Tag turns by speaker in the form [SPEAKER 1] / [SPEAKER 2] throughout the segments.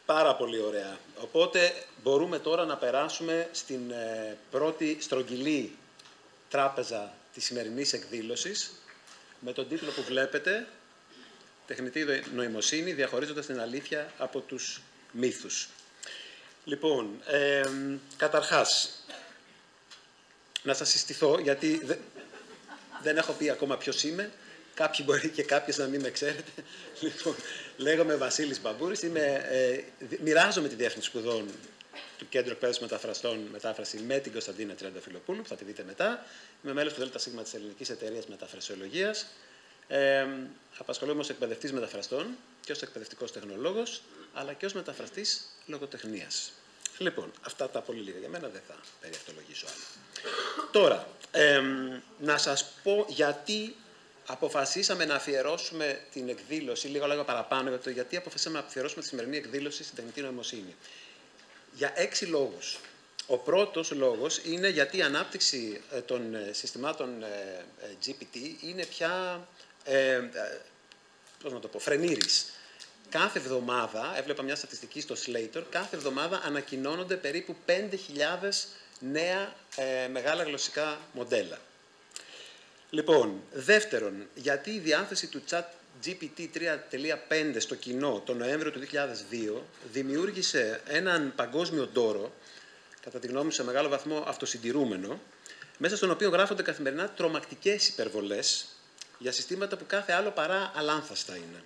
[SPEAKER 1] Πάρα πολύ ωραία. Οπότε μπορούμε τώρα να περάσουμε στην πρώτη στρογγυλή τράπεζα της σημερινής εκδήλωσης με τον τίτλο που βλέπετε «Τεχνητή νοημοσύνη, διαχωρίζοντας την αλήθεια από τους μύθους». Λοιπόν, καταρχάς, να σας συστηθώ, γιατί δεν έχω πει ακόμα ποιος είμαι. Κάποιοι μπορεί και κάποιες να μην με ξέρετε. Λοιπόν, λέγομαι Βασίλης Μπαμπούρης, μοιράζομαι τη διεύθυνση σπουδών του Κέντρου Εκπαίδευσης Μεταφραστών Μετάφραση με την Κωνσταντίνα Τριανταφυλοπούλου, που θα τη δείτε μετά. Είμαι μέλος του ΔΣ της Ελληνικής Εταιρείας Μεταφρασιολογίας. Απασχολούμαι ως εκπαιδευτής μεταφραστών και ως εκπαιδευτικός τεχνολόγος, αλλά και ως μεταφραστής λογοτεχνίας. Λοιπόν, αυτά τα πολύ λίγα για μένα, δεν θα περιευτολογήσω άλλο. Τώρα, να σας πω γιατί αποφασίσαμε να αφιερώσουμε την εκδήλωση, λίγο παραπάνω, για το γιατί αποφασίσαμε να αφιερώσουμε τη σημερινή εκδήλωση στην τεχνητή νοημοσύνη. Για 6 λόγους. Ο πρώτος λόγος είναι γιατί η ανάπτυξη των συστημάτων GPT είναι πια, πώς να το πω, φρενήρης. Κάθε εβδομάδα, έβλεπα μια στατιστική στο Slator, κάθε εβδομάδα ανακοινώνονται περίπου 5.000 νέα μεγάλα γλωσσικά μοντέλα. Λοιπόν, δεύτερον, γιατί η διάθεση του ChatGPT 3.5 στο κοινό τον Νοέμβριο του 2002 δημιούργησε έναν παγκόσμιο ντόρο, κατά τη γνώμη μου σε μεγάλο βαθμό αυτοσυντηρούμενο, μέσα στον οποίο γράφονται καθημερινά τρομακτικές υπερβολές για συστήματα που κάθε άλλο παρά αλάνθαστα είναι.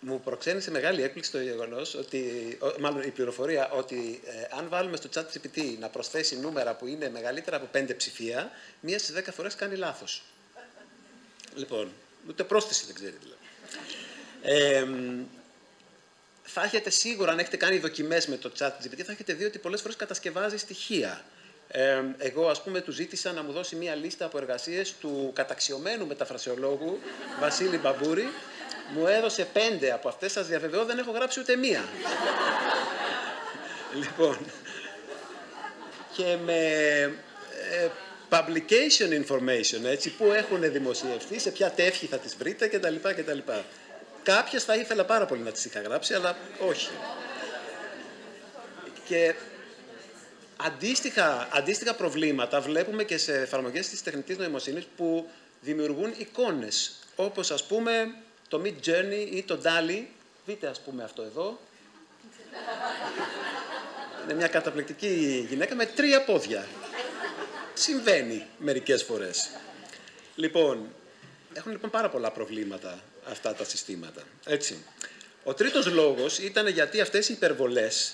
[SPEAKER 1] Μου προξένησε μεγάλη έκπληξη το γεγονός ότι, μάλλον η πληροφορία, ότι αν βάλουμε στο ChatGPT να προσθέσει νούμερα που είναι μεγαλύτερα από 5 ψηφία, μία στις 10 φορές κάνει λάθος. Λοιπόν, ούτε πρόσθεση δεν ξέρει δηλαδή. Θα έχετε σίγουρα, αν έχετε κάνει δοκιμές με το ChatGPT, θα έχετε δει ότι πολλές φορές κατασκευάζει στοιχεία. Εγώ, ας πούμε, του ζήτησα να μου δώσει μία λίστα από εργασίες του καταξιωμένου μεταφρασιολόγου Βασίλη Μπαμπούρη. Μου έδωσε 5 από αυτές, σας διαβεβαιώ, δεν έχω γράψει ούτε μία. Λοιπόν, και με publication information, έτσι, που έχουν δημοσιευτεί, σε ποια τεύχη θα τις βρείτε κτλ. Κάποιες θα ήθελα πάρα πολύ να τις είχα γράψει, αλλά όχι. Και αντίστοιχα προβλήματα βλέπουμε και σε εφαρμογές της τεχνητής νοημοσύνης που δημιουργούν εικόνες, όπως ας πούμε το Mid Journey ή το DALL-E. Δείτε ας πούμε αυτό εδώ. Είναι μια καταπληκτική γυναίκα με 3 πόδια. Συμβαίνει μερικές φορές. Λοιπόν, έχουν λοιπόν πάρα πολλά προβλήματα αυτά τα συστήματα. Έτσι. Ο τρίτος λόγος ήταν γιατί αυτές οι υπερβολές,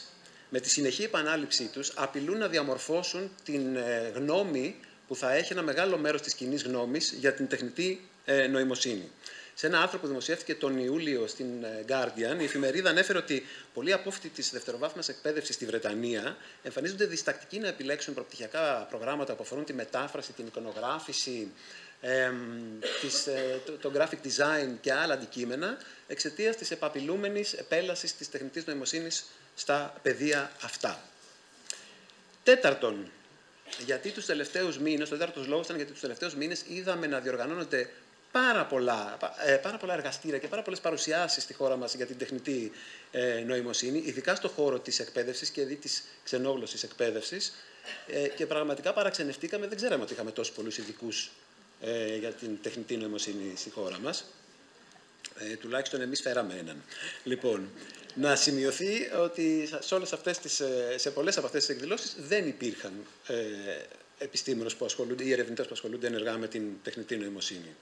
[SPEAKER 1] με τη συνεχή επανάληψή τους, απειλούν να διαμορφώσουν την γνώμη που θα έχει ένα μεγάλο μέρος της κοινής γνώμης για την τεχνητή νοημοσύνη. Σε ένα άρθρο που δημοσιεύτηκε τον Ιούλιο στην Guardian, η εφημερίδα ανέφερε ότι πολλοί απόφοιτοι της δευτεροβάθμιας εκπαίδευσης στη Βρετανία εμφανίζονται διστακτικοί να επιλέξουν προπτυχιακά προγράμματα που αφορούν τη μετάφραση, την εικονογράφηση, το graphic design και άλλα αντικείμενα, εξαιτίας της επαπειλούμενης επέλασης της τεχνητής νοημοσύνης στα πεδία αυτά. Τέταρτον, γιατί τους τελευταίους μήνες, ο τέταρτος λόγος ήταν γιατί τους τελευταίους μήνες είδαμε να διοργανώνονται πάρα πολλά εργαστήρια και πάρα πολλές παρουσιάσεις στη χώρα μας για την τεχνητή νοημοσύνη, ειδικά στον χώρο της εκπαίδευσης και της ξενόγλωσσης εκπαίδευσης, και πραγματικά παραξενευτήκαμε, δεν ξέραμε ότι είχαμε τόσους πολλούς ειδικούς για την τεχνητή νοημοσύνη στη χώρα μας. Τουλάχιστον εμείς φέραμε έναν. Λοιπόν, να σημειωθεί ότι σε πολλές από αυτές τις εκδηλώσεις δεν υπήρχαν επιστήμονες που ασχολούνται ή ερευνητές που ασχολούνται ενεργά με την τεχνητή νοημοσύνη.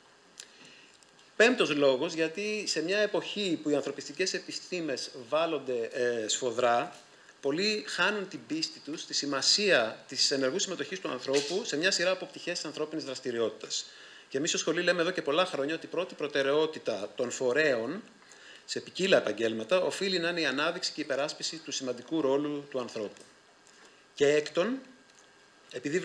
[SPEAKER 1] Πέμπτος λόγος, γιατί σε μια εποχή που οι ανθρωπιστικές επιστήμες βάλλονται σφοδρά, πολλοί χάνουν την πίστη τους στη σημασία της ενεργού συμμετοχής του ανθρώπου σε μια σειρά από πτυχές της ανθρώπινης δραστηριότητας. Και εμείς στο σχολείο λέμε εδώ και πολλά χρόνια ότι η πρώτη προτεραιότητα των φορέων σε ποικίλα επαγγέλματα οφείλει να είναι η ανάδειξη και η υπεράσπιση του σημαντικού ρόλου του ανθρώπου. Και έκτον, επειδή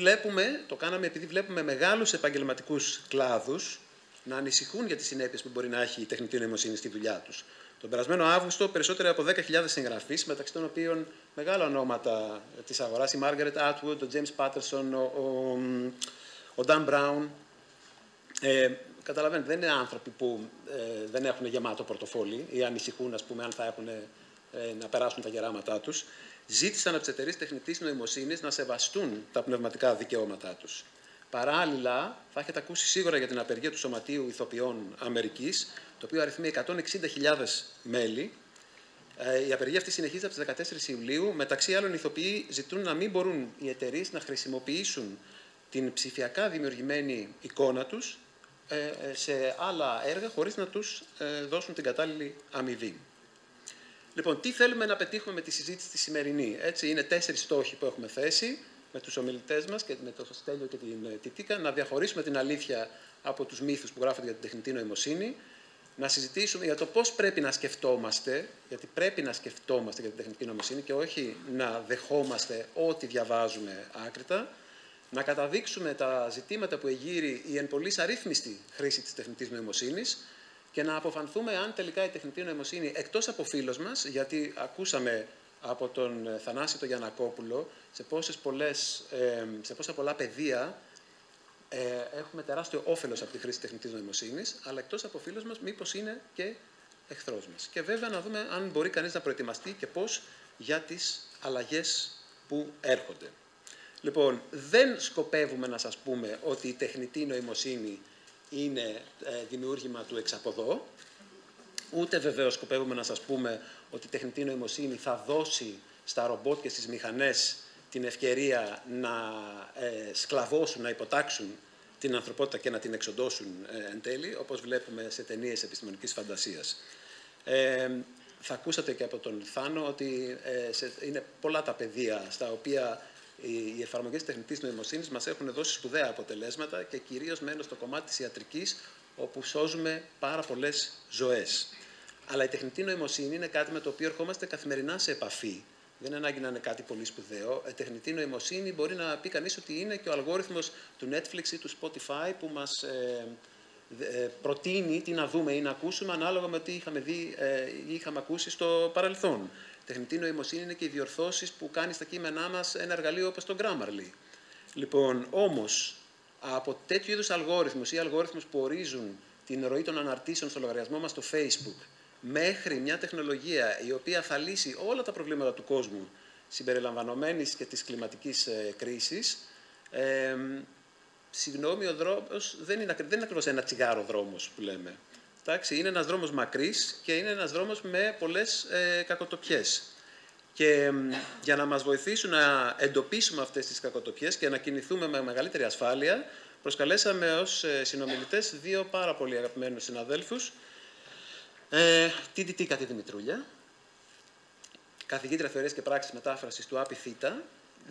[SPEAKER 1] βλέπουμε μεγάλους επαγγελματικούς κλάδους να ανησυχούν για τις συνέπειες που μπορεί να έχει η τεχνητή νοημοσύνη στη δουλειά τους. Τον περασμένο Αύγουστο, περισσότεροι από 10.000 συγγραφείς, μεταξύ των οποίων μεγάλα ονόματα της αγοράς, η Margaret Atwood, ο James Patterson, ο Dan Brown, καταλαβαίνετε, δεν είναι άνθρωποι που δεν έχουν γεμάτο πορτοφόλι ή ανησυχούν, ας πούμε, αν θα έχουν να περάσουν τα γεράματά τους. Ζήτησαν από τις εταιρείες τεχνητής νοημοσύνης να σεβαστούν τα πνευματικά δικαιώματά τους. Παράλληλα, θα έχετε ακούσει σίγουρα για την απεργία του Σωματείου Ηθοποιών Αμερικής, το οποίο αριθμεί 160.000 μέλη. Η απεργία αυτή συνεχίζεται από τις 14 Ιουλίου. Μεταξύ άλλων, οι ηθοποιοί ζητούν να μην μπορούν οι εταιρείες να χρησιμοποιήσουν την ψηφιακά δημιουργημένη εικόνα τους σε άλλα έργα χωρίς να τους δώσουν την κατάλληλη αμοιβή. Λοιπόν, τι θέλουμε να πετύχουμε με τη συζήτηση τη σημερινή? Έτσι, είναι 4 στόχοι που έχουμε θέσει με τους ομιλητές μας και με τον Στέλιο και την Τιτίκα, να διαχωρίσουμε την αλήθεια από τους μύθους που γράφονται για την τεχνητή νοημοσύνη, να συζητήσουμε για το πώς πρέπει να σκεφτόμαστε, γιατί πρέπει να σκεφτόμαστε για την τεχνητή νοημοσύνη και όχι να δεχόμαστε ό,τι διαβάζουμε άκρητα, να καταδείξουμε τα ζητήματα που εγείρει η εν πολλοίς αρρύθμιστη χρήση της τεχνητής νοημοσύνης και να αποφανθούμε αν τελικά η τεχνητή νοημοσύνη, εκτός από φίλος μας, γιατί ακούσαμε από τον Θανάση τον Γιαννακόπουλο σε πόσα πολλά πεδία έχουμε τεράστιο όφελος από τη χρήση τεχνητής νοημοσύνης, αλλά εκτός από φίλος μας, μήπως είναι και εχθρός μας. Και βέβαια να δούμε αν μπορεί κανείς να προετοιμαστεί και πώς για τις αλλαγές που έρχονται. Λοιπόν, δεν σκοπεύουμε να σας πούμε ότι η τεχνητή νοημοσύνη είναι δημιούργημα του εξαποδό, ούτε βεβαίως σκοπεύουμε να σας πούμε ότι η τεχνητή νοημοσύνη θα δώσει στα ρομπότ και στις μηχανές την ευκαιρία να σκλαβώσουν, να υποτάξουν την ανθρωπότητα και να την εξοντώσουν εν τέλει, όπως βλέπουμε σε ταινίες επιστημονικής φαντασίας. Θα ακούσατε και από τον Θάνο ότι είναι πολλά τα πεδία στα οποία οι εφαρμογές της τεχνητής νοημοσύνης μας έχουν δώσει σπουδαία αποτελέσματα και κυρίως μένω στο κομμάτι της ιατρικής, όπου σώζουμε πάρα πολλές ζωές. Αλλά η τεχνητή νοημοσύνη είναι κάτι με το οποίο ερχόμαστε καθημερινά σε επαφή. Δεν είναι ανάγκη να είναι κάτι πολύ σπουδαίο. Η τεχνητή νοημοσύνη μπορεί να πει κανείς ότι είναι και ο αλγόριθμος του Netflix ή του Spotify που μας προτείνει τι να δούμε ή να ακούσουμε ανάλογα με τι είχαμε δει ή είχαμε ακούσει στο παρελθόν. Η τεχνητή νοημοσύνη είναι και οι διορθώσεις που κάνει στα κείμενά μας ένα εργαλείο όπως το Grammarly. Λοιπόν, όμως, από τέτοιου είδους αλγόριθμους ή αλγόριθμους που ορίζουν την ροή των αναρτήσεων στο λογαριασμό μας στο Facebook, μέχρι μια τεχνολογία η οποία θα λύσει όλα τα προβλήματα του κόσμου, συμπεριλαμβανομένης και της κλιματικής κρίσης, συγγνώμη, ο δρόμος δεν είναι ακριβώς ένα τσιγάρο δρόμος που λέμε. Εντάξει, είναι ένας δρόμος μακρύς και είναι ένας δρόμος με πολλές κακοτοπιές. Και για να μας βοηθήσουν να εντοπίσουμε αυτές τις κακοτοπιές και να κινηθούμε με μεγαλύτερη ασφάλεια, προσκαλέσαμε ως συνομιλητές δύο πάρα πολύ αγαπημένους συναδέλφους, την Τιτίκα τη Δημητρούλια, καθηγήτρια Θεωρίας και Πράξης Μετάφρασης του ΑΠΗ ΘΗΤΑ,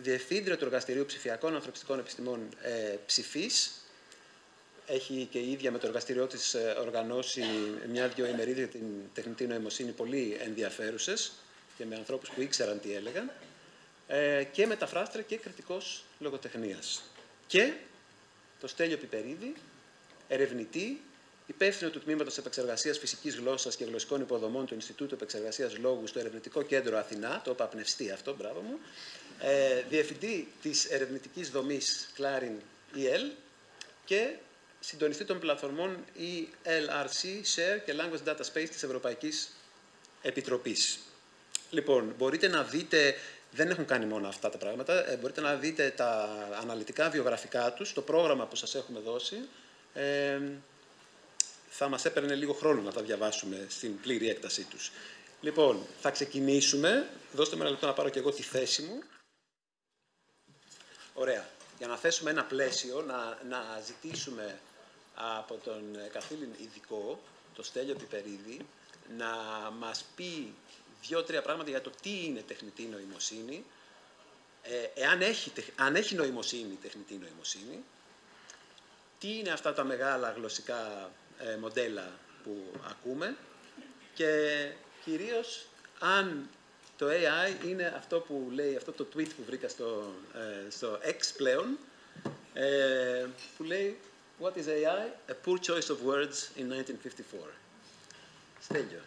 [SPEAKER 1] Διευθύντρια του Εργαστηρίου Ψηφιακών Ανθρωπιστικών Επιστημών Ψηφής. Έχει και η ίδια με το εργαστήριό της οργανώσει μια-δυο ημερίδες για την τεχνητή νοημοσύνη πολύ ενδιαφέρουσες και με ανθρώπους που ήξεραν τι έλεγαν, και μεταφράστρια και κριτικός λογοτεχνίας. Και το Στέλιο Πιπερίδη, ερευνητή, υπεύθυνο του Τμήματος Επεξεργασίας Φυσικής Γλώσσας και Γλωσσικών Υποδομών του Ινστιτούτου Επεξεργασίας Λόγου στο Ερευνητικό Κέντρο Αθηνά, το είπα πνευστή αυτό, μπράβο μου, διευθυντή της ερευνητικής δομής Clarin EL και συντονιστή των πλατφορμών ELRC, Share και Language Data Space της Ευρωπαϊκής Επιτροπής. Λοιπόν, μπορείτε να δείτε, δεν έχουν κάνει μόνο αυτά τα πράγματα, μπορείτε να δείτε τα αναλυτικά βιογραφικά τους, το πρόγραμμα που σας έχουμε δώσει. Θα μας έπαιρνε λίγο χρόνο να τα διαβάσουμε στην πλήρη έκτασή τους. Λοιπόν, θα ξεκινήσουμε. Δώστε με ένα λεπτό να πάρω και εγώ τη θέση μου. Ωραία. Για να θέσουμε ένα πλαίσιο, να ζητήσουμε από τον καθήλυν ειδικό, το Στέλιο Πιπερίδη, να μας πει δύο-τρία πράγματα για το τι είναι τεχνητή νοημοσύνη, αν έχει νοημοσύνη τεχνητή νοημοσύνη, τι είναι αυτά τα μεγάλα γλωσσικά μοντέλα που ακούμε και κυρίως αν το AI είναι αυτό που λέει, αυτό το tweet που βρήκα στο X πλέον, που λέει What is AI? A poor choice of words in 1954. Στέλιο.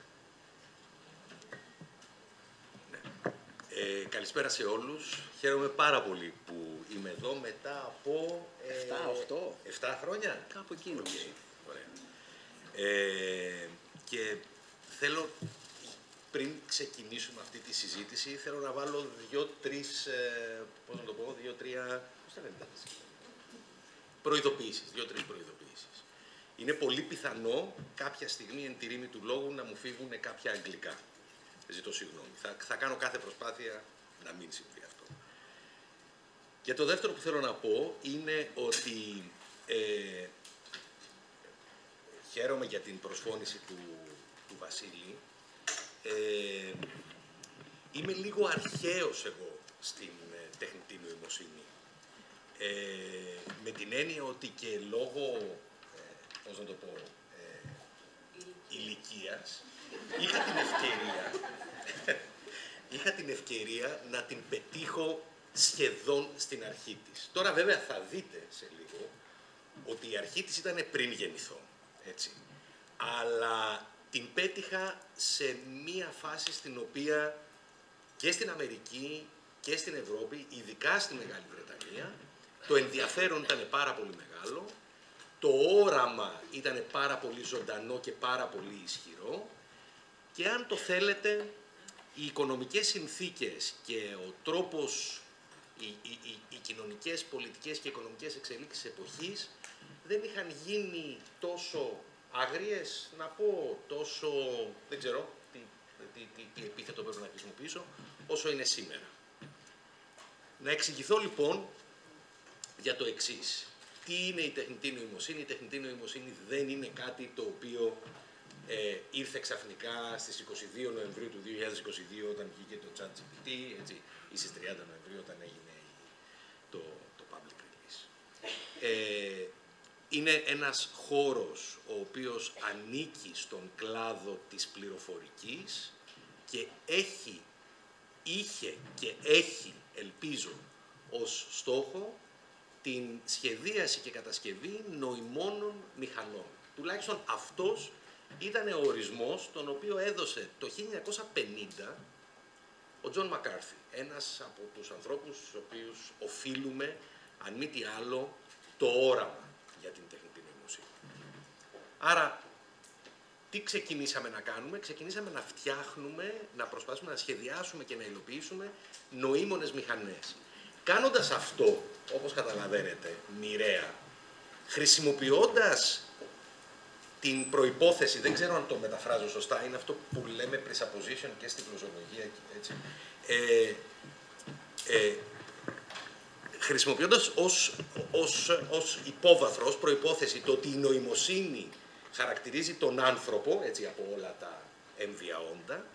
[SPEAKER 2] Καλησπέρα σε όλους. Χαίρομαι πάρα πολύ που είμαι εδώ μετά από
[SPEAKER 1] 7 χρόνια.
[SPEAKER 2] χρόνια.
[SPEAKER 1] Κάπου εκείνο.
[SPEAKER 2] Okay. Ωραία. Και θέλω, πριν ξεκινήσουμε αυτή τη συζήτηση, θέλω να βάλω δύο-τρεις προειδοποιήσεις. Είναι πολύ πιθανό κάποια στιγμή εν τη ρήμη του λόγου να μου φύγουν κάποια αγγλικά. Ζητώ συγγνώμη. Θα κάνω κάθε προσπάθεια να μην συμβεί αυτό. Και το δεύτερο που θέλω να πω είναι ότι χαίρομαι για την προσφώνηση του Βασίλη. Είμαι λίγο αρχαίος εγώ στην τεχνητή νοημοσύνη. Με την έννοια ότι και λόγω, πώς να το πω, ηλικίας, είχα την ευκαιρία να την πετύχω σχεδόν στην αρχή της. Τώρα βέβαια θα δείτε σε λίγο ότι η αρχή της ήταν πριν γεννηθώ, έτσι. Αλλά την πέτυχα σε μία φάση στην οποία και στην Αμερική και στην Ευρώπη, ειδικά στη Μεγάλη Βρετανία, το ενδιαφέρον ήταν πάρα πολύ μεγάλο, το όραμα ήταν πάρα πολύ ζωντανό και πάρα πολύ ισχυρό και αν το θέλετε, οι οικονομικές συνθήκες και ο τρόπος, οι κοινωνικές, πολιτικές και οικονομικές εξελίξεις της εποχής δεν είχαν γίνει τόσο άγριες, να πω τόσο, δεν ξέρω τι επίθετο πρέπει να χρησιμοποιήσω, όσο είναι σήμερα. Να εξηγηθώ λοιπόν για το εξής. Τι είναι η τεχνητή νοημοσύνη? Η τεχνητή νοημοσύνη δεν είναι κάτι το οποίο ήρθε ξαφνικά στις 22 Νοεμβρίου του 2022 όταν βγήκε το ChatGPT, έτσι, ή στις 30 Νοεμβρίου όταν έγινε το public release. Είναι ένας χώρος ο οποίος ανήκει στον κλάδο της πληροφορικής και είχε και έχει, ελπίζω, ως στόχο την σχεδίαση και κατασκευή νοημόνων μηχανών. Τουλάχιστον αυτός ήταν ο ορισμός τον οποίο έδωσε το 1950 ο Τζον Μακάρθι, ένας από τους ανθρώπους στους οποίους οφείλουμε, αν μη τι άλλο, το όραμα για την τεχνητή νοημοσύνη. Άρα, τι ξεκινήσαμε να κάνουμε? Ξεκινήσαμε να φτιάχνουμε, να προσπαθήσουμε να σχεδιάσουμε και να υλοποιήσουμε νοήμονες μηχανές. Κάνοντας αυτό, όπως καταλαβαίνετε, μοιραία, χρησιμοποιώντας την προϋπόθεση, δεν ξέρω αν το μεταφράζω σωστά, είναι αυτό που λέμε presupposition και στη γλωσσολογία, έτσι. Χρησιμοποιώντας ως υπόβαθρο, ως προϋπόθεση το ότι η νοημοσύνη χαρακτηρίζει τον άνθρωπο, έτσι, από όλα τα έμβια όντα,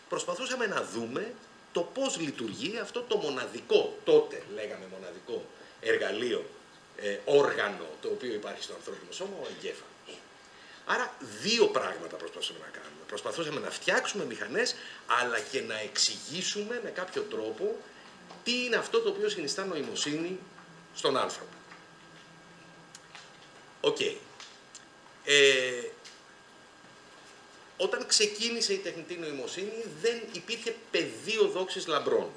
[SPEAKER 2] προσπαθούσαμε να δούμε το πώς λειτουργεί αυτό το μοναδικό, τότε λέγαμε μοναδικό εργαλείο, όργανο, το οποίο υπάρχει στο ανθρώπινο σώμα, ο εγκέφαλος. Άρα δύο πράγματα προσπαθούσαμε να κάνουμε. Προσπαθούσαμε να φτιάξουμε μηχανές, αλλά και να εξηγήσουμε με κάποιο τρόπο τι είναι αυτό το οποίο συνιστά νοημοσύνη στον άνθρωπο. Οκ. Όταν ξεκίνησε η τεχνητή νοημοσύνη δεν υπήρχε πεδίο δόξης λαμπρών.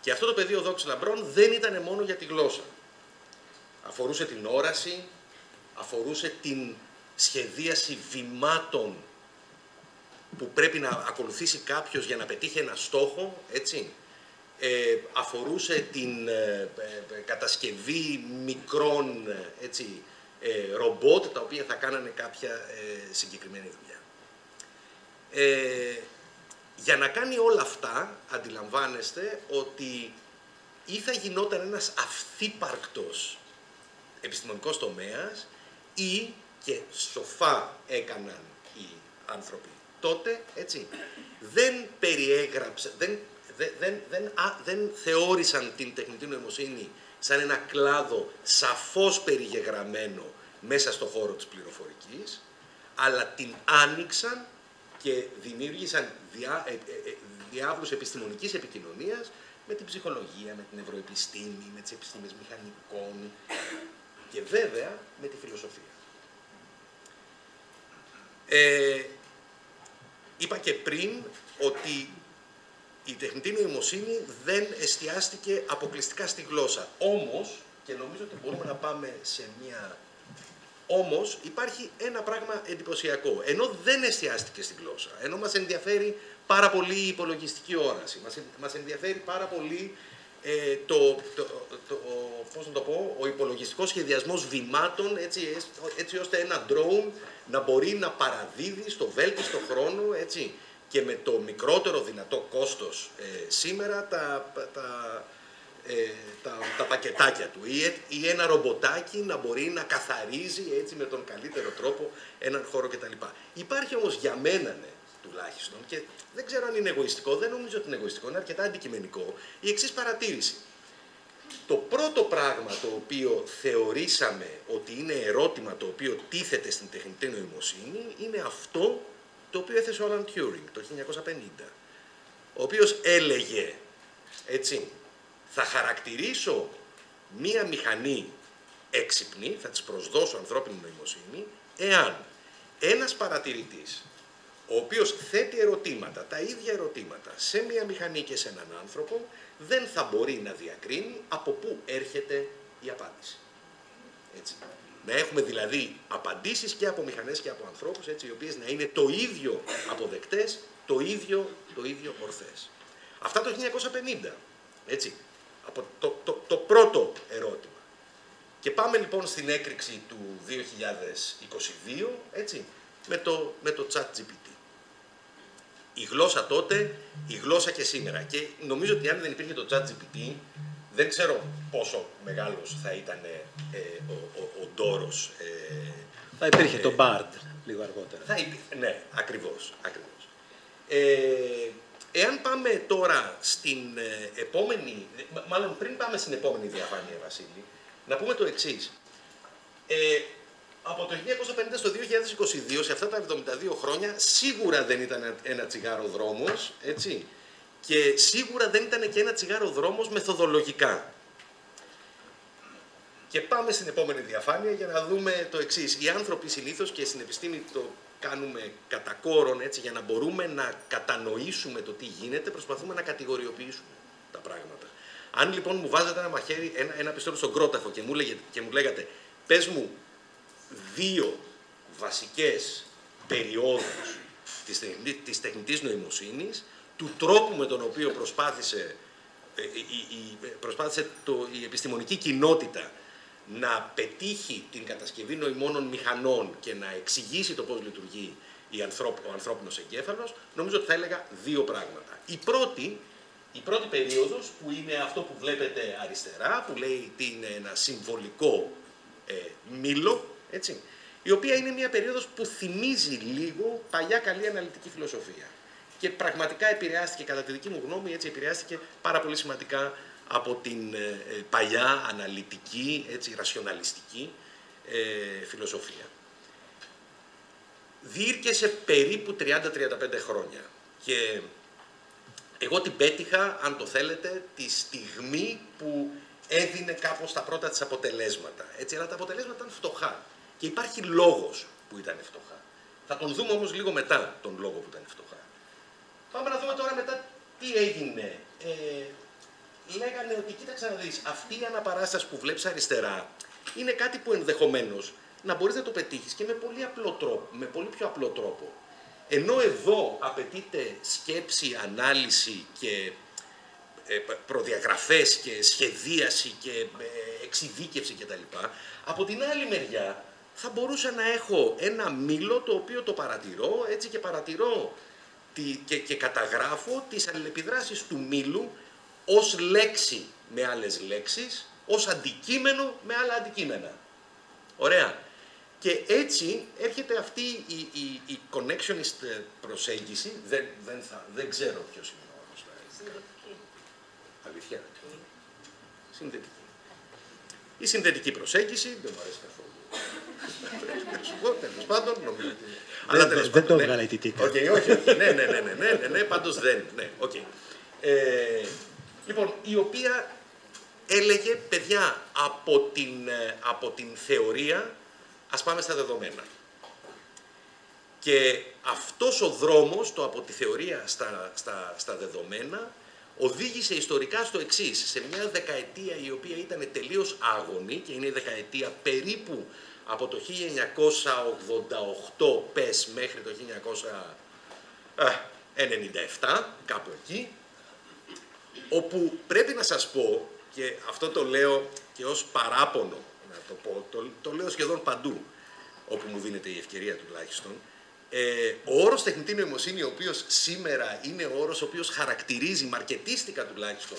[SPEAKER 2] Και αυτό το πεδίο δόξης λαμπρών δεν ήταν μόνο για τη γλώσσα. Αφορούσε την όραση, αφορούσε την σχεδίαση βημάτων που πρέπει να ακολουθήσει κάποιος για να πετύχει ένα στόχο, έτσι. Αφορούσε την κατασκευή μικρών, έτσι, ρομπότ, τα οποία θα κάνανε κάποια συγκεκριμένη δουλειά. Για να κάνει όλα αυτά, αντιλαμβάνεστε ότι ή θα γινόταν ένας αυθύπαρκτος επιστημονικός τομέας ή, και σοφά έκαναν οι άνθρωποι τότε, έτσι, δεν περιέγραψαν, δεν θεώρησαν την τεχνητή νοημοσύνη σαν ένα κλάδο σαφώς περιγεγραμμένο μέσα στο χώρο της πληροφορικής, αλλά την άνοιξαν και δημιούργησαν διάβλους επιστημονικής επικοινωνίας με την ψυχολογία, με την ευρωεπιστήμη, με τις επιστήμες μηχανικών και βέβαια με τη φιλοσοφία. Είπα και πριν ότι η τεχνητή νοημοσύνη δεν εστιάστηκε αποκλειστικά στη γλώσσα. Όμως, και νομίζω ότι μπορούμε να πάμε σε μια Όμως υπάρχει ένα πράγμα εντυπωσιακό. Ενώ δεν εστιάστηκε στην γλώσσα, ενώ μας ενδιαφέρει πάρα πολύ η υπολογιστική όραση, μας ενδιαφέρει πάρα πολύ πώς να το πω, ο υπολογιστικός σχεδιασμός βημάτων, έτσι ώστε ένα drone να μπορεί να παραδίδει στο βέλτιστο χρόνο, έτσι, και με το μικρότερο δυνατό κόστος σήμερα τα πακετάκια του, ή ένα ρομποτάκι να μπορεί να καθαρίζει, έτσι, με τον καλύτερο τρόπο έναν χώρο κτλ. Υπάρχει όμως για μένα, τουλάχιστον, και δεν ξέρω αν είναι εγωιστικό, δεν νομίζω ότι είναι εγωιστικό, είναι αρκετά αντικειμενικό, η εξής παρατήρηση. Το πρώτο πράγμα το οποίο θεωρήσαμε ότι είναι ερώτημα το οποίο τίθεται στην τεχνητή νοημοσύνη είναι αυτό το οποίο έθεσε ο Άλαν Τιούρινγκ το 1950, ο οποίος έλεγε, έτσι, θα χαρακτηρίσω μία μηχανή έξυπνη, θα της προσδώσω ανθρώπινη νοημοσύνη, εάν ένας παρατηρητής, ο οποίος θέτει ερωτήματα, τα ίδια ερωτήματα, σε μία μηχανή και σε έναν άνθρωπο, δεν θα μπορεί να διακρίνει από πού έρχεται η απάντηση. Έτσι. Να έχουμε δηλαδή απαντήσεις και από μηχανές και από ανθρώπους, έτσι, οι οποίες να είναι το ίδιο αποδεκτές, το ίδιο ορθές. Αυτά το 1950, έτσι, από το πρώτο ερώτημα. Και πάμε λοιπόν στην έκρηξη του 2022, έτσι, με το ChatGPT. Η γλώσσα τότε, η γλώσσα και σήμερα. Και νομίζω ότι αν δεν υπήρχε το ChatGPT, δεν ξέρω πόσο μεγάλος θα ήταν ο ντόρος.
[SPEAKER 1] Θα υπήρχε το BARD λίγο αργότερα.
[SPEAKER 2] Θα υπήρχε, ναι, ακριβώς. Εάν πάμε τώρα στην επόμενη, μάλλον πριν πάμε στην επόμενη διαφάνεια, Βασίλη, να πούμε το εξής. Από το 1950 στο 2022, σε αυτά τα 72 χρόνια, σίγουρα δεν ήταν ένα τσιγάρο δρόμος, έτσι, και σίγουρα δεν ήταν και ένα τσιγάρο δρόμος μεθοδολογικά. Και πάμε στην επόμενη διαφάνεια για να δούμε το εξής. Οι άνθρωποι συνήθως, και στην επιστήμη το κάνουμε κατά κόρον, έτσι, για να μπορούμε να κατανοήσουμε το τι γίνεται, προσπαθούμε να κατηγοριοποιήσουμε τα πράγματα. Αν λοιπόν μου βάζετε ένα μαχαίρι, ένα πιστόλι στον κρόταφο και μου λέγατε, πες μου 2 βασικές περιόδους της τεχνητής νοημοσύνης, του τρόπου με τον οποίο προσπάθησε η επιστημονική κοινότητα να πετύχει την κατασκευή νοημόνων μηχανών και να εξηγήσει το πώς λειτουργεί ο ανθρώπινος εγκέφαλος, νομίζω ότι θα έλεγα 2 πράγματα. Η πρώτη περίοδος, που είναι αυτό που βλέπετε αριστερά, που λέει ότι είναι ένα συμβολικό μήλο, έτσι, η οποία είναι μια περίοδος που θυμίζει λίγο παλιά καλή αναλυτική φιλοσοφία. Και πραγματικά επηρεάστηκε, κατά τη δική μου γνώμη, έτσι, επηρεάστηκε πάρα πολύ σημαντικά από την παλιά αναλυτική, έτσι, ρασιοναλιστική φιλοσοφία. Διήρκεσε περίπου 30-35 χρόνια και εγώ την πέτυχα, αν το θέλετε, τη στιγμή που έδινε κάπως τα πρώτα της αποτελέσματα. Έτσι, αλλά τα αποτελέσματα ήταν φτωχά. Και υπάρχει λόγος που ήταν φτωχά. Θα τον δούμε όμως λίγο μετά τον λόγο που ήταν φτωχά. Πάμε να δούμε τώρα μετά τι έγινε. Λέγανε ότι, κοίταξε να δεις, αυτή η αναπαράσταση που βλέπεις αριστερά είναι κάτι που ενδεχομένως να μπορείς να το πετύχεις και με πολύ απλό τρόπο, με πολύ πιο απλό τρόπο. Ενώ εδώ απαιτείται σκέψη, ανάλυση και προδιαγραφές και σχεδίαση και εξειδίκευση κτλ. Από την άλλη μεριά θα μπορούσα να έχω ένα μήλο το οποίο το παρατηρώ, έτσι, και παρατηρώ και καταγράφω τις αλληλεπιδράσεις του μήλου ως λέξη με άλλες λέξεις, ως αντικείμενο με άλλα αντικείμενα. Ωραία. Και έτσι έρχεται αυτή η connectionist προσέγγιση, δεν ξέρω ποιος είναι ο όρος. Συνδετική. Αλήθεια. Συνδετική. Η συνδετική προσέγγιση, δεν μου αρέσει καθόλου. Τέλος πάντων, νομίζω ότι...
[SPEAKER 1] Αλλά δεν το έβγαλε η Τιτίκα.
[SPEAKER 2] Όχι, ναι, πάντως δεν. Ναι, okay. Λοιπόν, η οποία έλεγε, παιδιά, από την θεωρία, ας πάμε στα δεδομένα. Και αυτός ο δρόμος, το από τη θεωρία στα δεδομένα, οδήγησε ιστορικά στο εξής. Σε μια δεκαετία η οποία ήταν τελείως άγωνη, και είναι η δεκαετία περίπου από το 1988 πες μέχρι το 1997, κάπου εκεί, όπου πρέπει να σας πω, και αυτό το λέω και ως παράπονο, να το πω, το λέω σχεδόν παντού, όπου μου δίνεται η ευκαιρία τουλάχιστον, ο όρος τεχνητή νοημοσύνη, ο οποίος σήμερα είναι ο όρος ο οποίος χαρακτηρίζει, μαρκετίστικα τουλάχιστον,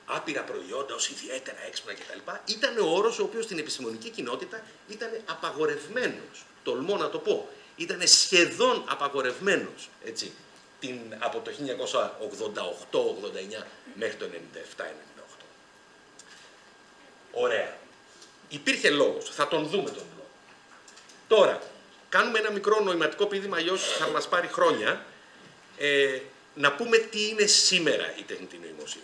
[SPEAKER 2] άπειρα προϊόντα ως ιδιαίτερα έξυπνα κτλ. Ήταν ο όρος ο οποίος στην επιστημονική κοινότητα ήταν απαγορευμένος. Τολμώ να το πω. Ήταν σχεδόν απαγορευμένος, έτσι, από το 1988-89 μέχρι το 97-98. Ωραία. Υπήρχε λόγος. Θα τον δούμε τον λόγο. Τώρα, κάνουμε ένα μικρό νοηματικό πείδημα, αλλιώς θα μας πάρει χρόνια, να πούμε τι είναι σήμερα η τεχνητή νοημοσύνη.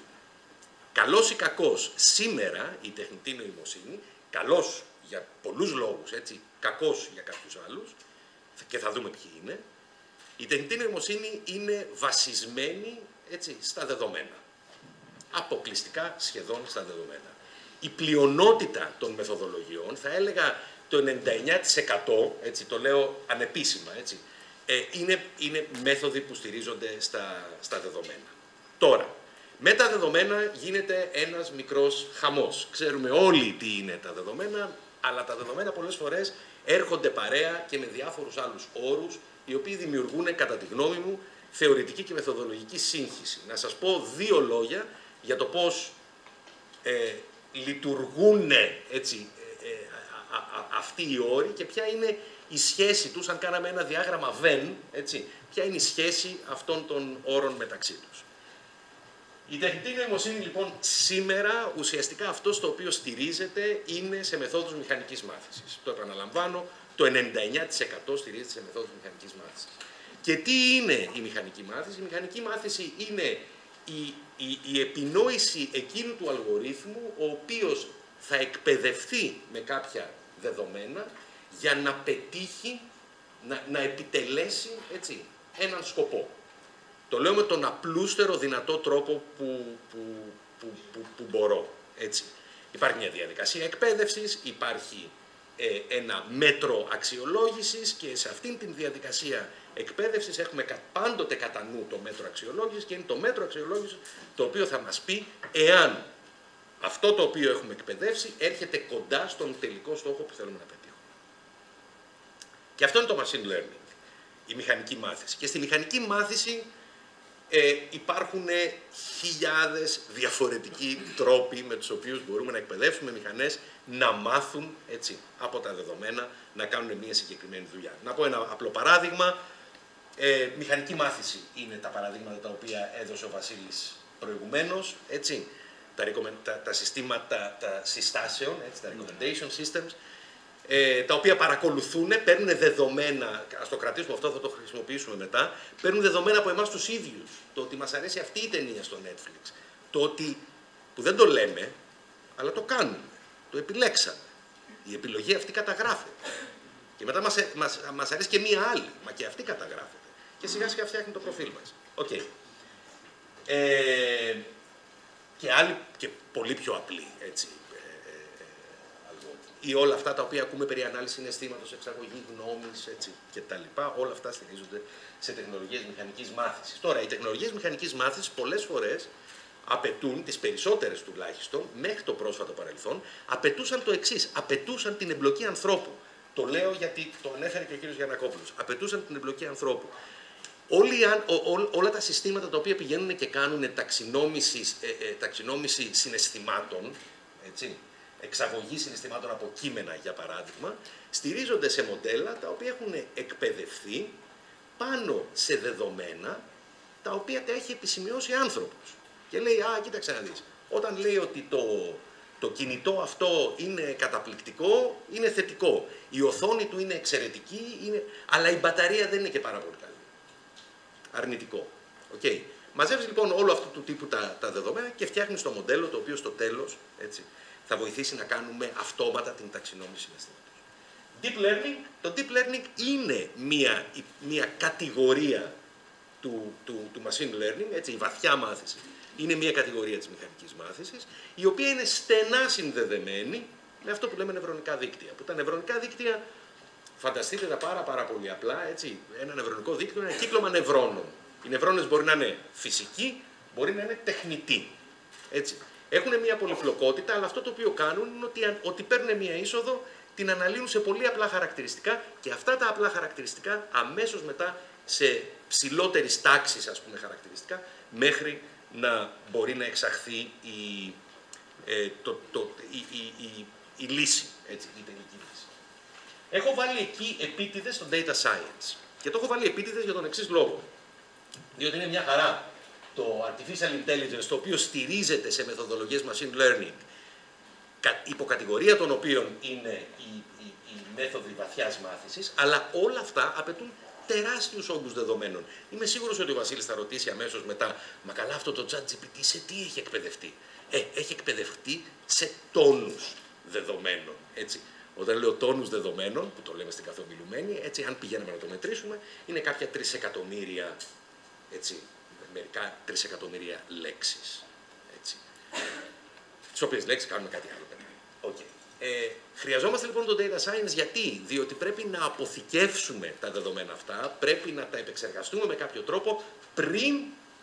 [SPEAKER 2] Καλός ή κακός, σήμερα η τεχνητή νοημοσύνη, καλός για πολλούς λόγους, έτσι, κακός για κάποιους άλλους, και θα δούμε ποιοι είναι, η τεχνητή νοημοσύνη είναι βασισμένη, έτσι, στα δεδομένα. Αποκλειστικά σχεδόν στα δεδομένα. Η πλειονότητα των μεθοδολογιών, θα έλεγα το 99%, έτσι, το λέω ανεπίσημα, έτσι, είναι μέθοδοι που στηρίζονται στα δεδομένα. Τώρα, με τα δεδομένα γίνεται ένας μικρός χαμός. Ξέρουμε όλοι τι είναι τα δεδομένα, αλλά τα δεδομένα πολλές φορές έρχονται παρέα και με διάφορους άλλους όρους, οι οποίοι δημιουργούν, κατά τη γνώμη μου, θεωρητική και μεθοδολογική σύγχυση. Να σας πω δύο λόγια για το πώς λειτουργούν, έτσι, αυτοί οι όροι και ποια είναι η σχέση τους, αν κάναμε ένα διάγραμμα Venn, έτσι, ποια είναι η σχέση αυτών των όρων μεταξύ τους. Η τεχνητή νοημοσύνη, λοιπόν, σήμερα ουσιαστικά αυτό στο οποίο στηρίζεται είναι σε μεθόδους μηχανικής μάθησης. Το επαναλαμβάνω, το 99% στηρίζεται σε μεθόδους μηχανικής μάθησης. Και τι είναι η μηχανική μάθηση? Η μηχανική μάθηση είναι η επινόηση εκείνου του αλγορίθμου, ο οποίος θα εκπαιδευτεί με κάποια δεδομένα για να πετύχει, να επιτελέσει, έτσι, έναν σκοπό. Το λέω με τον απλούστερο δυνατό τρόπο που μπορώ. Έτσι. Υπάρχει μια διαδικασία εκπαίδευσης, υπάρχει ένα μέτρο αξιολόγησης και σε αυτήν την διαδικασία εκπαίδευσης έχουμε πάντοτε κατά νου το μέτρο αξιολόγησης και είναι το μέτρο αξιολόγησης το οποίο θα μας πει εάν αυτό το οποίο έχουμε εκπαιδεύσει έρχεται κοντά στον τελικό στόχο που θέλουμε να πετύχουμε. Και αυτό είναι το machine learning, η μηχανική μάθηση. Και στη μηχανική μάθηση υπάρχουν χιλιάδες διαφορετικοί τρόποι με τους οποίους μπορούμε να εκπαιδεύσουμε μηχανές να μάθουν, έτσι, από τα δεδομένα, να κάνουν μια συγκεκριμένη δουλειά. Να πω ένα απλό παράδειγμα. Μηχανική μάθηση είναι τα παραδείγματα τα οποία έδωσε ο Βασίλης προηγουμένως, έτσι, τα συστήματα τα συστάσεων, έτσι, τα recommendation systems, τα οποία παρακολουθούν, παίρνουν δεδομένα, ας το κρατήσουμε αυτό, θα το χρησιμοποιήσουμε μετά, παίρνουν δεδομένα από εμάς τους ίδιους. Το ότι μας αρέσει αυτή η ταινία στο Netflix, το ότι, που δεν το λέμε, αλλά το κάνουμε, το επιλέξαμε. Η επιλογή αυτή καταγράφεται. Και μετά μας αρέσει και μία άλλη, μα και αυτή καταγράφεται. Και σιγά σιγά φτιάχνει το προφίλ μας. Okay. Και άλλοι και πολύ πιο απλοί, έτσι. Ή όλα αυτά τα οποία ακούμε περί ανάλυση συναισθήματος, εξαγωγή γνώμης, έτσι, κτλ. Όλα αυτά στηρίζονται σε τεχνολογίες μηχανικής μάθησης. Τώρα, οι τεχνολογίες μηχανικής μάθησης πολλές φορές απαιτούν, τις περισσότερες τουλάχιστον, μέχρι το πρόσφατο παρελθόν, απαιτούσαν το εξής. Απαιτούσαν την εμπλοκή ανθρώπου. Το λέω γιατί το ανέφερε και ο κύριος Γιαννακόπουλος. Απαιτούσαν την εμπλοκή ανθρώπου. Όλα τα συστήματα τα οποία πηγαίνουν και κάνουν ταξινόμηση συναισθημάτων, έτσι, εξαγωγή συναισθημάτων από κείμενα, για παράδειγμα, στηρίζονται σε μοντέλα τα οποία έχουν εκπαιδευτεί πάνω σε δεδομένα τα οποία τα έχει επισημειώσει άνθρωπος. Και λέει, κοίταξε να δεις, όταν λέει ότι το κινητό αυτό είναι καταπληκτικό, είναι θετικό. Η οθόνη του είναι εξαιρετική, αλλά η μπαταρία δεν είναι και πάρα πολύ καλή. Αρνητικό. Okay. Μαζεύεις λοιπόν όλο αυτού του τύπου τα δεδομένα και φτιάχνεις το μοντέλο το οποίο στο τέλος, έτσι, θα βοηθήσει να κάνουμε αυτόματα την ταξινόμηση συναισθήματος. Το deep learning είναι μια κατηγορία του machine learning, έτσι, η βαθιά μάθηση είναι μια κατηγορία της μηχανικής μάθησης, η οποία είναι στενά συνδεδεμένη με αυτό που λέμε νευρονικά δίκτυα. Που τα νευρονικά δίκτυα, φανταστείτε τα πάρα πολύ απλά, έτσι, ένα νευρονικό δίκτυο είναι ένα κύκλωμα νευρώνων. Οι νευρώνες μπορεί να είναι φυσικοί, μπορεί να είναι τεχνητοί. Έτσι. Έχουν μια πολυπλοκότητα, αλλά αυτό το οποίο κάνουν είναι ότι παίρνουν μια είσοδο, την αναλύουν σε πολύ απλά χαρακτηριστικά και αυτά τα απλά χαρακτηριστικά αμέσως μετά σε ψηλότερης τάξης, ας πούμε, χαρακτηριστικά, μέχρι να μπορεί να εξαχθεί η λύση, έτσι, η τελική λύση. Έχω βάλει εκεί επίτηδες στο data science και το έχω βάλει επίτηδες για τον εξής λόγο. Διότι είναι μια χαρά το artificial intelligence, το οποίο στηρίζεται σε μεθοδολογίες machine learning, υποκατηγορία των οποίων είναι οι μέθοδοι βαθιάς μάθησης, αλλά όλα αυτά απαιτούν τεράστιους όγκους δεδομένων. Είμαι σίγουρος ότι ο Βασίλης θα ρωτήσει αμέσως μετά, μα καλά αυτό το ChatGPT σε τι έχει εκπαιδευτεί? Έχει εκπαιδευτεί σε τόνους δεδομένων, έτσι. Όταν λέω τόνους δεδομένων, που το λέμε στην καθομιλουμένη, έτσι, αν πηγαίνουμε να το μετρήσουμε, είναι κάποια 3 εκατομμύρια, έτσι, μερικά 3 εκατομμύρια λέξεις, έτσι. Τις οποίες λέξεις κάνουμε κάτι άλλο. Okay. Χρειαζόμαστε λοιπόν το data science γιατί? Διότι πρέπει να αποθηκεύσουμε τα δεδομένα αυτά, πρέπει να τα επεξεργαστούμε με κάποιο τρόπο πριν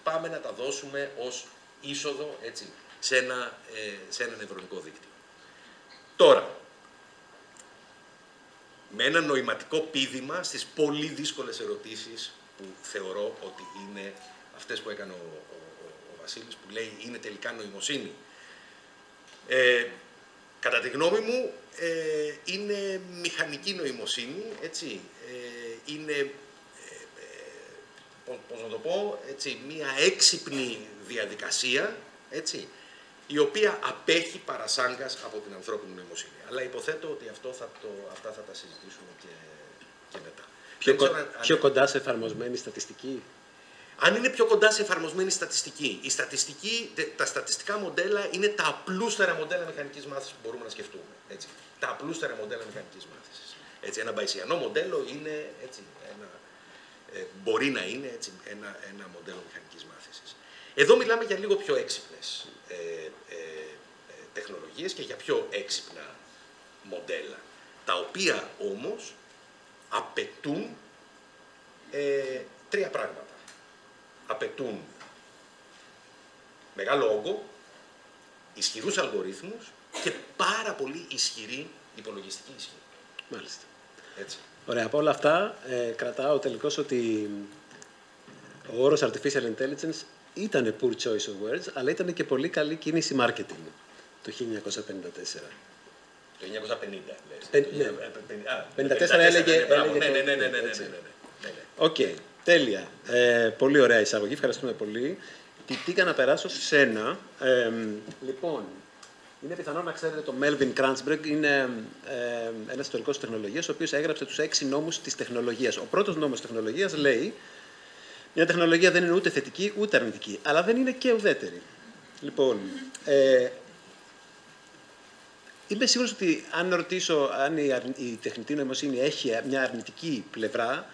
[SPEAKER 2] πάμε να τα δώσουμε ως είσοδο, έτσι, σε ένα νευρονικό δίκτυο. Τώρα, με ένα νοηματικό πείδημα στις πολύ δύσκολες ερωτήσεις που θεωρώ ότι είναι αυτές που έκανε ο Βασίλης, που λέει είναι τελικά νοημοσύνη. Κατά τη γνώμη μου, είναι μηχανική νοημοσύνη, έτσι, είναι, πώς να το πω, έτσι, μια έξυπνη διαδικασία, έτσι, η οποία απέχει παρασάγκας από την ανθρώπινη νοημοσύνη. Αλλά υποθέτω ότι αυτά θα τα συζητήσουμε και μετά.
[SPEAKER 1] Πιο κοντά σε εφαρμοσμένη στατιστική.
[SPEAKER 2] Αν είναι πιο κοντά σε εφαρμοσμένη στατιστική. Τα στατιστικά μοντέλα είναι τα απλούστερα μοντέλα μηχανικής μάθησης που μπορούμε να σκεφτούμε. Έτσι. Τα απλούστερα μοντέλα μηχανικής μάθησης. Έτσι, ένα μπαϊσιανό μοντέλο είναι, έτσι, μπορεί να είναι, έτσι, ένα μοντέλο μηχανικής μάθησης. Εδώ μιλάμε για λίγο πιο έξυπνες τεχνολογίες και για πιο έξυπνα μοντέλα, τα οποία όμως απαιτούν 3 πράγματα. Απαιτούν μεγάλο όγκο, ισχυρούς αλγορίθμους και πάρα πολύ ισχυρή υπολογιστική ισχύ.
[SPEAKER 1] Μάλιστα.
[SPEAKER 2] Έτσι.
[SPEAKER 1] Ωραία, από όλα αυτά κρατάω τελικώς ότι ο όρος Artificial Intelligence ήταν poor choice of words, αλλά ήταν και πολύ καλή κίνηση marketing το 1954.
[SPEAKER 2] Το 1950, λες.
[SPEAKER 1] 54 έλεγε.
[SPEAKER 2] Ναι.
[SPEAKER 1] Οκ, τέλεια. Πολύ ωραία εισαγωγή, ευχαριστούμε πολύ. Τι πήγα να περάσω σε σένα. Λοιπόν, είναι πιθανό να ξέρετε το Melvin Kranzberg, είναι ένας ιστορικός της τεχνολογίας, ο οποίος έγραψε τους 6 νόμους της τεχνολογίας. Ο πρώτος νόμος της τεχνολογίας λέει μια τεχνολογία δεν είναι ούτε θετική ούτε αρνητική, αλλά δεν είναι και ουδέτερη. Λοιπόν, είμαι σίγουρος ότι αν ρωτήσω αν η τεχνητή νοημοσύνη έχει μια αρνητική πλευρά,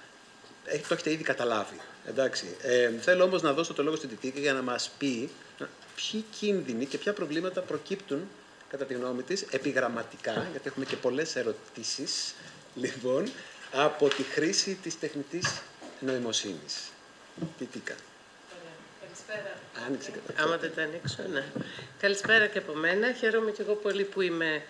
[SPEAKER 1] το έχετε ήδη καταλάβει. Εντάξει. Θέλω όμως να δώσω το λόγο στην Τιτίκα για να μας πει ποιοι κίνδυνοι και ποια προβλήματα προκύπτουν, κατά τη γνώμη της, επιγραμματικά, γιατί έχουμε και πολλές ερωτήσεις, λοιπόν, από τη χρήση της τεχνητής νοημοσύνης. Τιτίκα.
[SPEAKER 3] Καλησπέρα.
[SPEAKER 1] Άνοιξε
[SPEAKER 3] Άμα δεν τα ανοίξω, ναι. Καλησπέρα και από μένα. Χαίρομαι και εγώ πολύ που είμαι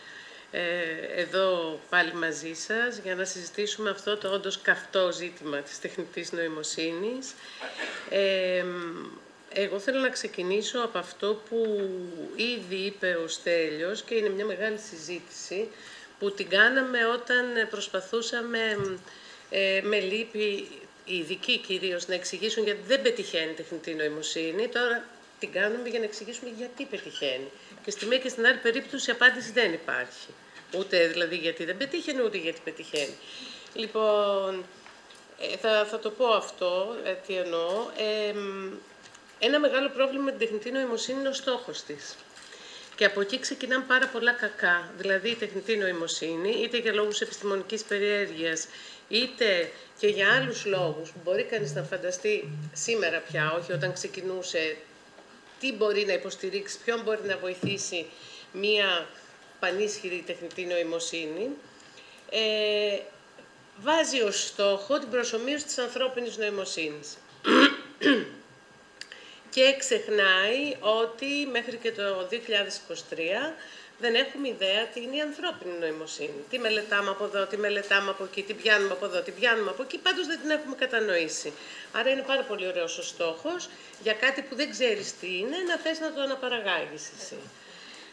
[SPEAKER 3] εδώ πάλι μαζί σας για να συζητήσουμε αυτό το όντως καυτό ζήτημα της τεχνητής νοημοσύνης. Εγώ θέλω να ξεκινήσω από αυτό που ήδη είπε ο Στέλιος και είναι μια μεγάλη συζήτηση που την κάναμε όταν προσπαθούσαμε με λύπη οι ειδικοί κυρίως να εξηγήσουν γιατί δεν πετυχαίνει η τεχνητή νοημοσύνη. Τώρα την κάνουμε για να εξηγήσουμε γιατί πετυχαίνει. Και στη μία και στην άλλη περίπτωση η απάντηση δεν υπάρχει. Ούτε δηλαδή γιατί δεν πετύχαινε, ούτε γιατί πετυχαίνει. Λοιπόν, θα το πω αυτό, τι εννοώ. Ένα μεγάλο πρόβλημα με την τεχνητή νοημοσύνη είναι ο στόχος της. Και από εκεί ξεκινάνε πάρα πολλά κακά. Δηλαδή η τεχνητή νοημοσύνη, είτε για λόγους επιστημονικής περιέργειας, είτε και για άλλους λόγους που μπορεί κανείς να φανταστεί σήμερα πια, όχι όταν ξεκινούσε, τι μπορεί να υποστηρίξει, ποιον μπορεί να βοηθήσει μία πανίσχυρη τεχνητή νοημοσύνη, βάζει ως στόχο την προσομοίωση της ανθρώπινης νοημοσύνης. Και ξεχνάει ότι μέχρι και το 2023 δεν έχουμε ιδέα τι είναι η ανθρώπινη νοημοσύνη. Τι μελετάμε από εδώ, τι μελετάμε από εκεί, τι πιάνουμε από εδώ, τι πιάνουμε από εκεί, πάντως δεν την έχουμε κατανοήσει. Άρα είναι πάρα πολύ ωραίος ο στόχος για κάτι που δεν ξέρεις τι είναι, να θες να το αναπαραγάγεις εσύ.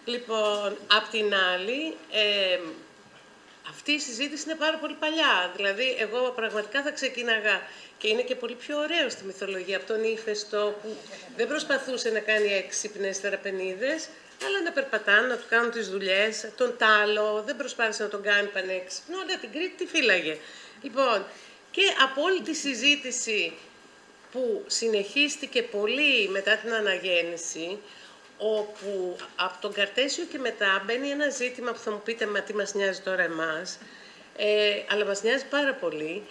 [SPEAKER 3] Λοιπόν, απ' την άλλη, αυτή η συζήτηση είναι πάρα πολύ παλιά. Δηλαδή, εγώ πραγματικά θα ξεκίναγα, και είναι και πολύ πιο ωραίο στη μυθολογία, από τον Ήφαιστο, που δεν προσπαθούσε να κάνει έξυπνες θεραπενίδες, αλλά να περπατάνε, να του κάνουν τις δουλειές. Τον Τάλο δεν προσπάθησε να τον κάνει πανέξυπνο, αλλά την Κρήτη τη φύλαγε. Λοιπόν, και από όλη τη συζήτηση που συνεχίστηκε πολύ μετά την αναγέννηση, όπου από τον Καρτέσιο και μετά μπαίνει ένα ζήτημα που θα μου πείτε, μα τι μας νοιάζει τώρα εμάς, αλλά μας νοιάζει πάρα πολύ.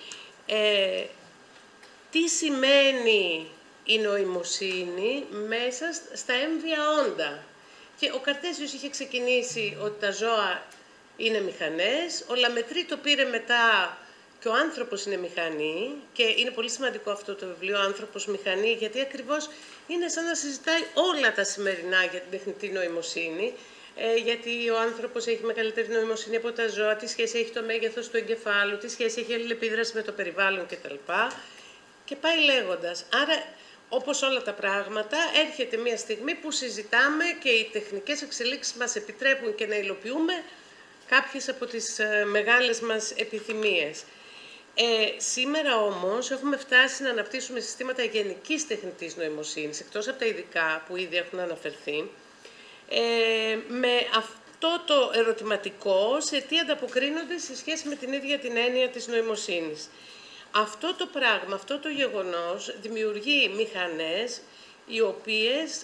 [SPEAKER 3] Τι σημαίνει η νοημοσύνη μέσα στα έμβια όντα. Και ο Καρτέσιος είχε ξεκινήσει ότι τα ζώα είναι μηχανές, ο Λαμετρή το πήρε μετά και ο άνθρωπος είναι μηχανή, και είναι πολύ σημαντικό αυτό το βιβλίο, «Άνθρωπος μηχανή», γιατί ακριβώς είναι σαν να συζητάει όλα τα σημερινά για την τεχνητή νοημοσύνη, γιατί ο άνθρωπος έχει μεγαλύτερη νοημοσύνη από τα ζώα, τι σχέση έχει το μέγεθος του εγκεφάλου, τι σχέση έχει αλληλεπίδραση με το περιβάλλον κτλ. Και πάει λέγοντας. Άρα, όπως όλα τα πράγματα, έρχεται μια στιγμή που συζητάμε και οι τεχνικές εξελίξεις μας επιτρέπουν και να υλοποιούμε κάποιες από τις μεγάλες μας επιθυμίες. Σήμερα όμως έχουμε φτάσει να αναπτύσσουμε συστήματα γενικής τεχνητής νοημοσύνης, εκτός από τα ειδικά που ήδη έχουν αναφερθεί, με αυτό το ερωτηματικό σε τι ανταποκρίνονται σε σχέση με την ίδια την έννοια της νοημοσύνης. Αυτό το πράγμα, αυτό το γεγονός δημιουργεί μηχανές οι οποίες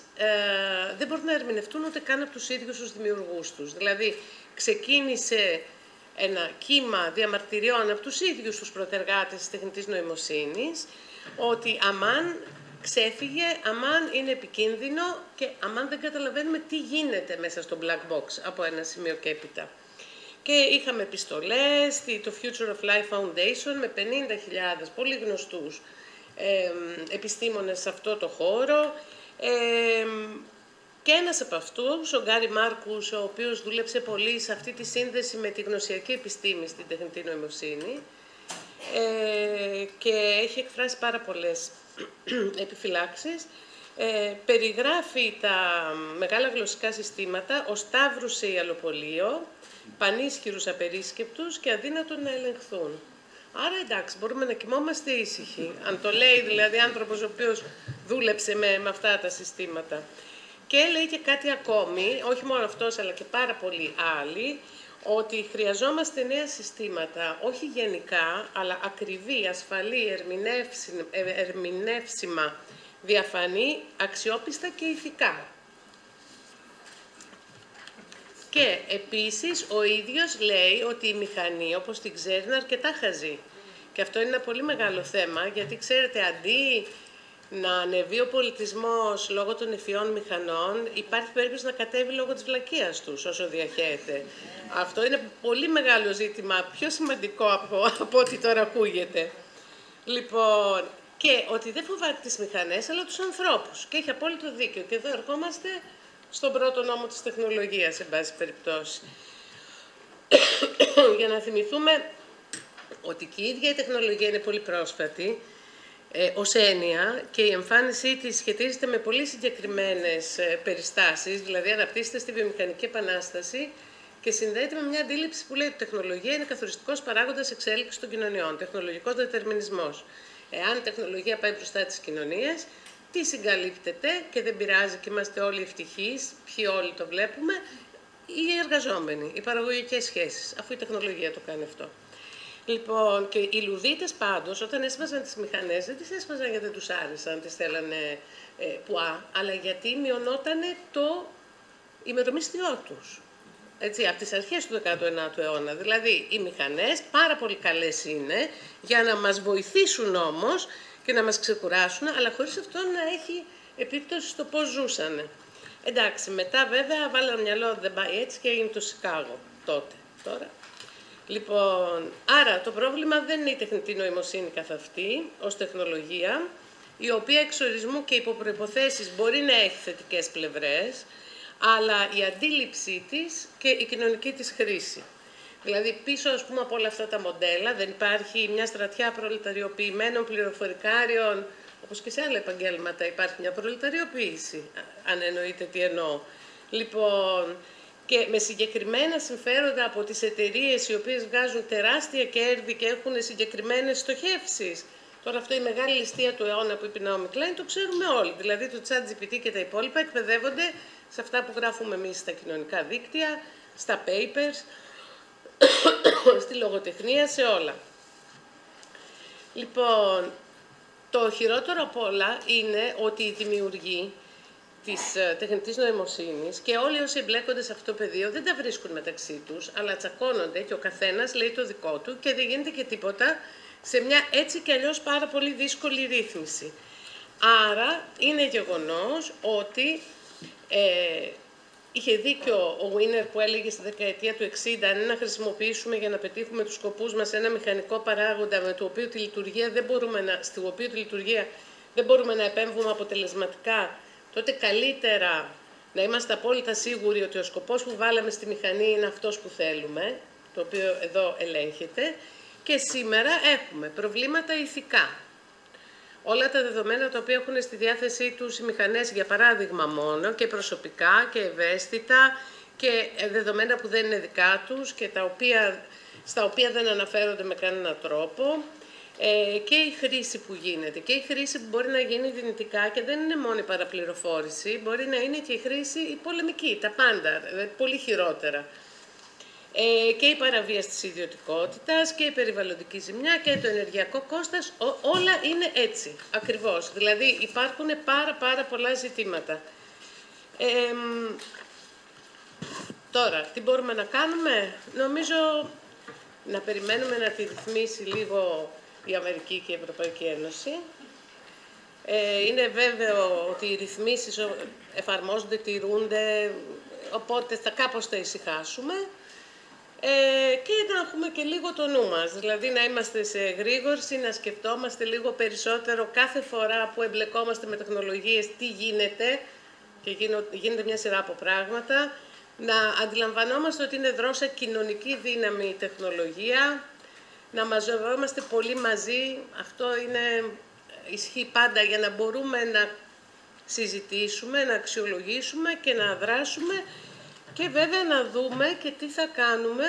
[SPEAKER 3] δεν μπορούν να ερμηνευτούν ούτε καν από τους ίδιους τους δημιουργούς τους. Δηλαδή, ξεκίνησε ένα κύμα διαμαρτυριών από τους ίδιους τους πρωτεργάτες της τεχνητής νοημοσύνης, ότι αμάν ξέφυγε, αμάν είναι επικίνδυνο και αμάν δεν καταλαβαίνουμε τι γίνεται μέσα στο black box από ένα σημείο και έπειτα. Και είχαμε επιστολές, το Future of Life Foundation με 50.000 πολύ γνωστούς επιστήμονες σε αυτό το χώρο, και ένας από αυτούς, ο Γκάρι Μάρκους, ο οποίος δούλεψε πολύ σε αυτή τη σύνδεση με τη γνωσιακή επιστήμη στην τεχνητή νοημοσύνη, και έχει εκφράσει πάρα πολλές επιφυλάξεις, περιγράφει τα μεγάλα γλωσσικά συστήματα ως ταύρους σε ιαλοπολείο, πανίσχυρους απερίσκεπτους και αδύνατον να ελεγχθούν. Άρα εντάξει, μπορούμε να κοιμόμαστε ήσυχοι. Αν το λέει δηλαδή άνθρωπος ο οποίος δούλεψε με αυτά τα συστήματα. Και λέει και κάτι ακόμη, όχι μόνο αυτός αλλά και πάρα πολλοί άλλοι, ότι χρειαζόμαστε νέα συστήματα, όχι γενικά, αλλά ακριβή, ασφαλή, ερμηνεύσιμα, διαφανή, αξιόπιστα και ηθικά. Και επίσης ο ίδιος λέει ότι η μηχανή, όπως την ξέρει, είναι αρκετά χαζή. Και αυτό είναι ένα πολύ μεγάλο θέμα, γιατί ξέρετε, αντί να ανεβεί ο πολιτισμός λόγω των ευφυών μηχανών, υπάρχει περίπτωση να κατέβει λόγω της βλακείας τους όσο διαχέεται. Αυτό είναι πολύ μεγάλο ζήτημα, πιο σημαντικό από ό,τι τώρα ακούγεται. Λοιπόν, και ότι δεν φοβάται τις μηχανές, αλλά τους ανθρώπους. Και έχει απόλυτο δίκιο. Και εδώ ερχόμαστε στον πρώτο νόμο της τεχνολογίας, σε πάση περιπτώσει. Για να θυμηθούμε ότι και η ίδια η τεχνολογία είναι πολύ πρόσφατη, ως έννοια, και η εμφάνισή της σχετίζεται με πολύ συγκεκριμένες περιστάσεις, δηλαδή αναπτύσσεται στη βιομηχανική επανάσταση και συνδέεται με μια αντίληψη που λέει ότι η τεχνολογία είναι καθοριστικός παράγοντας εξέλιξης των κοινωνιών, τεχνολογικός δετερμινισμός. Εάν η τεχνολογία πάει μπροστά της κοινωνίας, τι συγκαλύπτεται και δεν πειράζει και είμαστε όλοι ευτυχείς, ποιοι όλοι το βλέπουμε, οι εργαζόμενοι, οι παραγωγικές σχέσεις, αφού η τεχνολογία το κάνει αυτό. Λοιπόν, και οι Λουδίτες πάντως, όταν έσβαζαν τις μηχανές, δεν τις έσβαζαν γιατί δεν τους άρεσαν, τις θέλανε πουά, αλλά γιατί μειωνότανε το ημερομίσθιό τους. Έτσι, από τις αρχές του 19ου αιώνα. Δηλαδή, οι μηχανές πάρα πολύ καλές είναι για να μας βοηθήσουν όμως και να μας ξεκουράσουν, αλλά χωρίς αυτό να έχει επίπτωση στο πώς ζούσανε. Εντάξει, μετά βέβαια βάλανε μυαλό ότι δεν πάει έτσι και έγινε το Σικάγο τότε. Τώρα. Λοιπόν, άρα το πρόβλημα δεν είναι η τεχνητή νοημοσύνη καθ' αυτή, ως τεχνολογία, η οποία εξορισμού και υπό προϋποθέσεις μπορεί να έχει θετικές πλευρές, αλλά η αντίληψή της και η κοινωνική της χρήση. Δηλαδή πίσω, ας πούμε, από όλα αυτά τα μοντέλα δεν υπάρχει μια στρατιά προλεταριοποιημένων πληροφορικάριων, όπως και σε άλλα επαγγέλματα υπάρχει μια προλεταριοποίηση, αν εννοείτε τι εννοώ. Λοιπόν, και με συγκεκριμένα συμφέροντα από τις εταιρείες οι οποίες βγάζουν τεράστια κέρδη και έχουν συγκεκριμένες στοχεύσεις. Τώρα αυτό η μεγάλη ληστεία του αιώνα που είπε η Naomi Klein, το ξέρουμε όλοι. Δηλαδή το ChatGPT και τα υπόλοιπα εκπαιδεύονται σε αυτά που γράφουμε εμείς στα κοινωνικά δίκτυα, στα papers, στη λογοτεχνία, σε όλα. Λοιπόν, το χειρότερο απ' όλα είναι ότι οι δημιουργοί της τεχνητής νοημοσύνης και όλοι όσοι εμπλέκονται σε αυτό το πεδίο δεν τα βρίσκουν μεταξύ τους, αλλά τσακώνονται και ο καθένας λέει το δικό του και δεν γίνεται και τίποτα σε μια έτσι κι αλλιώς πάρα πολύ δύσκολη ρύθμιση. Άρα είναι γεγονός ότι είχε δίκιο ο Wiener που έλεγε στη δεκαετία του 60 αν είναι να χρησιμοποιήσουμε για να πετύχουμε τους σκοπούς μας ένα μηχανικό παράγοντα με το οποίο τη λειτουργία δεν μπορούμε να επέμβουμε αποτελεσματικά, τότε καλύτερα να είμαστε απόλυτα σίγουροι ότι ο σκοπός που βάλαμε στη μηχανή είναι αυτός που θέλουμε, το οποίο εδώ ελέγχεται, και σήμερα έχουμε προβλήματα ηθικά. Όλα τα δεδομένα τα οποία έχουν στη διάθεσή τους οι μηχανές, για παράδειγμα μόνο, και προσωπικά και ευαίσθητα και δεδομένα που δεν είναι δικά τους και στα οποία δεν αναφέρονται με κανέναν τρόπο, και η χρήση που γίνεται και η χρήση που μπορεί να γίνει δυνητικά και δεν είναι μόνο η παραπληροφόρηση, μπορεί να είναι και η χρήση η πολεμική, τα πάντα, πολύ χειρότερα. Και η παραβίαση της ιδιωτικότητας και η περιβαλλοντική ζημιά και το ενεργειακό κόστος, όλα είναι έτσι, ακριβώς. Δηλαδή υπάρχουν πάρα πολλά ζητήματα. Τώρα, τι μπορούμε να κάνουμε? Νομίζω να περιμένουμε να τη ρυθμίσει λίγο η Αμερική και η Ευρωπαϊκή Ένωση. Είναι βέβαιο ότι οι ρυθμίσεις εφαρμόζονται, τηρούνται, οπότε κάπως θα ησυχάσουμε. Και να έχουμε και λίγο το νου μας, δηλαδή να είμαστε σε γρήγορση, να σκεφτόμαστε λίγο περισσότερο κάθε φορά που εμπλεκόμαστε με τεχνολογίες τι γίνεται και γίνεται μια σειρά από πράγματα, να αντιλαμβανόμαστε ότι είναι δρώσα κοινωνική δύναμη η τεχνολογία, να μαζευόμαστε πολύ μαζί, αυτό ισχύει πάντα για να μπορούμε να συζητήσουμε, να αξιολογήσουμε και να δράσουμε και βέβαια να δούμε και τι θα κάνουμε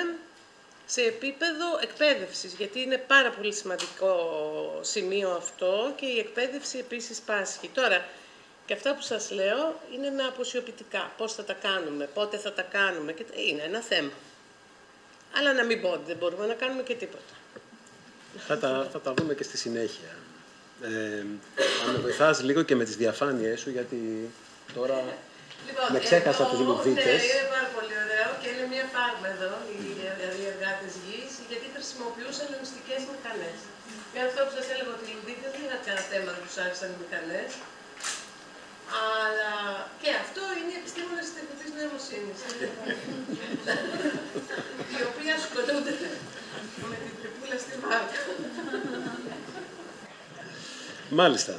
[SPEAKER 3] σε επίπεδο εκπαίδευσης, γιατί είναι πάρα πολύ σημαντικό σημείο αυτό και η εκπαίδευση επίσης πάσχει. Τώρα, και αυτά που σας λέω είναι με αποσιοποιητικά. Πώς θα τα κάνουμε, πότε θα τα κάνουμε, και είναι ένα θέμα. Αλλά να μην πω ότι δεν μπορούμε να κάνουμε και τίποτα.
[SPEAKER 1] Θα τα δούμε και στη συνέχεια. Αν με βοηθάς λίγο και με τις διαφάνειές σου, γιατί τώρα με ξέχασα τους λουδίτες.
[SPEAKER 3] Είναι πάρα πολύ ωραίο και είναι μια φάρμα εδώ, οι εργάτες γης, γιατί χρησιμοποιούσαν μυστικές μηχανές. Για αυτό που σας έλεγα ότι οι λουδίτες δεν είχαν κανένα θέμα να τους άρεσαν οι μηχανές. Αλλά και αυτό είναι οι επιστήμονες της τεχνητής νοημοσύνης. Οι οποίοι ασχολούνται με την τρυπούλα στη βάρκα.
[SPEAKER 1] Μάλιστα.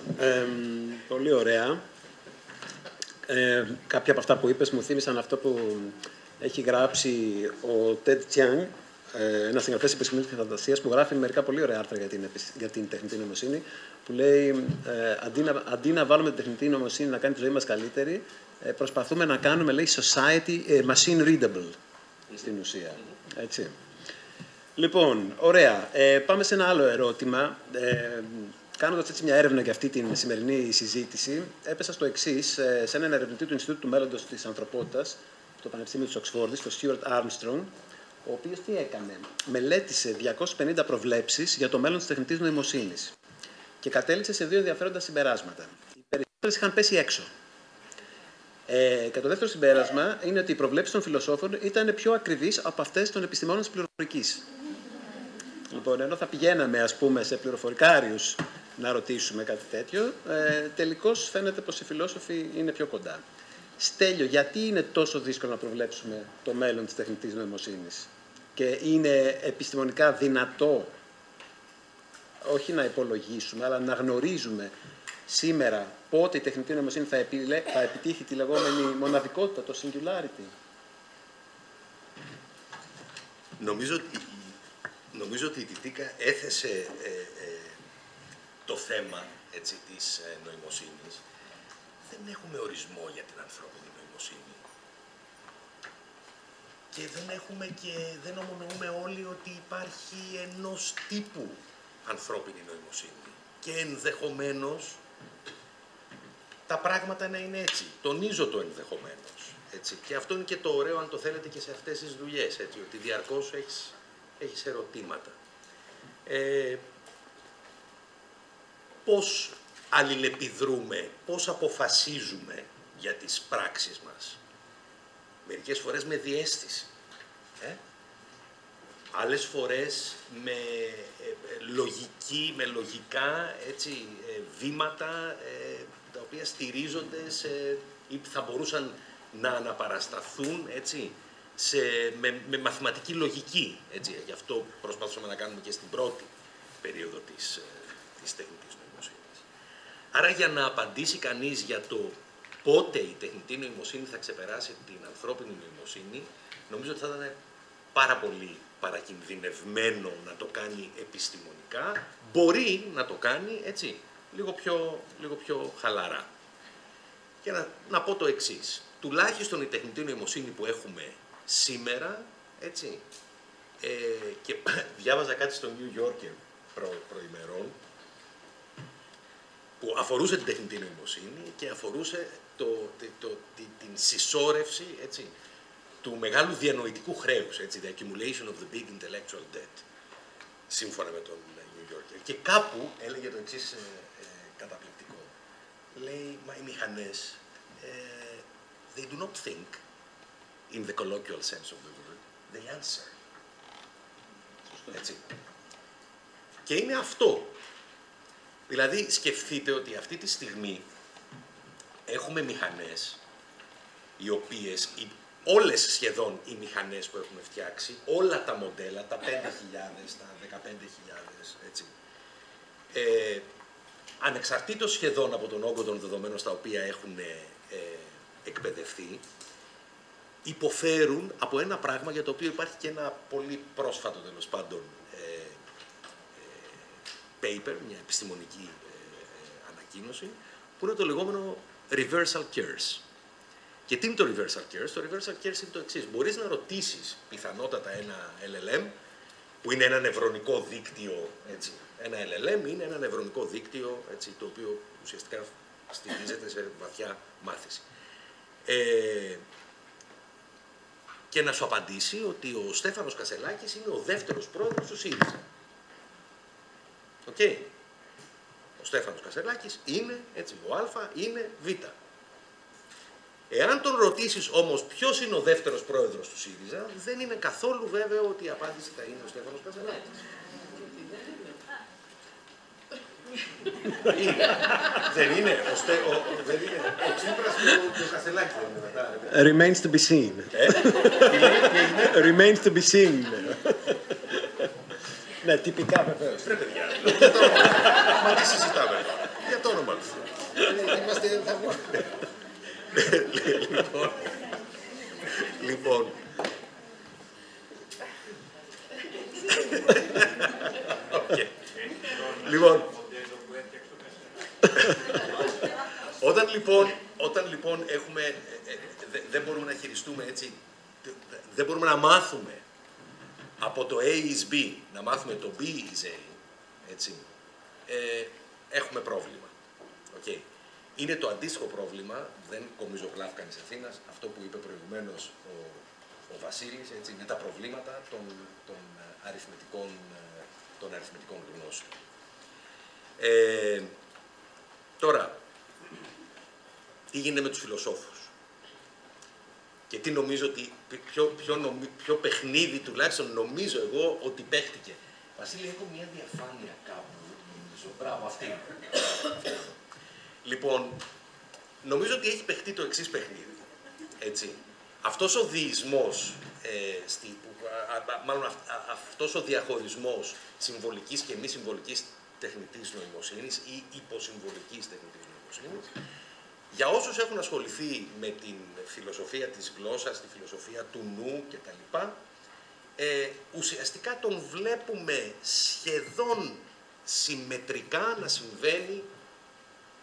[SPEAKER 1] Πολύ ωραία. Κάποια από αυτά που είπες μου θύμισαν αυτό που έχει γράψει ο Ted Chiang, ένας συγγραφέας επιστημονικής φαντασίας που γράφει μερικά πολύ ωραία άρθρα για την τεχνητή νοημοσύνη, που λέει αντί να βάλουμε την τεχνητή νοημοσύνη να κάνει τη ζωή μας καλύτερη, προσπαθούμε να κάνουμε, λέει, society machine readable στην ουσία. Έτσι. Λοιπόν, ωραία. Πάμε σε ένα άλλο ερώτημα. Κάνοντας έτσι μια έρευνα για αυτή την σημερινή συζήτηση, έπεσα στο εξής, σε έναν ερευνητή του Ινστιτούτου του Μέλλοντος της Ανθρωπότητας, στο Πανεπιστήμιο της Οξφόρδης, τον Stuart Armstrong, ο οποίος τι έκανε? Μελέτησε 250 προβλέψεις για το μέλλον της τεχνητής νοημοσύνης και κατέληξε σε δύο ενδιαφέροντα συμπεράσματα. Οι περισσότερες είχαν πέσει έξω. Και το δεύτερο συμπέρασμα είναι ότι οι προβλέψεις των φιλοσόφων ήταν πιο ακριβείς από αυτές των επιστημόνων της πληροφορικής. Λοιπόν, ενώ θα πηγαίναμε, ας πούμε, σε πληροφορικάριους να ρωτήσουμε κάτι τέτοιο, τελικώς φαίνεται πως οι φιλόσοφοι είναι πιο κοντά. Στέλιο, γιατί είναι τόσο δύσκολο να προβλέψουμε το μέλλον της τεχνητής νοημοσύνης και είναι επιστημονικά δυνατό όχι να υπολογίσουμε, αλλά να γνωρίζουμε σήμερα πότε η τεχνητή νοημοσύνη θα επιτύχει τη λεγόμενη μοναδικότητα, το singularity?
[SPEAKER 2] Νομίζω ότι η Τιτίκα έθεσε το θέμα, έτσι, της νοημοσύνης. Δεν έχουμε ορισμό για την ανθρώπινη νοημοσύνη. Και δεν ομονοούμε όλοι ότι υπάρχει ενός τύπου ανθρώπινη νοημοσύνη. Και ενδεχομένως τα πράγματα να είναι έτσι. Τονίζω το ενδεχομένως. Έτσι. Και αυτό είναι και το ωραίο, αν το θέλετε, και σε αυτές τις δουλειές. Έτσι, ότι διαρκώς έχεις ερωτήματα. Πώς αλληλεπιδρούμε, πώς αποφασίζουμε για τις πράξεις μας. Μερικές φορές με διαίσθηση. Άλλες φορές με λογικά, έτσι, βήματα τα οποία στηρίζονται ή θα μπορούσαν να αναπαρασταθούν, έτσι, με μαθηματική λογική. Έτσι. Γι' αυτό προσπαθούσαμε να κάνουμε και στην πρώτη περίοδο της τεχνητής νοημοσύνης. Άρα, για να απαντήσει κανείς για το πότε η τεχνητή νοημοσύνη θα ξεπεράσει την ανθρώπινη νοημοσύνη, νομίζω ότι θα ήταν πάρα πολύ παρακινδυνευμένο να το κάνει επιστημονικά. Μπορεί να το κάνει, έτσι, λίγο πιο χαλαρά. Και να πω το εξής. Τουλάχιστον η τεχνητή νοημοσύνη που έχουμε σήμερα, έτσι, και διάβαζα κάτι στο New Yorker προημερών, που αφορούσε την τεχνητή νοημοσύνη και αφορούσε την συσσόρευση, έτσι, του μεγάλου διανοητικού χρέους, έτσι, the accumulation of the big intellectual debt, σύμφωνα με τον New Yorker. Και κάπου έλεγε το εξής καταπληκτικό. Λέει, μα οι μηχανές, they do not think in the colloquial sense of the word, they answer. Έτσι. Και είναι αυτό. Δηλαδή, σκεφτείτε ότι αυτή τη στιγμή έχουμε μηχανές, οι οποίες, όλες σχεδόν οι μηχανές που έχουμε φτιάξει, όλα τα μοντέλα, τα 5.000, τα 15.000, έτσι, ανεξαρτήτως σχεδόν από τον όγκο των δεδομένων στα οποία έχουν εκπαιδευτεί, υποφέρουν από ένα πράγμα για το οποίο υπάρχει και ένα πολύ πρόσφατο, τέλος πάντων, paper, μια επιστημονική ανακοίνωση, που είναι το λεγόμενο reversal curse. Και τι είναι το reversal curse? Το reversal curse είναι το εξής. Μπορείς να ρωτήσεις πιθανότατα ένα LLM, που είναι ένα νευρονικό δίκτυο, έτσι. Ένα LLM είναι ένα νευρονικό δίκτυο, έτσι, το οποίο ουσιαστικά στηρίζεται σε βαθιά μάθηση. Και να σου απαντήσει ότι ο Στέφανος Κασελάκης είναι ο δεύτερος πρόεδρος του ΣΥΡΙΖΑ. Okay. Ο Στέφανος Κασελάκης είναι, έτσι, ο Α είναι Β. Εάν τον ρωτήσεις όμως ποιος είναι ο δεύτερος πρόεδρος του ΣΥΡΙΖΑ, δεν είναι καθόλου βέβαιο ότι η απάντηση θα είναι ο Στέφανος Κασελάκης. Δεν είναι. Ο Τσίπρας και ο Κασελάκης δεν είναι.
[SPEAKER 1] Remains to be seen. Remains to be seen. Ναι, τυπικά βεβαίως.
[SPEAKER 2] Ρε παιδιά, μα τι συζητάμε, για το όνομα του. Είμαστε, θα βγούμε. Λοιπόν, όταν λοιπόν έχουμε, δεν μπορούμε να χειριστούμε, έτσι, δεν μπορούμε να μάθουμε από το A is B, να μάθουμε το B is A, έτσι, έχουμε πρόβλημα. Okay. Είναι το αντίστοιχο πρόβλημα, δεν κομίζω κλάφκανης Αθήνας, αυτό που είπε προηγουμένως ο Βασίλης, έτσι, είναι τα προβλήματα των αριθμητικών γνώσεων. Τώρα, τι γίνεται με τους φιλοσόφους και τι νομίζω ότι, ποιο παιχνίδι τουλάχιστον νομίζω εγώ ότι παίχτηκε. Βασίλη, έχω μια διαφάνεια κάπου, νομίζω, μπράβο, αυτή. Λοιπόν, νομίζω ότι έχει παιχτεί το εξής παιχνίδι. Έτσι. Αυτός ο διεισμός, μάλλον αυτός ο διαχωρισμός συμβολικής και μη συμβολικής τεχνητής νοημοσύνης ή υποσυμβολικής τεχνητής νοημοσύνης, για όσους έχουν ασχοληθεί με την φιλοσοφία της γλώσσας, τη φιλοσοφία του νου κτλ., ουσιαστικά τον βλέπουμε σχεδόν συμμετρικά να συμβαίνει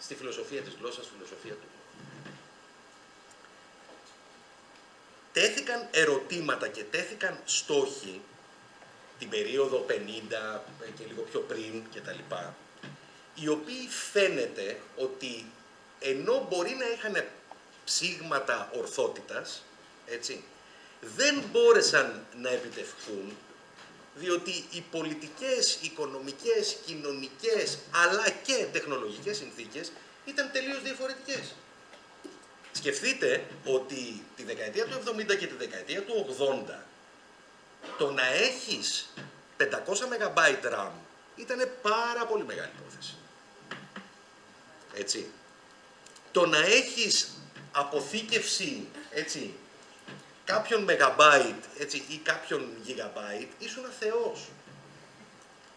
[SPEAKER 2] στη φιλοσοφία της γλώσσας, στη φιλοσοφία του νου. Τέθηκαν ερωτήματα και τέθηκαν στόχοι την περίοδο 50 και λίγο πιο πριν κτλ., οι οποίοι φαίνεται ότι ενώ μπορεί να είχαν ψήγματα ορθότητας, έτσι, δεν μπόρεσαν να επιτευχθούν, διότι οι πολιτικές, οικονομικές, κοινωνικές, αλλά και τεχνολογικές συνθήκες ήταν τελείως διαφορετικές. Σκεφτείτε ότι τη δεκαετία του 70 και τη δεκαετία του 80, το να έχεις 500 MB RAM ήταν πάρα πολύ μεγάλη υπόθεση. Έτσι. Το να έχεις αποθήκευση, έτσι, κάποιον megabyte, έτσι, ή κάποιον gigabyte, ήσουν θεός.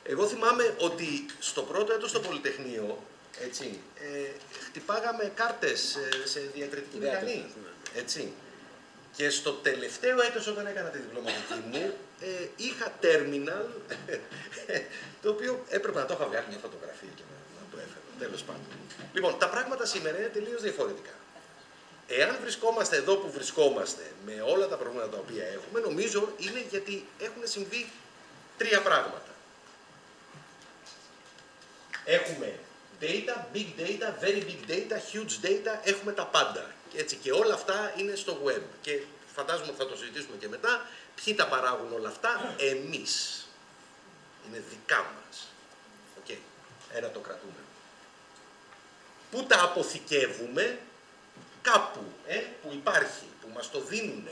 [SPEAKER 2] Εγώ θυμάμαι ότι στο πρώτο έτος στο Πολυτεχνείο, έτσι, χτυπάγαμε κάρτες σε διακριτική μηχανή, έτσι. Και στο τελευταίο έτος όταν έκανα τη διπλωματική μου, είχα terminal, το οποίο έπρεπε να το είχα βγάλει μια φωτογραφία και να το έφερα, τέλος πάντων. Λοιπόν, τα πράγματα σήμερα είναι τελείως διαφορετικά. Εάν βρισκόμαστε εδώ που βρισκόμαστε, με όλα τα προβλήματα τα οποία έχουμε, νομίζω είναι γιατί έχουν συμβεί τρία πράγματα. Έχουμε data, big data, very big data, huge data, έχουμε τα πάντα. Έτσι, και όλα αυτά είναι στο web. Και φαντάζομαι ότι θα το συζητήσουμε και μετά. Ποιοι τα παράγουν όλα αυτά? Εμείς. Είναι δικά μας. Okay. Ένα το κρατούμε. Πού τα αποθηκεύουμε? Κάπου που υπάρχει, που μας το δίνουν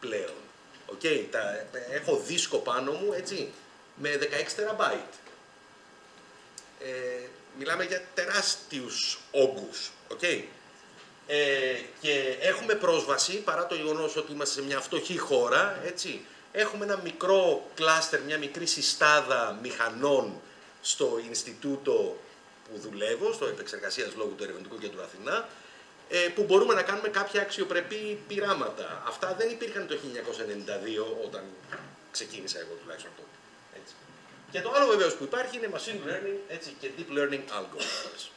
[SPEAKER 2] πλέον. Okay. Έχω δίσκο πάνω μου, έτσι, με 16 τεραμπάιτ. Μιλάμε για τεράστιους όγκους. Okay. Και έχουμε πρόσβαση, παρά το γεγονός ότι είμαστε σε μια φτωχή χώρα, έτσι, έχουμε ένα μικρό κλάστερ, μια μικρή συστάδα μηχανών στο Ινστιτούτο που δουλεύω, στο Επεξεργασίας Λόγου του Ερευνητικού Κέντρου Αθηνά, που μπορούμε να κάνουμε κάποια αξιοπρεπή πειράματα. Αυτά δεν υπήρχαν το 1992, όταν ξεκίνησα εγώ τουλάχιστον τότε. Έτσι. Και το άλλο βεβαίως που υπάρχει είναι machine learning, έτσι, και deep learning algorithms.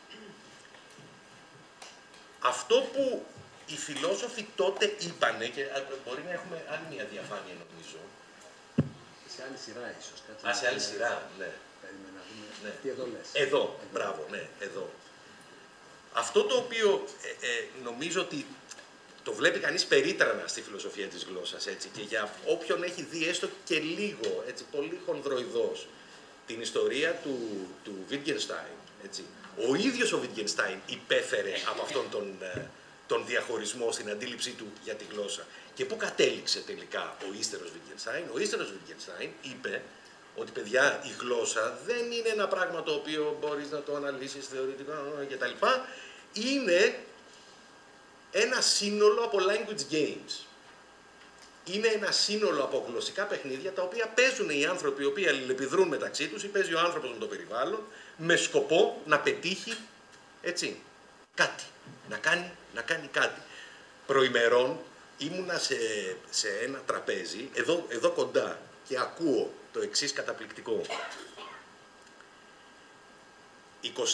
[SPEAKER 2] Αυτό που οι φιλόσοφοι τότε είπανε, και μπορεί να έχουμε άλλη μια διαφάνεια νομίζω.
[SPEAKER 1] Σε άλλη σειρά ίσως.
[SPEAKER 2] Σε άλλη σειρά, ναι.
[SPEAKER 1] Περίμενα,
[SPEAKER 2] ναι.
[SPEAKER 1] Τι εδώ λες.
[SPEAKER 2] Εδώ, μπράβο, ναι, εδώ. Αυτό το οποίο νομίζω ότι το βλέπει κανείς περίτρανα στη φιλοσοφία της γλώσσας, έτσι, και για όποιον έχει δει έστω και λίγο, έτσι, πολύ χονδροειδώς, την ιστορία του Wittgenstein, έτσι. Ο ίδιος ο Wittgenstein υπέφερε από αυτόν τον διαχωρισμό στην αντίληψή του για τη γλώσσα. Και πού κατέληξε τελικά ο ύστερος Wittgenstein? Ο ύστερος Wittgenstein είπε ότι, παιδιά, η γλώσσα δεν είναι ένα πράγμα το οποίο μπορείς να το αναλύσεις θεωρητικά κτλ. Είναι ένα σύνολο από language games. Είναι ένα σύνολο από γλωσσικά παιχνίδια τα οποία παίζουν οι άνθρωποι οι οποίοι αλληλεπιδρούν μεταξύ τους ή παίζει ο άνθρωπος με το περιβάλλον με σκοπό να πετύχει, έτσι, κάτι. Να κάνει κάτι. Προημερών ήμουνα σε ένα τραπέζι, εδώ κοντά, και ακούω το εξής καταπληκτικό.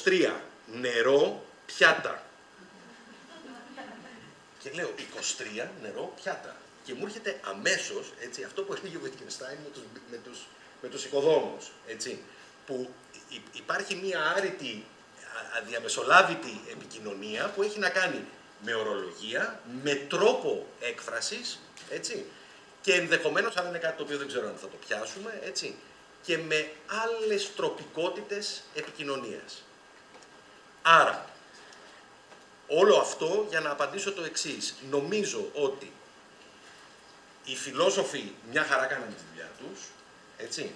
[SPEAKER 2] 23 νερό πιάτα. Και λέω 23 νερό πιάτα. Και μου έρχεται αμέσως, έτσι, αυτό που έλεγε ο Wittgenstein με τους οικοδόμους, έτσι, που υπάρχει μία άρρητη, αδιαμεσολάβητη επικοινωνία που έχει να κάνει με ορολογία, με τρόπο έκφρασης, έτσι, και ενδεχομένως, αν είναι κάτι το οποίο δεν ξέρω αν θα το πιάσουμε, έτσι, και με άλλες τροπικότητες επικοινωνίας. Άρα, όλο αυτό για να απαντήσω το εξής. Νομίζω ότι οι φιλόσοφοι μια χαρά κάνανε τη δουλειά τους, έτσι.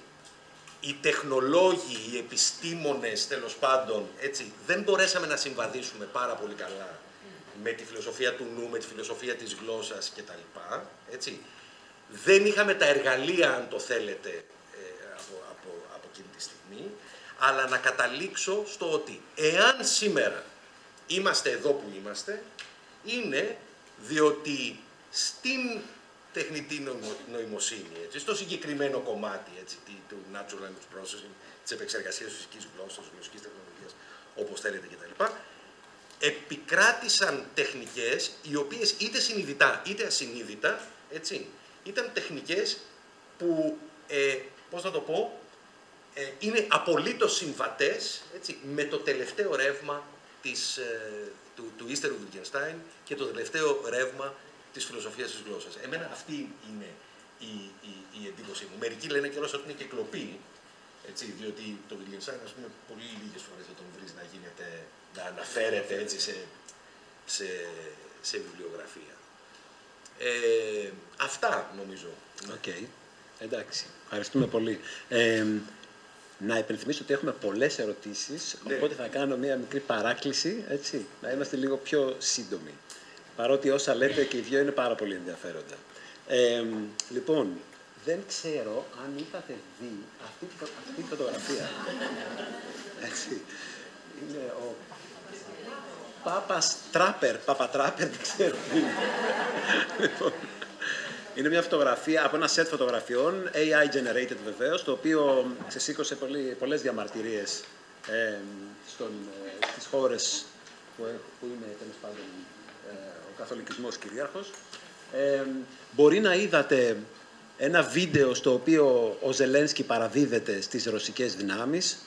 [SPEAKER 2] Οι τεχνολόγοι, οι επιστήμονες, τέλος πάντων, έτσι, δεν μπορέσαμε να συμβαδίσουμε πάρα πολύ καλά με τη φιλοσοφία του νου, με τη φιλοσοφία της γλώσσας κτλ. Έτσι. Δεν είχαμε τα εργαλεία, αν το θέλετε, από εκείνη τη στιγμή, αλλά να καταλήξω στο ότι εάν σήμερα είμαστε εδώ που είμαστε, είναι διότι στην τεχνητή νοημοσύνη, έτσι, στο συγκεκριμένο κομμάτι, έτσι, του natural language processing, της επεξεργασίας φυσικής γλώσσας, γλωσσικής τεχνολογίας, όπως θέλετε κτλ., επικράτησαν τεχνικές οι οποίες είτε συνειδητά είτε ασυνείδητα, έτσι, ήταν τεχνικές που, πώς να το πω, είναι απολύτως συμβατές, έτσι, με το τελευταίο ρεύμα του ύστερου Wittgenstein και το τελευταίο ρεύμα της φιλοσοφίας της γλώσσας. Εμένα αυτή είναι η εντύπωσή μου. Μερικοί λένε κιόλας ότι είναι και κλοπή, έτσι, διότι το Wittgenstein, ας πούμε, πολύ λίγες φορές θα τον βρεις να αναφέρεται, έτσι, σε βιβλιογραφία. Αυτά νομίζω.
[SPEAKER 1] Οκ. Εντάξει. Ευχαριστούμε πολύ. Να υπενθυμίσω ότι έχουμε πολλές ερωτήσεις, οπότε θα κάνω μία μικρή παράκληση, έτσι, να είμαστε λίγο πιο σύντομοι. Παρότι όσα λέτε και οι δυο είναι πάρα πολύ ενδιαφέροντα. Λοιπόν, δεν ξέρω αν είχατε δει αυτή τη φωτογραφία. Έτσι. Είναι ο Παπατράπερ, δεν ξέρω τι είναι. Λοιπόν, είναι μια φωτογραφία από ένα σετ φωτογραφιών, AI generated βεβαίως, το οποίο ξεσήκωσε πολλές διαμαρτυρίες στις χώρες που είναι, τέλος πάντων, ο καθολικισμός κυρίαρχος. Μπορεί να είδατε ένα βίντεο στο οποίο ο Ζελένσκι παραδίδεται στις ρωσικές δυνάμεις.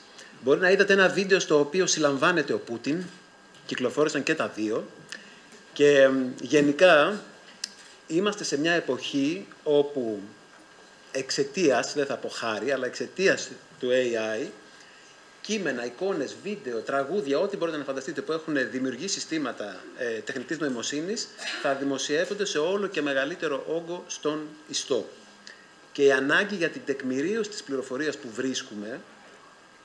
[SPEAKER 1] Μπορεί να είδατε ένα βίντεο στο οποίο συλλαμβάνεται ο Πούτιν. Κυκλοφόρησαν και τα δύο. Και γενικά είμαστε σε μια εποχή όπου εξαιτίας, δεν θα πω χάρη, αλλά εξαιτίας του AI, κείμενα, εικόνες, βίντεο, τραγούδια, ό,τι μπορείτε να φανταστείτε που έχουν δημιουργήσει συστήματα τεχνητής νοημοσύνης, θα δημοσιεύονται σε όλο και μεγαλύτερο όγκο στον ιστό. Και η ανάγκη για την τεκμηρίωση της πληροφορίας που βρίσκουμε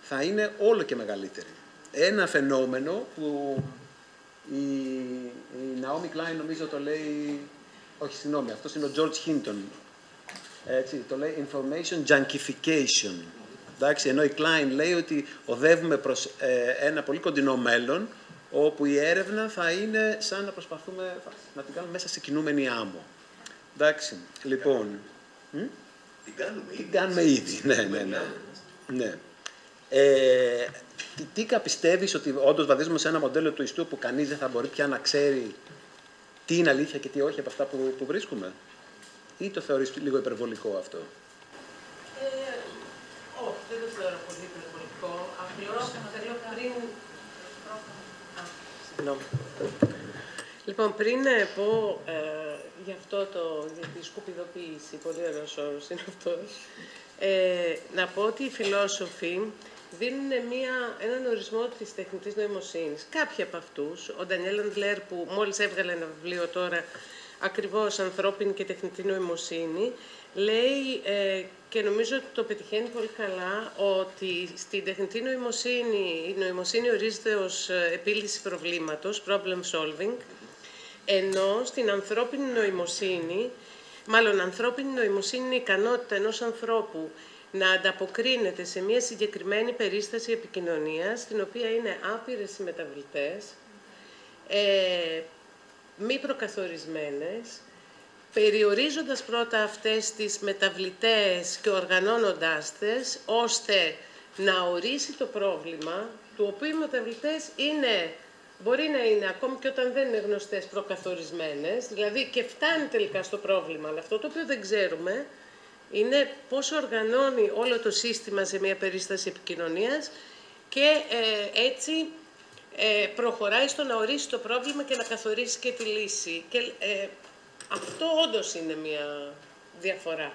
[SPEAKER 1] θα είναι όλο και μεγαλύτερη. Ένα φαινόμενο που η Naomi Klein νομίζω το λέει, όχι συγγνώμη, αυτός είναι ο George Hinton, έτσι, το λέει information junkification. Εντάξει, ενώ η Klein λέει ότι οδεύουμε προς ένα πολύ κοντινό μέλλον, όπου η έρευνα θα είναι σαν να προσπαθούμε να την κάνουμε μέσα σε κινούμενη άμμο. Εντάξει, λοιπόν...
[SPEAKER 2] Την κάνουμε ήδη.
[SPEAKER 1] Ναι. Τίκα, πιστεύεις ότι όντως βαδίζουμε σε ένα μοντέλο του ιστού που κανείς δεν θα μπορεί πια να ξέρει τι είναι αλήθεια και τι όχι από αυτά που βρίσκουμε? Ή το θεωρείς λίγο υπερβολικό αυτό?
[SPEAKER 3] Όχι, δεν το θεωρώ πολύ υπερβολικό. Απλώς θέλω πριν... Λοιπόν, πριν πω για τη σκουπιδοποίηση, πολύ ωραίος όρος είναι αυτός, να πω ότι οι φιλόσοφοι δίνουν έναν ορισμό της τεχνητής νοημοσύνης. Κάποιοι από αυτούς, ο Ντανιέλ Αντλέρ που μόλις έβγαλε ένα βιβλίο τώρα, ακριβώς ανθρώπινη και τεχνητή νοημοσύνη, λέει και νομίζω ότι το πετυχαίνει πολύ καλά, ότι στην τεχνητή νοημοσύνη η νοημοσύνη ορίζεται ως επίλυση προβλήματος, problem solving, ενώ στην ανθρώπινη νοημοσύνη, ανθρώπινη νοημοσύνη είναι η ικανότητα ενός ανθρώπου να ανταποκρίνεται σε μια συγκεκριμένη περίσταση επικοινωνίας, στην οποία είναι άπειρες οι μεταβλητές, μη προκαθορισμένες, περιορίζοντας πρώτα αυτές τις μεταβλητές και οργανώνοντάς τες, ώστε να ορίσει το πρόβλημα, του οποίου οι μεταβλητές μπορεί να είναι, ακόμη και όταν δεν είναι γνωστές, προκαθορισμένες, δηλαδή και φτάνει τελικά στο πρόβλημα, αλλά αυτό το οποίο δεν ξέρουμε είναι πώς οργανώνει όλο το σύστημα σε μια περίσταση επικοινωνίας και έτσι προχωράει στο να ορίσει το πρόβλημα και να καθορίσει και τη λύση. Και αυτό όντως είναι μια διαφορά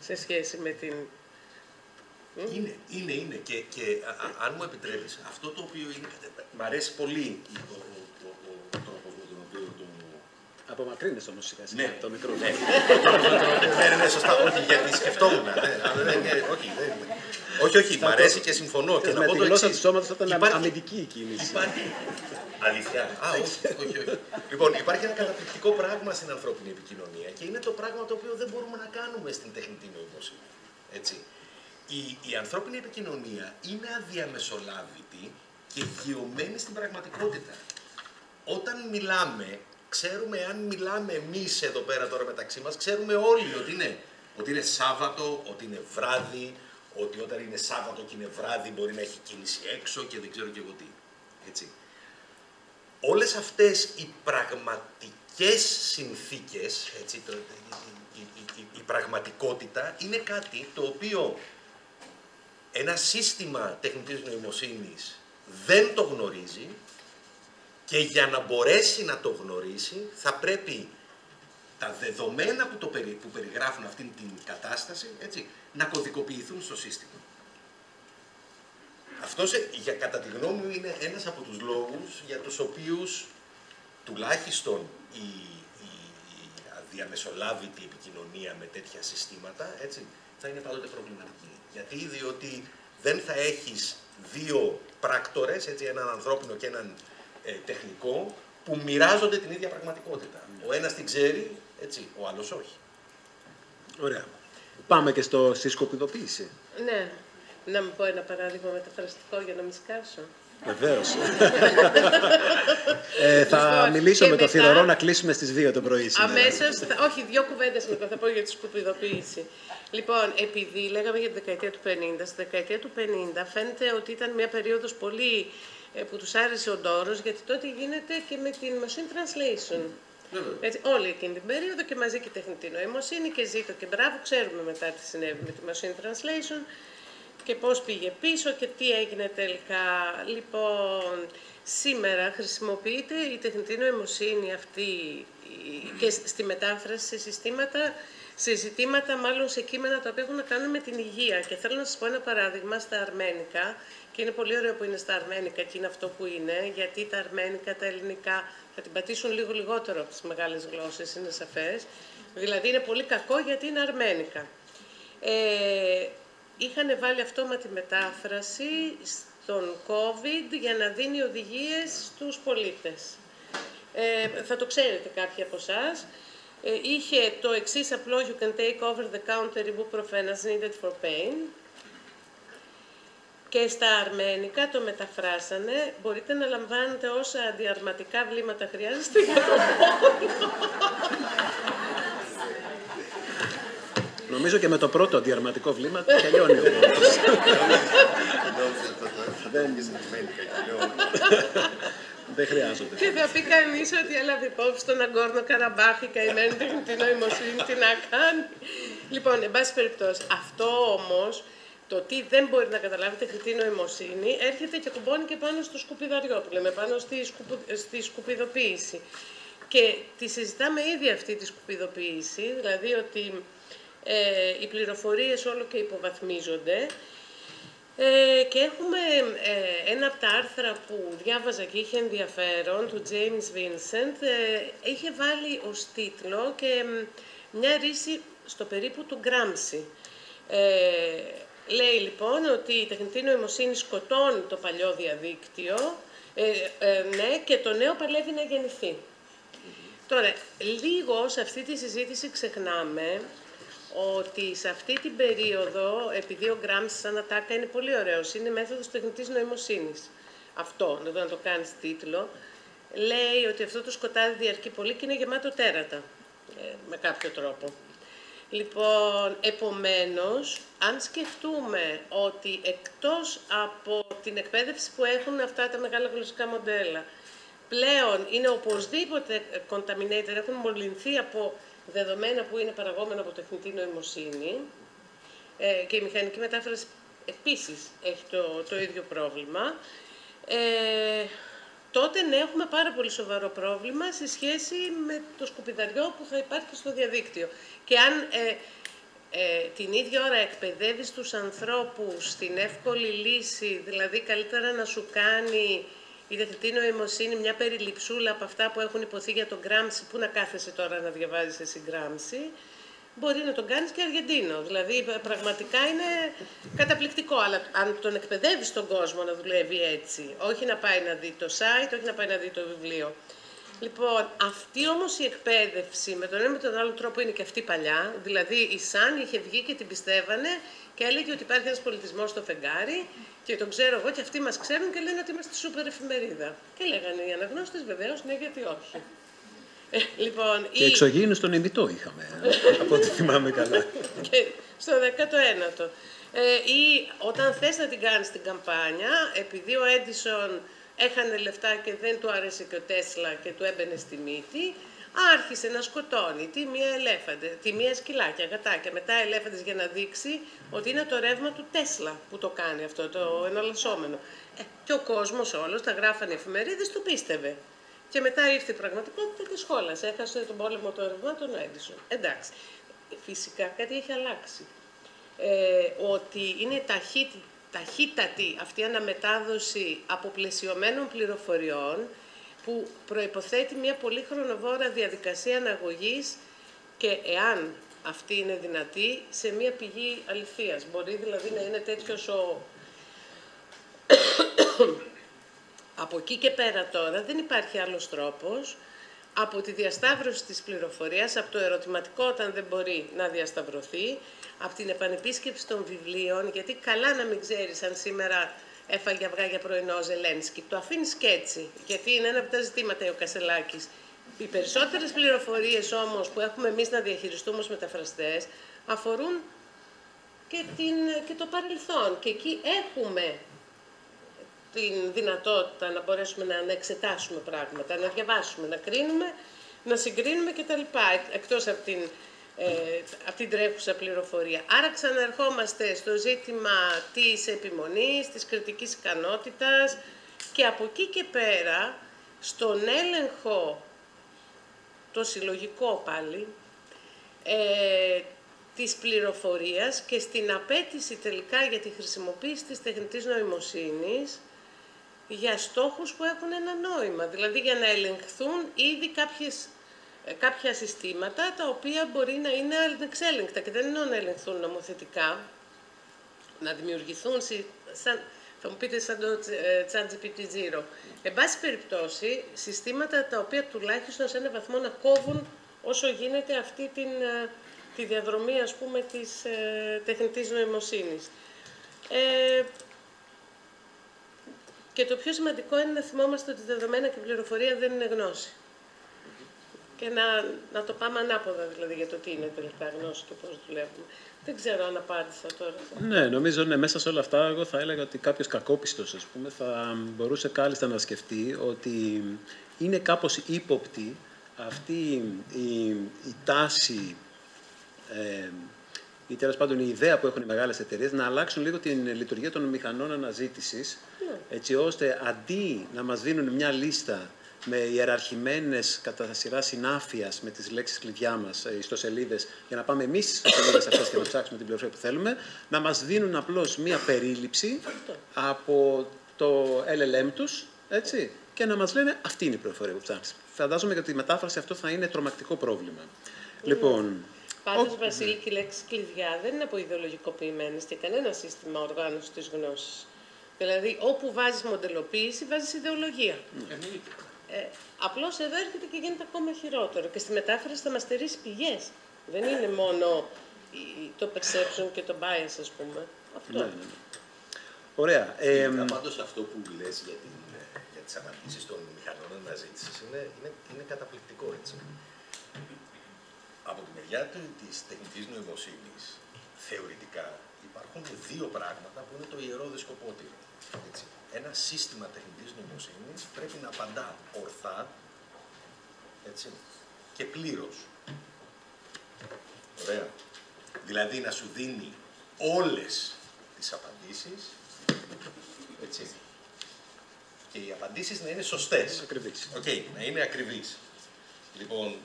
[SPEAKER 3] σε σχέση με την...
[SPEAKER 2] Είναι. Και αν μου επιτρέπεις, αυτό το οποίο είναι... Μ' αρέσει πολύ ο τρόπος με τον οποίο το...
[SPEAKER 1] Απομακρύνεσαι όμως σιγά το μικρό.
[SPEAKER 2] Ναι, σωστά. Όχι, γιατί σκεφτόμουν. Όχι, δεν είναι. Όχι, μ' αρέσει και συμφωνώ. Και να
[SPEAKER 1] με
[SPEAKER 2] πω
[SPEAKER 1] τη
[SPEAKER 2] το
[SPEAKER 1] γλώσσα
[SPEAKER 2] εξής.
[SPEAKER 1] του σώματος θα ήταν
[SPEAKER 2] Υπάρχει-
[SPEAKER 1] αμυντική η κίνηση.
[SPEAKER 2] Αλήθεια. Όχι. Λοιπόν, υπάρχει ένα καταπληκτικό πράγμα στην ανθρώπινη επικοινωνία και είναι το πράγμα το οποίο δεν μπορούμε να κάνουμε στην τεχνητή νοημοσύνη. Έτσι. Η ανθρώπινη επικοινωνία είναι αδιαμεσολάβητη και γειωμένη στην πραγματικότητα. Όταν μιλάμε, ξέρουμε αν μιλάμε εμείς εδώ πέρα τώρα μεταξύ μας, ξέρουμε όλοι ότι είναι Σάββατο, ότι είναι βράδυ, ότι όταν είναι Σάββατο και είναι βράδυ μπορεί να έχει κίνηση έξω και δεν ξέρω και εγώ τι. Έτσι. Όλες αυτές οι πραγματικές συνθήκες, έτσι, η πραγματικότητα είναι κάτι το οποίο ένα σύστημα τεχνητής νοημοσύνης δεν το γνωρίζει και για να μπορέσει να το γνωρίσει θα πρέπει τα δεδομένα που περιγράφουν αυτήν την κατάσταση, έτσι, να κωδικοποιηθούν στο σύστημα. Αυτός, κατά τη γνώμη μου, είναι ένας από τους λόγους για τους οποίους τουλάχιστον η αδιαμεσολάβητη επικοινωνία με τέτοια συστήματα, έτσι, θα είναι πάντοτε προβληματική. Διότι δεν θα έχεις δύο πράκτορες, έτσι, έναν ανθρώπινο και έναν τεχνικό, που μοιράζονται την ίδια πραγματικότητα. Ο ένας την ξέρει, έτσι, ο άλλος όχι.
[SPEAKER 1] Ωραία. Πάμε και στη σκοπιδοποίηση.
[SPEAKER 3] Ναι. Να μου πω ένα παράδειγμα μεταφραστικό για να μην σκάσω.
[SPEAKER 1] Βεβαίως. Θα μιλήσω με το θηρορό να κλείσουμε στις 2 το πρωί σήμερα.
[SPEAKER 3] Αμέσως, όχι, 2 κουβέντες μετά θα πω για τη σκουπιδοποίηση. Λοιπόν, επειδή λέγαμε για τη δεκαετία του 50, στη δεκαετία του 50 φαίνεται ότι ήταν μια περίοδος πολύ που τους άρεσε ο ντόρος, γιατί τότε γίνεται και με την machine translation. Έτσι, όλη εκείνη την περίοδο και μαζί και η τεχνητή νοημοσύνη και ζήτω και μπράβο, ξέρουμε μετά τι συνέβη με τη machine translation και πώς πήγε πίσω και τι έγινε τελικά. Λοιπόν, σήμερα χρησιμοποιείται η τεχνητή νοημοσύνη αυτή και στη μετάφραση σε ζητήματα, μάλλον σε κείμενα τα οποία έχουν να κάνουν με την υγεία. Και θέλω να σας πω ένα παράδειγμα στα αρμένικα, και είναι πολύ ωραίο που είναι στα αρμένικα και είναι αυτό που είναι, γιατί τα αρμένικα, τα ελληνικά θα την πατήσουν λίγο λιγότερο από τις μεγάλες γλώσσες, είναι σαφές. Δηλαδή είναι πολύ κακό γιατί είναι αρμένικα. Είχαν βάλει αυτόματη μετάφραση στον COVID για να δίνει οδηγίες στους πολίτες. Θα το ξέρετε κάποιοι από εσάς. Είχε το εξής απλό «You can take over the counter ibuprofen as needed for pain». Και στα αρμένικα το μεταφράσανε, μπορείτε να λαμβάνετε όσα αντιαρματικά βλήματα χρειάζεστε για το πόνο.
[SPEAKER 1] Νομίζω και με το πρώτο αντιαρματικό βλήμα τελειώνει ο πόνος. Δεν χρειάζονται.
[SPEAKER 3] Και θα πει κανείς ότι έλαβε υπόψη τον Αγκόρνο Καραμπάχη, καημένη τεχνητή νοημοσύνη, τι να κάνει. Λοιπόν, εν πάση περιπτώσει, αυτό όμως, το τι δεν μπορεί να καταλάβει τεχνητή νοημοσύνη, έρχεται και κουμπώνει και πάνω στο σκουπιδαριό που λέμε, πάνω στη σκουπιδοποίηση. Και τη συζητάμε ήδη αυτή τη σκουπιδοποίηση, δηλαδή ότι οι πληροφορίες όλο και υποβαθμίζονται. Και έχουμε ένα από τα άρθρα που διάβαζα και είχε ενδιαφέρον, του James Vincent, είχε βάλει ως τίτλο και μια ρίση στο περίπου του Γκράμψη. Λέει λοιπόν ότι η τεχνητή νοημοσύνη σκοτώνει το παλιό διαδίκτυο, ναι, και το νέο παλεύει να γεννηθεί. Τώρα, λίγο σε αυτή τη συζήτηση ξεχνάμε ότι σε αυτή την περίοδο, επειδή ο Γκράμψη σαν ατάκα είναι πολύ ωραίος, είναι μέθοδος τεχνητής νοημοσύνης. Αυτό, να το κάνεις τίτλο, λέει ότι αυτό το σκοτάδι διαρκεί πολύ και είναι γεμάτο τέρατα, με κάποιο τρόπο. Λοιπόν, επομένως, αν σκεφτούμε ότι εκτός από την εκπαίδευση που έχουν αυτά τα μεγάλα γλωσσικά μοντέλα, πλέον είναι οπωσδήποτε contaminated, έχουν μολυνθεί από δεδομένα που είναι παραγόμενα από τεχνητή νοημοσύνη και η μηχανική μετάφραση επίσης έχει το ίδιο πρόβλημα, τότε ναι, έχουμε πάρα πολύ σοβαρό πρόβλημα σε σχέση με το σκουπιδαριό που θα υπάρχει στο διαδίκτυο. Και αν την ίδια ώρα εκπαιδεύεις τους ανθρώπους στην εύκολη λύση, δηλαδή καλύτερα να σου κάνει η τεχνητή νοημοσύνη μια περιληψούλα από αυτά που έχουν υποθεί για τον Γκράμψη, που να κάθεσαι τώρα να διαβάζεις εσύ Γκράμψη, μπορεί να τον κάνεις και Αργεντίνο. Δηλαδή, πραγματικά είναι καταπληκτικό. Αλλά αν τον εκπαιδεύεις τον κόσμο να δουλεύει έτσι, όχι να πάει να δει το site, όχι να πάει να δει το βιβλίο. Λοιπόν, αυτή όμως η εκπαίδευση με τον ένα με τον άλλο τρόπο είναι και αυτή παλιά. Δηλαδή, η Σαν είχε βγει και την πιστεύανε και έλεγε ότι υπάρχει ένας πολιτισμός στο φεγγάρι και τον ξέρω εγώ και αυτοί μας ξέρουν και λένε ότι είμαστε σούπερ εφημερίδα. Και λέγανε οι αναγνώστες βεβαίως ναι, γιατί όχι. Λοιπόν,
[SPEAKER 1] και εξωγήινους στον ημιτό είχαμε, από ό,τι θυμάμαι καλά.
[SPEAKER 3] Και στο 19ο. Ή όταν θες να την κάνεις την καμπάνια, επειδή ο Έντισον έχανε λεφτά και δεν του άρεσε και ο Τέσλα και του έμπαινε στη μύτη, άρχισε να σκοτώνει τη μία σκυλάκια, γατάκια, μετά ελέφαντες για να δείξει ότι είναι το ρεύμα του Τέσλα που το κάνει αυτό, το εναλλασσόμενο. Και ο κόσμος όλος, τα γράφανε οι εφημερίδες, του πίστευε. Και μετά ήρθε η πραγματικότητα και σχόλασε. Έχασε τον πόλεμο των ρευμάτων ο Έντισον. Εντάξει. Φυσικά κάτι έχει αλλάξει. Ότι είναι ταχύτατη αυτή η αναμετάδοση αποπλαισιωμένων πληροφοριών που προϋποθέτει μια πολύ χρονοβόρα διαδικασία αναγωγής και εάν αυτή είναι δυνατή σε μια πηγή αληθείας. Μπορεί δηλαδή να είναι τέτοιος ο... Από εκεί και πέρα τώρα δεν υπάρχει άλλος τρόπος από τη διασταύρωση της πληροφορίας, από το ερωτηματικό όταν δεν μπορεί να διασταυρωθεί, από την επανεπίσκεψη των βιβλίων, γιατί καλά να μην ξέρεις αν σήμερα έφαγε αυγά για πρωινό ο Ζελένσκι. Το αφήνεις και έτσι, γιατί είναι ένα από τα ζητήματα ο Κασελάκης. Οι περισσότερες πληροφορίες όμως που έχουμε εμείς να διαχειριστούμε ως μεταφραστές αφορούν και το παρελθόν. Και εκεί έχουμε την δυνατότητα να μπορέσουμε να εξετάσουμε πράγματα, να διαβάσουμε, να κρίνουμε, να συγκρίνουμε κτλ. Εκτός από την τρέχουσα πληροφορία. Άρα ξαναρχόμαστε στο ζήτημα της επιμονής, της κριτικής ικανότητας και από εκεί και πέρα στον έλεγχο, το συλλογικό πάλι, της πληροφορίας και στην απέτηση τελικά για τη χρησιμοποίηση της τεχνητής νοημοσύνης για στόχους που έχουν ένα νόημα. Δηλαδή για να ελεγχθούν ήδη κάποια συστήματα τα οποία μπορεί να είναι ανεξέλεγκτα και δεν εννοώ να ελεγχθούν νομοθετικά, να δημιουργηθούν, θα μου πείτε σαν το ChatGPT 0. Εν πάση περιπτώσει, συστήματα τα οποία τουλάχιστον σε έναν βαθμό να κόβουν όσο γίνεται αυτή τη διαδρομή, ας πούμε, της τεχνητής νοημοσύνης. Και το πιο σημαντικό είναι να θυμόμαστε ότι δεδομένα και πληροφορία δεν είναι γνώση. Και να το πάμε ανάποδα, δηλαδή, για το τι είναι τελικά γνώση και πώς δουλεύουμε. Δεν ξέρω αν απάντησα τώρα.
[SPEAKER 1] Ναι, νομίζω μέσα σε όλα αυτά, εγώ θα έλεγα ότι κάποιος κακόπιστος, ας πούμε, θα μπορούσε κάλλιστα να σκεφτεί ότι είναι κάπως ύποπτη αυτή η τάση ή τέλος πάντων η ιδέα που έχουν οι μεγάλες εταιρείες να αλλάξουν λίγο την λειτουργία των μηχανών αναζήτησης, έτσι ώστε αντί να μας δίνουν μια λίστα με ιεραρχημένες κατά σειρά συνάφειας με τις λέξεις κλειδιά μας, ιστοσελίδες, για να πάμε εμείς στις ιστοσελίδες αυτές και να ψάξουμε την πληροφορία που θέλουμε, να μας δίνουν απλώς μια περίληψη από το LLM τους, έτσι, και να μας λένε αυτή είναι η πληροφορία που ψάχνεις. Φαντάζομαι ότι η μετάφραση αυτό θα είναι τρομακτικό πρόβλημα. Λοιπόν,
[SPEAKER 3] πάντως, Βασίλη, και η λέξη κλειδιά δεν είναι αποειδεολογικοποιημένη σε κανένα σύστημα οργάνωσης της γνώσης. Δηλαδή, όπου βάζεις μοντελοποίηση, βάζεις ιδεολογία. Απλώς εδώ έρχεται και γίνεται ακόμα χειρότερο. Και στη μετάφραση θα μας στερήσει πηγές. Δεν είναι μόνο το perception και το bias, ας πούμε. Αυτό.
[SPEAKER 1] Ναι. Ωραία.
[SPEAKER 2] Πάντως αυτό που λες για τις απαντήσεις των μηχανών αναζήτησης είναι καταπληκτικό, έτσι. Από τη μεριά της τεχνητής νοημοσύνης, θεωρητικά, υπάρχουν δύο πράγματα που είναι το ιερό δεσκοπότηρο. Έτσι. Ένα σύστημα τεχνητής νοημοσύνης πρέπει να απαντά ορθά, έτσι, και πλήρως. Ωραία. Δηλαδή να σου δίνει όλες τις απαντήσεις, έτσι. Και οι απαντήσεις να είναι σωστές.
[SPEAKER 1] Ακριβείς.
[SPEAKER 2] Να είναι ακριβείς. Λοιπόν,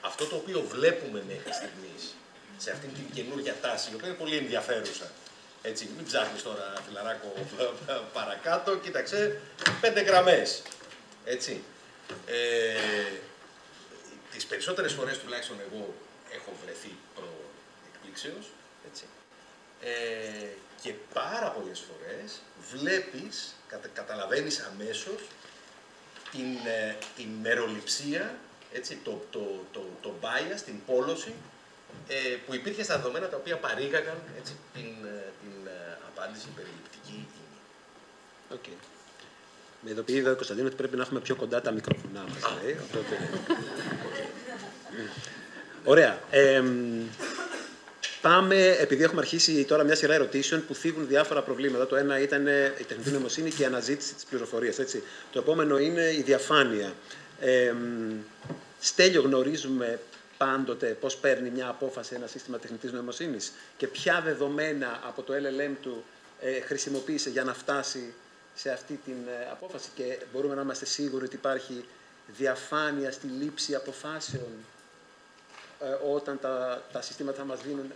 [SPEAKER 2] αυτό το οποίο βλέπουμε μέχρι στιγμής, σε αυτήν την καινούργια τάση, η οποία είναι πολύ ενδιαφέρουσα, έτσι, μην ψάχνεις τώρα, φιλαράκο, παρακάτω, κοίταξε, 5 γραμμές, έτσι. τις περισσότερες φορές τουλάχιστον εγώ έχω βρεθεί εκπλήξεως, έτσι. Και πάρα πολλές φορές βλέπεις, καταλαβαίνεις αμέσως την μεροληψία, έτσι, το bias, την πόλωση που υπήρχε στα δεδομένα τα οποία παρήγαγαν, έτσι, την απάντηση περιληπτική.
[SPEAKER 1] Okay. Με ειδοποιεί εδώ ο Κωνσταντίνο ότι πρέπει να έχουμε πιο κοντά τα μικρόφωνά μας. Οπότε... Ωραία. Πάμε, επειδή έχουμε αρχίσει τώρα μια σειρά ερωτήσεων που θίγουν διάφορα προβλήματα. Το ένα ήταν η τεχνητή νοημοσύνη και η αναζήτηση της πληροφορίας. Έτσι. Το επόμενο είναι η διαφάνεια. Στέλιο, γνωρίζουμε πάντοτε πώς παίρνει μια απόφαση ένα σύστημα τεχνητής νοημοσύνης και ποια δεδομένα από το LLM του χρησιμοποίησε για να φτάσει σε αυτή την απόφαση και μπορούμε να είμαστε σίγουροι ότι υπάρχει διαφάνεια στη λήψη αποφάσεων όταν τα συστήματα θα μας δίνουν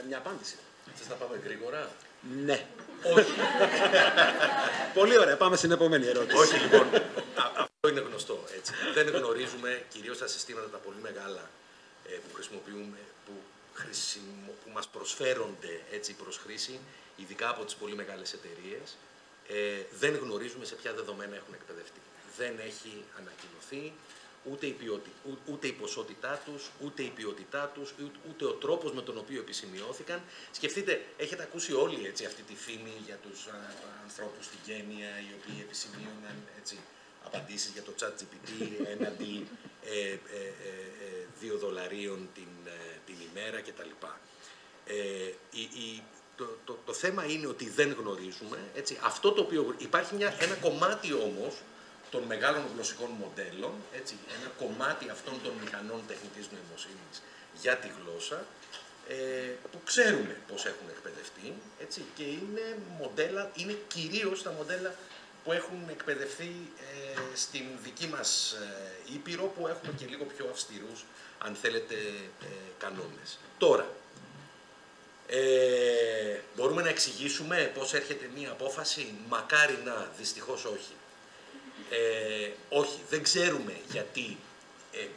[SPEAKER 1] μια απάντηση.
[SPEAKER 2] Θες να πάμε γρήγορα?
[SPEAKER 1] Ναι.
[SPEAKER 2] Όχι.
[SPEAKER 1] Πολύ ωραία. Πάμε στην επόμενη ερώτηση.
[SPEAKER 2] Όχι, λοιπόν. Αυτό είναι γνωστό. Έτσι. Δεν γνωρίζουμε, κυρίως τα συστήματα τα πολύ μεγάλα που χρησιμοποιούμε, που μας προσφέρονται, έτσι, προς χρήση, ειδικά από τις πολύ μεγάλες εταιρείες, δεν γνωρίζουμε σε ποια δεδομένα έχουν εκπαιδευτεί. Δεν έχει ανακοινωθεί ούτε η ποσότητά τους, ούτε η ποιότητά τους, ούτε ο τρόπος με τον οποίο επισημιώθηκαν. Σκεφτείτε, έχετε ακούσει όλοι, έτσι, αυτή τη φήμη για τους ανθρώπους στην Κένια, οι οποίοι επισημίωναν, έτσι, απαντήσεις για το ChatGPT έναντι $2 την ημέρα κτλ. Το θέμα είναι ότι δεν γνωρίζουμε, έτσι, αυτό το οποίο υπάρχει ένα κομμάτι όμως των μεγάλων γλωσσικών μοντέλων, έτσι, ένα κομμάτι αυτών των μηχανών τεχνητής νοημοσύνης για τη γλώσσα, που ξέρουμε πώς έχουν εκπαιδευτεί, έτσι, και είναι κυρίως τα μοντέλα που έχουν εκπαιδευτεί στην δική μας Ήπειρο, που έχουμε και λίγο πιο αυστηρούς, αν θέλετε, κανόνες. Τώρα, μπορούμε να εξηγήσουμε πώς έρχεται μία απόφαση? Μακάρι να, δυστυχώς όχι. Όχι, δεν ξέρουμε γιατί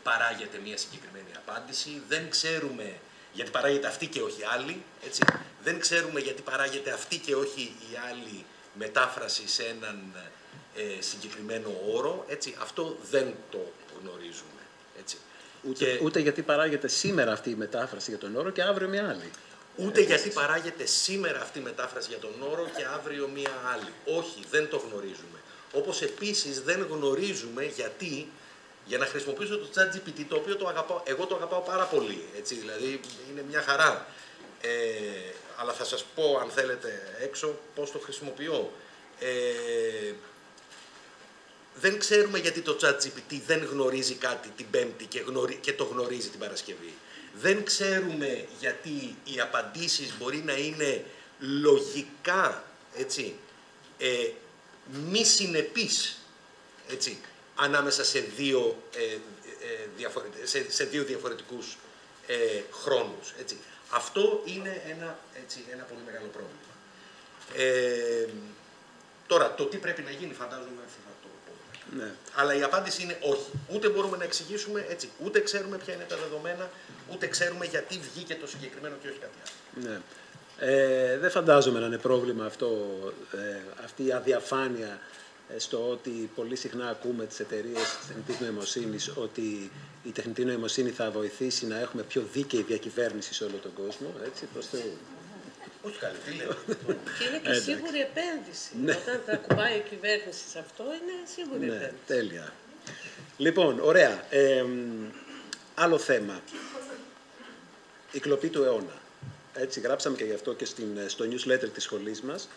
[SPEAKER 2] παράγεται μία συγκεκριμένη απάντηση, δεν ξέρουμε γιατί παράγεται αυτή και όχι άλλη, έτσι. Δεν ξέρουμε γιατί παράγεται αυτή και όχι η άλλη μετάφραση σε έναν συγκεκριμένο όρο, έτσι. Αυτό δεν το γνωρίζουμε, έτσι.
[SPEAKER 1] Ούτε γιατί παράγεται σήμερα αυτή η μετάφραση για τον όρο και αύριο μια άλλη.
[SPEAKER 2] Ούτε γιατί παράγεται σήμερα αυτή η μετάφραση για τον όρο και αύριο μία άλλη. Όχι, δεν το γνωρίζουμε. Όπως επίσης δεν γνωρίζουμε γιατί, για να χρησιμοποιήσω το ChatGPT, το οποίο εγώ το αγαπάω πάρα πολύ, έτσι, δηλαδή είναι μια χαρά. Αλλά θα σας πω, αν θέλετε, έξω πώς το χρησιμοποιώ. Δεν ξέρουμε γιατί το ChatGPT δεν γνωρίζει κάτι την Πέμπτη και το γνωρίζει την Παρασκευή. Δεν ξέρουμε γιατί οι απαντήσεις μπορεί να είναι λογικά, έτσι, μη συνεπείς, έτσι, ανάμεσα σε δύο διαφορετικούς χρόνους. Έτσι. Αυτό είναι ένα πολύ μεγάλο πρόβλημα. Τώρα, το τι πρέπει να γίνει, φαντάζομαι θα το πω. Ναι. Αλλά η απάντηση είναι όχι. Ούτε μπορούμε να εξηγήσουμε, έτσι, ούτε ξέρουμε ποια είναι τα δεδομένα, ούτε ξέρουμε γιατί βγήκε το συγκεκριμένο και όχι κάτι άλλο. Ναι.
[SPEAKER 1] Δεν φαντάζομαι να είναι πρόβλημα αυτή η αδιαφάνεια στο ότι πολύ συχνά ακούμε τις εταιρείες της τεχνητής νοημοσύνης ότι η τεχνητή νοημοσύνη θα βοηθήσει να έχουμε πιο δίκαιη διακυβέρνηση σε όλο τον κόσμο, έτσι, προς Θεού.
[SPEAKER 2] Όχι καλή, τι λέω.
[SPEAKER 3] Και είναι και σίγουρη επένδυση. Ναι. Όταν τα κουμπάει η κυβέρνηση σε αυτό, είναι σίγουρη επένδυση.
[SPEAKER 1] Τέλεια. Λοιπόν, ωραία. Άλλο θέμα. Η κλοπή του αιώνα. Έτσι, γράψαμε και γι' αυτό και στο newsletter της σχολής μας.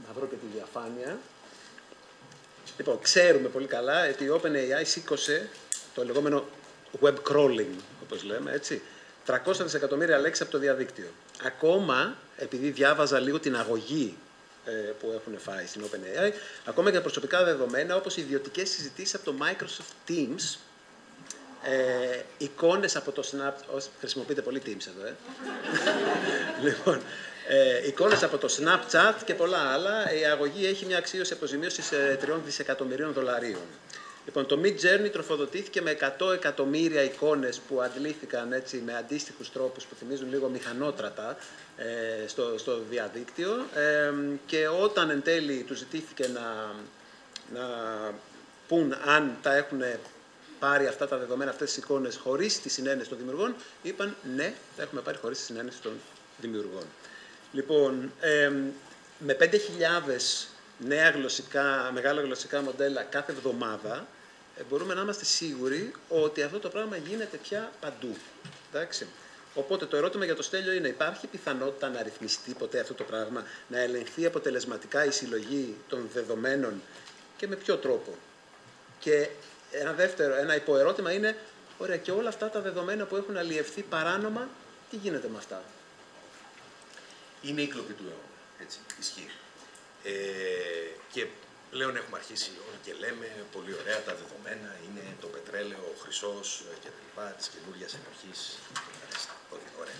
[SPEAKER 1] Να βρω και τη διαφάνεια. Λοιπόν, ξέρουμε πολύ καλά ότι η OpenAI σήκωσε το λεγόμενο web crawling, όπως λέμε, έτσι, 300 δισεκατομμύρια λέξεις από το διαδίκτυο. Ακόμα, επειδή διάβαζα λίγο την αγωγή που έχουν φάει στην OpenAI, ακόμα και προσωπικά δεδομένα, όπως οι ιδιωτικές συζητήσεις από το Microsoft Teams, εικόνες από το Snapchat, χρησιμοποιείτε πολύ Teams εδώ, Λοιπόν, εικόνες από το Snapchat και πολλά άλλα, η αγωγή έχει μια αξίωση αποζημίωσης $3 δισεκατομμυρίων. Λοιπόν, το Mid Journey τροφοδοτήθηκε με 100 εκατομμύρια εικόνες που αντλήθηκαν έτσι, με αντίστοιχους τρόπους που θυμίζουν λίγο μηχανότρατα στο διαδίκτυο και όταν εν τέλει του ζητήθηκε να πούν αν τα έχουν πάρει αυτά τα δεδομένα, αυτές τις εικόνες χωρίς τη συνένεση των δημιουργών, είπαν ναι, τα έχουμε πάρει χωρίς τη συνένεση των δημιουργών. Λοιπόν, με 5.000 νέα μεγάλα γλωσσικά μοντέλα κάθε εβδομάδα, μπορούμε να είμαστε σίγουροι ότι αυτό το πράγμα γίνεται πια παντού. Εντάξει. Οπότε το ερώτημα για το Στέλιο είναι, υπάρχει πιθανότητα να ρυθμιστεί ποτέ αυτό το πράγμα, να ελεγχθεί αποτελεσματικά η συλλογή των δεδομένων και με ποιο τρόπο? Και ένα υποερώτημα είναι, ωραία, και όλα αυτά τα δεδομένα που έχουν αλλιευθεί παράνομα, τι γίνεται με αυτά?
[SPEAKER 2] Είναι η κλοπή του αιώνα, έτσι, ισχύει. Και πλέον έχουμε αρχίσει όλοι και λέμε, πολύ ωραία, τα δεδομένα είναι το πετρέλαιο, ο χρυσός και τα λοιπά, της καινούργιας εποχής. Όχι, ωραία.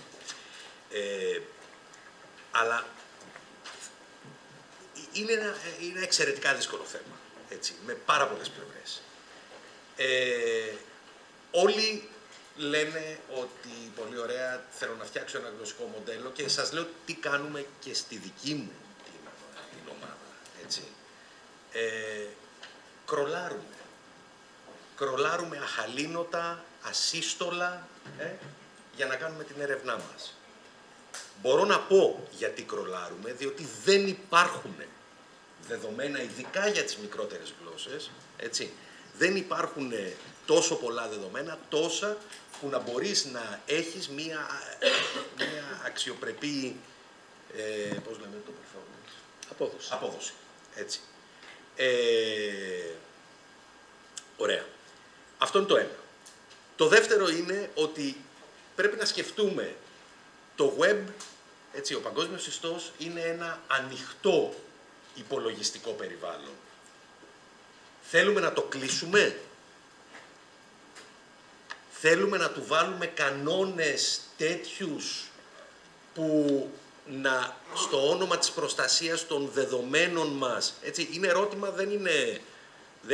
[SPEAKER 2] Αλλά είναι ένα εξαιρετικά δύσκολο θέμα, έτσι, με πάρα πολλές πλευρές. Όλοι λένε ότι πολύ ωραία, θέλω να φτιάξω ένα γλωσσικό μοντέλο και σας λέω τι κάνουμε και στη δική μου την ομάδα, έτσι. Κρολάρουμε αχαλήνοτα, ασύστολα, για να κάνουμε την έρευνά μας. Μπορώ να πω γιατί κρολάρουμε, διότι δεν υπάρχουν δεδομένα, ειδικά για τις μικρότερες γλώσσες, έτσι. Δεν υπάρχουν τόσο πολλά δεδομένα, τόσα που να μπορείς να έχεις μία αξιοπρεπή, πώς λέμε το performance? Απόδοση, έτσι. Ωραία. Αυτό είναι το ένα. Το δεύτερο είναι ότι πρέπει να σκεφτούμε το web, έτσι, ο παγκόσμιος ιστός είναι ένα ανοιχτό υπολογιστικό περιβάλλον. Θέλουμε να το κλείσουμε? Θέλουμε να του βάλουμε κανόνες τέτοιους που στο όνομα της προστασίας των δεδομένων μας, έτσι, είναι ερώτημα, δεν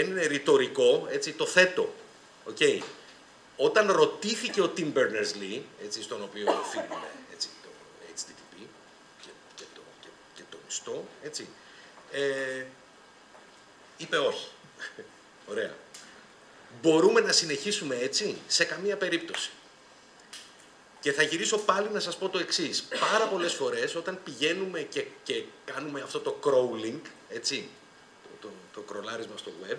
[SPEAKER 2] είναι ρητορικό, έτσι, το θέτω. Okay. Όταν ρωτήθηκε ο Tim Berners-Lee, έτσι, στον οποίο οφείλουμε, έτσι, το HTTP και το μισθό, έτσι, είπε όχι. Ωραία. Μπορούμε να συνεχίσουμε έτσι? Σε καμία περίπτωση. Και θα γυρίσω πάλι να σας πω το εξής. Πάρα πολλές φορές όταν πηγαίνουμε και κάνουμε αυτό το crawling, έτσι, το κρολάρισμα στο web,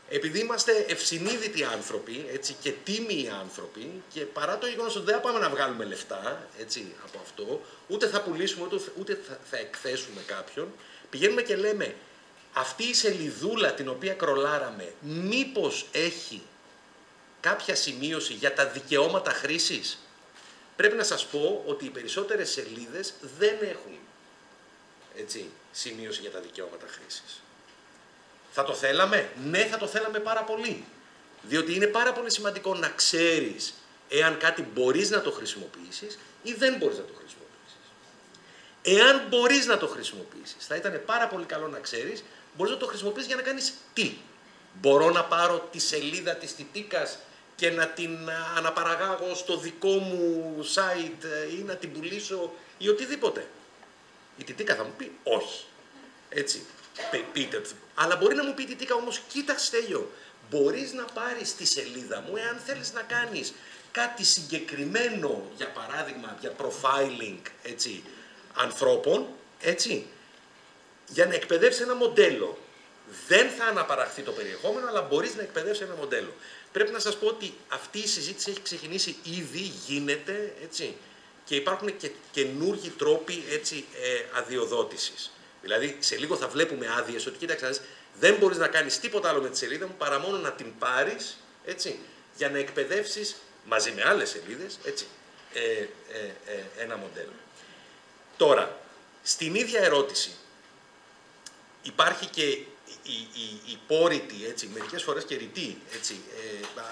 [SPEAKER 2] επειδή είμαστε ευσυνείδητοι άνθρωποι, έτσι, και τίμιοι άνθρωποι, και παρά το γεγονός ότι δεν θα πάμε να βγάλουμε λεφτά, έτσι, από αυτό, ούτε θα πουλήσουμε, ούτε θα εκθέσουμε κάποιον, πηγαίνουμε και λέμε, αυτή η σελιδούλα την οποία κρολάραμε, μήπως έχει κάποια σημείωση για τα δικαιώματα χρήσης? Πρέπει να σας πω ότι οι περισσότερες σελίδες δεν έχουν, έτσι, σημείωση για τα δικαιώματα χρήσης. Θα το θέλαμε? Ναι, θα το θέλαμε πάρα πολύ. Διότι είναι πάρα πολύ σημαντικό να ξέρεις εάν κάτι μπορείς να το χρησιμοποιήσεις ή δεν μπορείς να το χρησιμοποιήσεις. Εάν μπορείς να το χρησιμοποιήσεις, θα ήταν πάρα πολύ καλό να ξέρεις, μπορείς να το χρησιμοποιήσεις για να κάνεις τι? Μπορώ να πάρω τη σελίδα της Τιτίκας και να την αναπαραγάγω στο δικό μου site ή να την πουλήσω ή οτιδήποτε? Η Τιτίκα θα μου πει όχι. Έτσι. Πείτε. Αλλά μπορεί να μου πει η Τιτίκα όμως, κοίτα Στέλιο, μπορείς να πάρεις τη σελίδα μου εάν θέλεις να κάνεις κάτι συγκεκριμένο, για παράδειγμα, για profiling, έτσι, ανθρώπων, έτσι, για να εκπαιδεύσεις ένα μοντέλο. Δεν θα αναπαραχθεί το περιεχόμενο, αλλά μπορείς να εκπαιδεύσεις ένα μοντέλο. Πρέπει να σας πω ότι αυτή η συζήτηση έχει ξεκινήσει ήδη, γίνεται, έτσι, και υπάρχουν και καινούργιοι τρόποι, έτσι, αδειοδότησης. Δηλαδή, σε λίγο θα βλέπουμε άδειες ότι, κοίταξε, δεν μπορείς να κάνεις τίποτα άλλο με τη σελίδα μου παρά μόνο να την πάρεις, έτσι, για να εκπαιδεύσεις μαζί με άλλες σελίδες, έτσι, ένα μοντέλο. Τώρα, στην ίδια ερώτηση υπάρχει και η πόρητη, έτσι, μερικές φορές και ρητή, έτσι,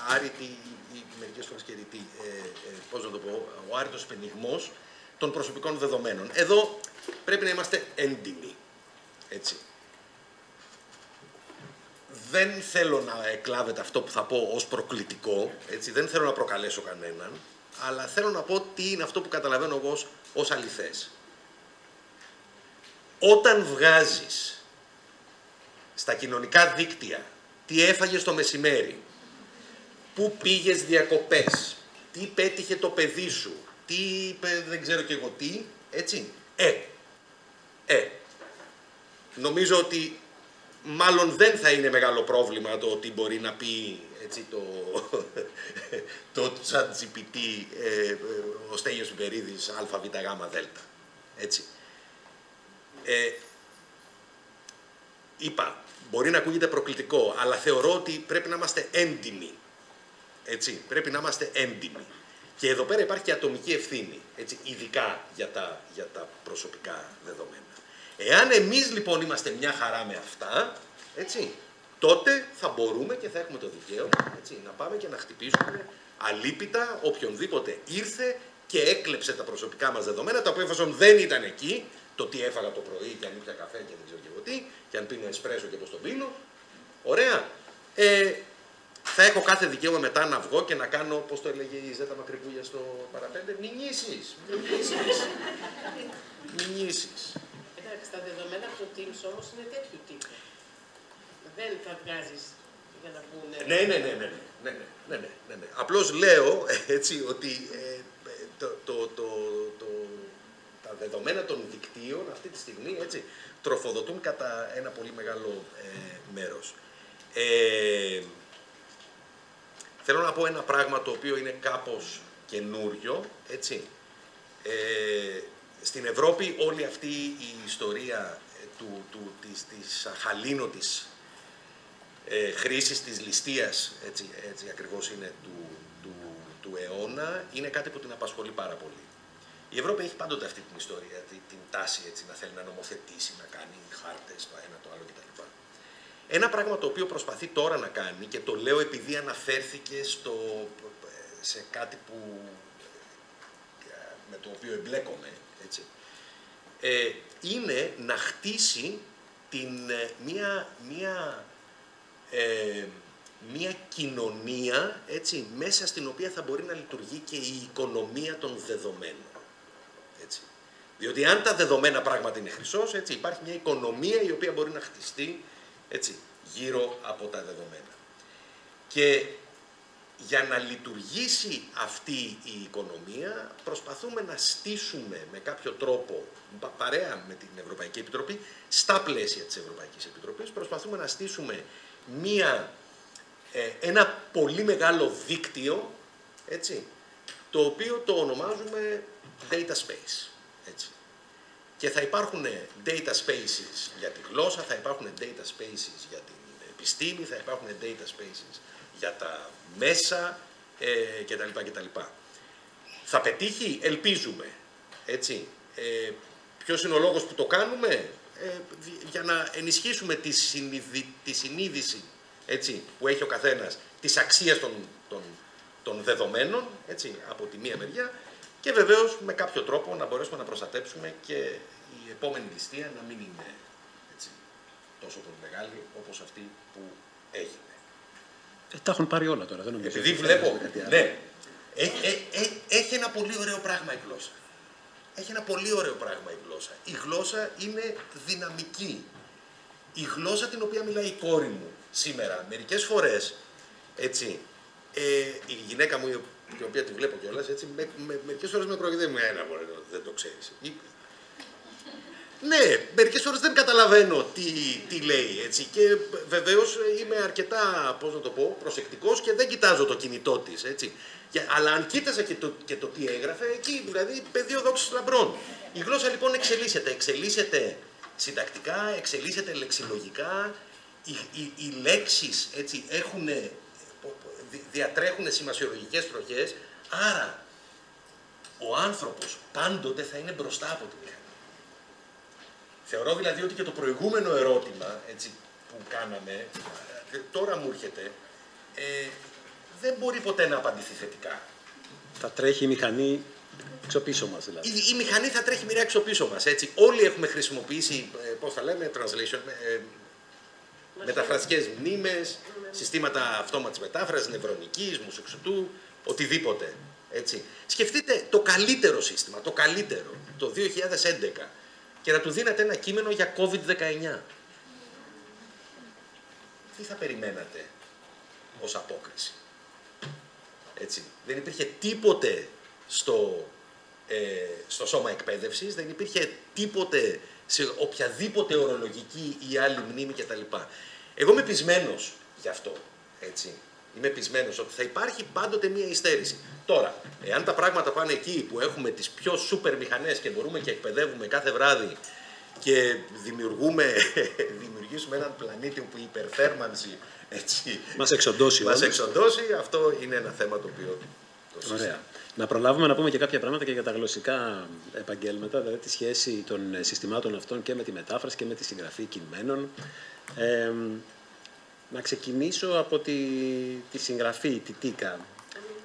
[SPEAKER 2] άρρητη, μερικές φορές και ρητή, πώς να το πω, ο άρρητος πενιγμός των προσωπικών δεδομένων. Εδώ πρέπει να είμαστε έντιμοι, έτσι. δεν θέλω να εκλάβετε αυτό που θα πω ως προκλητικό, έτσι, δεν θέλω να προκαλέσω κανέναν, αλλά θέλω να πω τι είναι αυτό που καταλαβαίνω εγώ ως αληθές. Όταν βγάζεις στα κοινωνικά δίκτυα τι έφαγες το μεσημέρι, πού πήγες διακοπές, τι πέτυχε το παιδί σου, τι είπε δεν ξέρω και εγώ τι, έτσι, νομίζω ότι μάλλον δεν θα είναι μεγάλο πρόβλημα το ότι μπορεί να πει, έτσι, το ChatGPT, ο Στέλιος Υπερίδης, ΑΒΓΔ, έτσι. Είπα, μπορεί να ακούγεται προκλητικό, αλλά θεωρώ ότι πρέπει να είμαστε έντιμοι, έτσι, πρέπει να είμαστε έντιμοι. Και εδώ πέρα υπάρχει και ατομική ευθύνη, έτσι, ειδικά για τα προσωπικά δεδομένα. Εάν εμείς λοιπόν είμαστε μια χαρά με αυτά, έτσι, τότε θα μπορούμε και θα έχουμε το δικαίωμα, έτσι, να πάμε και να χτυπήσουμε αλίπητα οποιονδήποτε ήρθε και έκλεψε τα προσωπικά μας δεδομένα, τα οποία εφόσον δεν ήταν εκεί, το τι έφαγα το πρωί και αν ήπια καφέ και δεν ξέρω και εγώ τι, και αν πίνω εσπρέσο και πώς τον πίνω, ωραία, θα έχω κάθε δικαίωμα μετά να βγω και να κάνω, πώς το έλεγε η Ζέτα Μακρυπούλια στο παραπέντε, μηνύσεις.
[SPEAKER 3] Εντάξει, τα δεδομένα από το Teams όμως είναι τέτοιου τύπου. Δεν τα βγάζεις για να βγουν.
[SPEAKER 2] Ναι. Απλώς λέω, έτσι, ότι τα δεδομένα των δικτύων αυτή τη στιγμή, έτσι, τροφοδοτούν κατά ένα πολύ μεγάλο μέρος. Θέλω να πω ένα πράγμα το οποίο είναι κάπως καινούριο, έτσι. Στην Ευρώπη όλη αυτή η ιστορία της αχαλήνωτης χρήσης της ληστείας, έτσι ακριβώς είναι, του αιώνα, είναι κάτι που την απασχολεί πάρα πολύ. Η Ευρώπη έχει πάντοτε αυτή την ιστορία, την τάση, έτσι, να θέλει να νομοθετήσει, να κάνει χάρτες, το ένα, το άλλο κτλ. Ένα πράγμα το οποίο προσπαθεί τώρα να κάνει, και το λέω επειδή αναφέρθηκε σε κάτι με το οποίο εμπλέκομαι, έτσι, είναι να χτίσει μια κοινωνία, έτσι, μέσα στην οποία θα μπορεί να λειτουργεί και η οικονομία των δεδομένων. Έτσι. Διότι αν τα δεδομένα πράγματι είναι χρυσός, έτσι, υπάρχει μια οικονομία η οποία μπορεί να χτιστεί, έτσι, γύρω από τα δεδομένα. Και για να λειτουργήσει αυτή η οικονομία προσπαθούμε να στήσουμε με κάποιο τρόπο, παρέα με την Ευρωπαϊκή Επιτροπή, στα πλαίσια της Ευρωπαϊκής Επιτροπής, προσπαθούμε να στήσουμε ένα πολύ μεγάλο δίκτυο, έτσι, το οποίο το ονομάζουμε data space. Έτσι. Και θα υπάρχουν data spaces για τη γλώσσα, θα υπάρχουν data spaces για την επιστήμη, θα υπάρχουν data spaces για τα μέσα κτλ. Θα πετύχει, ελπίζουμε. Έτσι. Ποιος είναι ο λόγος που το κάνουμε? Για να ενισχύσουμε τη συνείδηση, έτσι, που έχει ο καθένας της αξίας των δεδομένων, έτσι, από τη μία μεριά, και βεβαίως με κάποιο τρόπο να μπορέσουμε να προστατέψουμε και η επόμενη ληστεία να μην είναι, έτσι, τόσο πολύ μεγάλη όπως αυτή που έγινε.
[SPEAKER 1] Τα έχουν πάρει όλα τώρα, δεν νομίζω.
[SPEAKER 2] Επειδή βλέπω, ναι, έχει ένα πολύ ωραίο πράγμα η γλώσσα. Έχει ένα πολύ ωραίο πράγμα η γλώσσα. Η γλώσσα είναι δυναμική. Η γλώσσα την οποία μιλάει η κόρη μου σήμερα, μερικές φορές, έτσι, η γυναίκα μου, η οποία τη βλέπω κιόλας, έτσι, μερικές φορές με προειδεύει, δεν το ξέρεις. Ναι, μερικές φορές δεν καταλαβαίνω τι λέει, έτσι, και βεβαίως είμαι αρκετά, πώς να το πω, προσεκτικός και δεν κοιτάζω το κινητό της, έτσι. Αλλά αν κοίταζα και το τι έγραφε, εκεί δηλαδή πεδίο δόξης λαμπρών. Η γλώσσα λοιπόν εξελίσσεται συντακτικά, εξελίσσεται λεξιλογικά, οι λέξεις, έτσι, διατρέχουν σημασιολογικές τροχές, άρα ο άνθρωπος πάντοτε θα είναι μπροστά από τη μηχανή. Θεωρώ δηλαδή ότι και το προηγούμενο ερώτημα, έτσι, που κάναμε, τώρα μου έρχεται, δεν μπορεί ποτέ να απαντηθεί θετικά.
[SPEAKER 1] Θα τρέχει η μηχανή εξωπίσω μας, δηλαδή.
[SPEAKER 2] Η μηχανή θα τρέχει μοιραία εξωπίσω μας, έτσι. Όλοι έχουμε χρησιμοποιήσει, πώς θα λέμε, translation, μεταφραστικές μνήμες, συστήματα αυτόματης μετάφρασης, νευρονικής, μουσουξουτού, οτιδήποτε. Έτσι. Σκεφτείτε το καλύτερο σύστημα, το καλύτερο, το 2011, και να του δίνατε ένα κείμενο για COVID-19. Τι θα περιμένατε ως απόκριση? Έτσι. Δεν υπήρχε τίποτε στο σώμα εκπαίδευσης, δεν υπήρχε τίποτε σε οποιαδήποτε ορολογική ή άλλη μνήμη κτλ. Εγώ είμαι πεισμένος γι' αυτό. Έτσι. Είμαι πεισμένος ότι θα υπάρχει πάντοτε μία υστέρηση. Τώρα, εάν τα πράγματα πάνε εκεί που έχουμε τις πιο σούπερ μηχανές και μπορούμε και εκπαιδεύουμε κάθε βράδυ και δημιουργήσουμε έναν πλανήτη όπου η υπερθέρμανση
[SPEAKER 1] μας εξοντώσει,
[SPEAKER 2] αυτό είναι ένα θέμα το οποίο το συζητάμε.
[SPEAKER 1] Ωραία. Να προλάβουμε να πούμε και κάποια πράγματα και για τα γλωσσικά επαγγέλματα, δηλαδή τη σχέση των συστημάτων αυτών και με τη μετάφραση και με τη συγγραφή κειμένων. Να ξεκινήσω από τη συγγραφή, τη ΤΙΚΑ.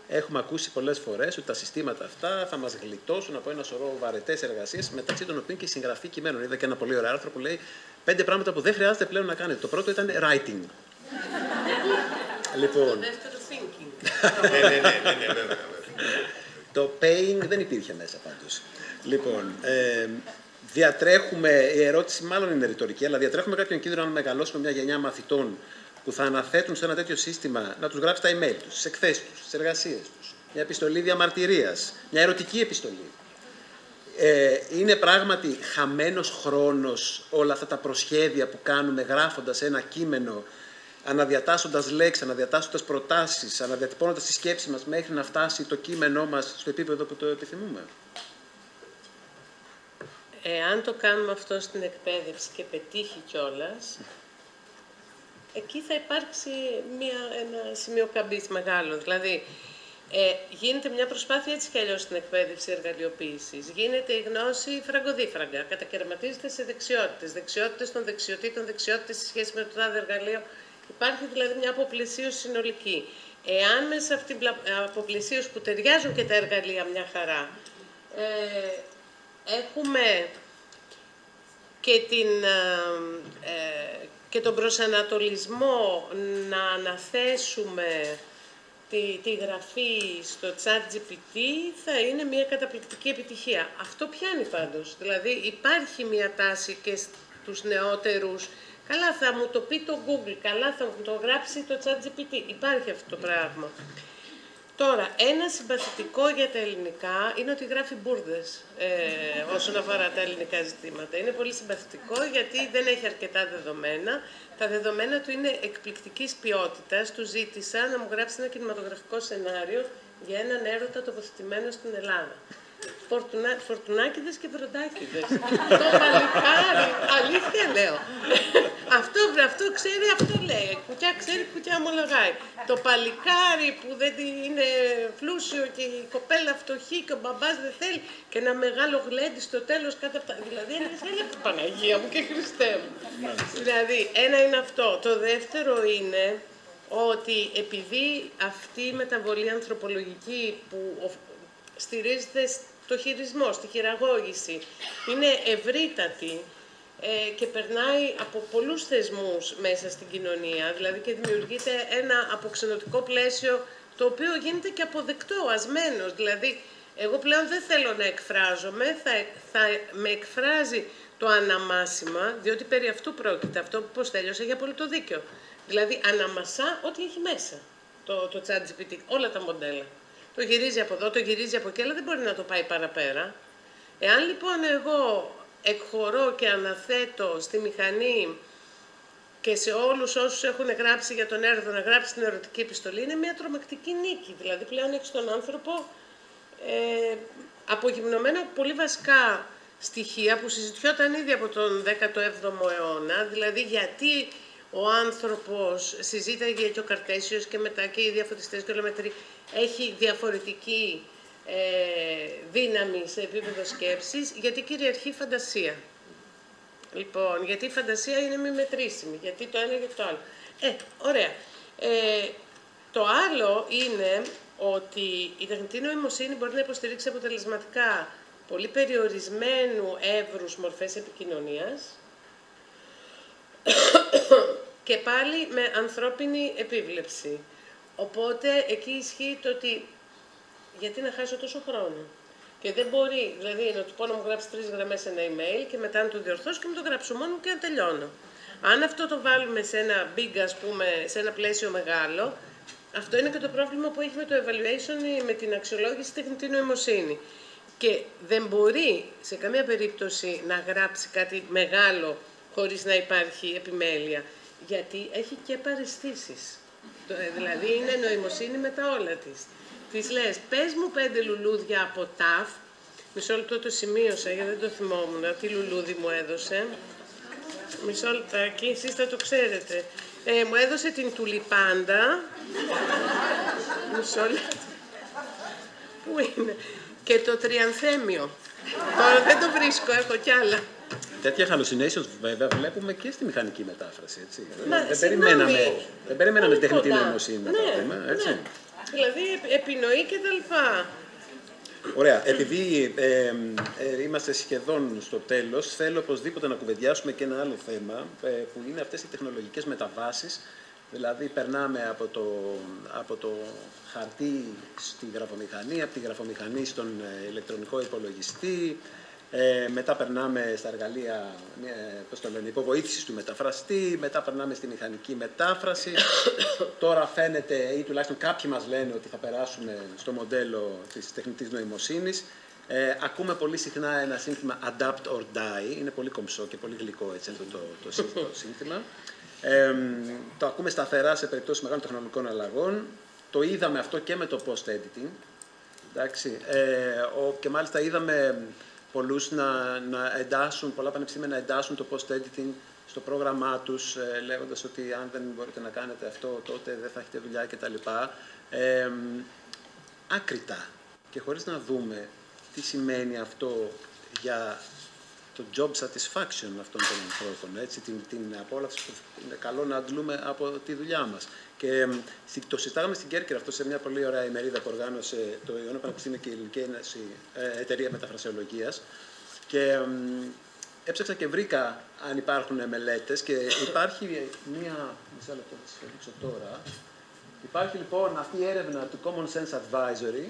[SPEAKER 1] Έχουμε ακούσει πολλές φορές ότι τα συστήματα αυτά θα μας γλιτώσουν από ένα σωρό βαρετές εργασίες, μεταξύ των οποίων και η συγγραφή κειμένων. Είδα και ένα πολύ ωραίο άρθρο που λέει 5 πράγματα που δεν χρειάζεται πλέον να κάνετε. Το πρώτο ήταν writing. Λοιπόν,
[SPEAKER 3] το δεύτερο thinking.
[SPEAKER 2] Ναι.
[SPEAKER 1] Το paying δεν υπήρχε μέσα πάντως. Λοιπόν, διατρέχουμε, η ερώτηση μάλλον είναι ρητορική, αλλά διατρέχουμε κάποιον κίνδυνο αν μεγαλώσουμε μια γενιά μαθητών που θα αναθέτουν σε ένα τέτοιο σύστημα να τους γράψει τα email τους, τις εκθέσεις τους, τις εργασίες τους, μια επιστολή διαμαρτυρίας, μια ερωτική επιστολή. Είναι πράγματι χαμένος χρόνος όλα αυτά τα προσχέδια που κάνουμε γράφοντας ένα κείμενο, αναδιατάσσοντας λέξεις, αναδιατάσσοντας προτάσεις, αναδιατυπώνοντας τη σκέψη μας μέχρι να φτάσει το κείμενό μας στο επίπεδο που το επιθυμούμε.
[SPEAKER 3] Εάν το κάνουμε αυτό στην εκπαίδευση και πετύχει κιόλας, εκεί θα υπάρξει ένα σημείο καμπής μεγάλο. Δηλαδή, γίνεται μια προσπάθεια έτσι κι αλλιώς στην εκπαίδευση εργαλειοποίησης. Γίνεται η γνώση φραγκοδίφραγκα, κατακαιρματίζεται σε δεξιότητες, δεξιότητες των δεξιοτήτων, δεξιότητες σε σχέση με το τάδε εργαλείο. Υπάρχει δηλαδή μια αποπλαισίωση συνολική. Εάν μέσα σε αυτήν την αποπλαισίωση που ταιριάζουν και τα εργαλεία μια χαρά, έχουμε και τον προσανατολισμό να αναθέσουμε τη γραφή στο ChatGPT, θα είναι μια καταπληκτική επιτυχία. Αυτό πιάνει πάντως. Δηλαδή υπάρχει μια τάση και στους νεότερους. Καλά θα μου το πει το Google, καλά θα μου το γράψει το ChatGPT. Υπάρχει αυτό το πράγμα. Τώρα, ένα συμπαθητικό για τα ελληνικά είναι ότι γράφει μπουρδες όσον αφορά τα ελληνικά ζητήματα. Είναι πολύ συμπαθητικό γιατί δεν έχει αρκετά δεδομένα. Τα δεδομένα του είναι εκπληκτικής ποιότητας. Του ζήτησα να μου γράψει ένα κινηματογραφικό σενάριο για έναν έρωτα τοποθετημένο στην Ελλάδα. Φορτουνάκηδες και βροντάκηδες. Το παλικάρι, αλήθεια λέω. Αυτό ξέρει, αυτό λέει. Κουκιά ξέρει, κουκιά ομολογάει. Το παλικάρι που δεν είναι πλούσιο και η κοπέλα φτωχή και ο μπαμπάς δεν θέλει και ένα μεγάλο γλέντι στο τέλος κάτω από τα... Δηλαδή, έλεγε Παναγία μου και Χριστέ μου. Δηλαδή, ένα είναι αυτό. Το δεύτερο είναι ότι επειδή αυτή η μεταβολή ανθρωπολογική που στηρίζεται στο χειρισμό, στη χειραγώγηση, είναι ευρύτατη και περνάει από πολλούς θεσμούς μέσα στην κοινωνία, δηλαδή και δημιουργείται ένα αποξενωτικό πλαίσιο το οποίο γίνεται και αποδεκτό, ασμένος. Δηλαδή, εγώ πλέον δεν θέλω να εκφράζομαι, θα με εκφράζει το αναμάσιμα, διότι περί αυτού πρόκειται. Αυτό που Στέλιος έχει απόλυτο δίκιο. Δηλαδή, αναμασά ό,τι έχει μέσα το ChatGPT, όλα τα μοντέλα. Το γυρίζει από εδώ, το γυρίζει από εκεί, αλλά δεν μπορεί να το πάει παραπέρα. Εάν λοιπόν εγώ εκχωρώ και αναθέτω στη μηχανή και σε όλους όσους έχουν γράψει για τον έρωτα να γράψει την ερωτική επιστολή, είναι μια τρομακτική νίκη. Δηλαδή πλέον έχεις τον άνθρωπο απογυμνωμένο από πολύ βασικά στοιχεία που συζητιόταν ήδη από τον 17ο αιώνα, δηλαδή γιατί ο άνθρωπος συζήταγε και ο Καρτέσιος και μετά και οι διαφωτιστές και ολομετροί έχει διαφορετική δύναμη σε επίπεδο σκέψης, γιατί κυριαρχεί η φαντασία. Λοιπόν, γιατί η φαντασία είναι μη μετρήσιμη, γιατί το ένα και το άλλο. Ωραία. Το άλλο είναι ότι η τεχνητή νοημοσύνη μπορεί να υποστηρίξει αποτελεσματικά πολύ περιορισμένου εύρους μορφές επικοινωνίας και πάλι με ανθρώπινη επίβλεψη. Οπότε εκεί ισχύει το ότι γιατί να χάσω τόσο χρόνο. Και δεν μπορεί, δηλαδή, να του πω να μου γράψει 3 γραμμές ένα email και μετά να το διορθώσω και να το γράψω μόνο μου και να τελειώνω. Αν αυτό το βάλουμε σε ένα big, ας πούμε, σε ένα πλαίσιο μεγάλο, αυτό είναι και το πρόβλημα που έχει με το evaluation, με την αξιολόγηση τεχνητή νοημοσύνη. Και δεν μπορεί σε καμία περίπτωση να γράψει κάτι μεγάλο χωρίς να υπάρχει επιμέλεια, γιατί έχει και παραισθήσεις. Δηλαδή είναι νοημοσύνη με τα όλα της. Της λες, πες μου 5 λουλούδια από ταφ. Μισό λεπτό το σημείωσα, γιατί δεν το θυμόμουν. Τι λουλούδι μου έδωσε. Μισό λεπτάκι, εσείς θα το ξέρετε. Μου έδωσε την τουλιπάντα. Μισό λεπτό. Πού είναι. Και το τριανθέμιο. Τώρα δεν το βρίσκω, έχω κι άλλα.
[SPEAKER 1] Τέτοια hallucinations βέβαια βλέπουμε και στη μηχανική μετάφραση, έτσι.
[SPEAKER 3] Μα,
[SPEAKER 1] δεν περιμέναμε τεχνητή νοημοσύνη να το πούμε, έτσι.
[SPEAKER 3] Ναι. Δηλαδή επινοεί και τα λοιπά.
[SPEAKER 1] Ωραία. Επειδή είμαστε σχεδόν στο τέλος, θέλω οπωσδήποτε να κουβεντιάσουμε και ένα άλλο θέμα, που είναι αυτές οι τεχνολογικές μεταβάσεις. Δηλαδή, περνάμε από το χαρτί στη γραφομηχανή, από τη γραφομηχανή στον ηλεκτρονικό υπολογιστή, μετά περνάμε στα εργαλεία υποβοήθησης του μεταφραστή, μετά περνάμε στη μηχανική μετάφραση. Τώρα φαίνεται, ή τουλάχιστον κάποιοι μας λένε, ότι θα περάσουμε στο μοντέλο της τεχνητής νοημοσύνης. Ακούμε πολύ συχνά ένα σύνθημα adapt or die, είναι πολύ κομψό και πολύ γλυκό έτσι, το σύνθημα. Το ακούμε σταθερά σε περιπτώσεις μεγάλων τεχνολογικών αλλαγών. Το είδαμε αυτό και με το post-editing. Και μάλιστα είδαμε πολλούς να εντάσσουν, πολλά πανεπιστήμια να εντάσσουν το post-editing στο πρόγραμμά τους, λέγοντας ότι αν δεν μπορείτε να κάνετε αυτό, τότε δεν θα έχετε δουλειά κτλ. Άκρητα και χωρίς να δούμε τι σημαίνει αυτό για το job satisfaction αυτών των ανθρώπων, έτσι, την απόλαυση που είναι καλό να αντλούμε από τη δουλειά μας. Και το συζητάγαμε στην Κέρκυρα αυτό σε μια πολύ ωραία ημερίδα που οργάνωσε το Ιωάννου Πανεπιστήμιο και η Ελληνική Ένωση, Εταιρεία Μεταφρασιολογίας. Και έψαξα και βρήκα αν υπάρχουν μελέτες και υπάρχει μία. Μισό λεπτό, θα σας δείξω τώρα. Υπάρχει λοιπόν αυτή η έρευνα του Common Sense Advisory,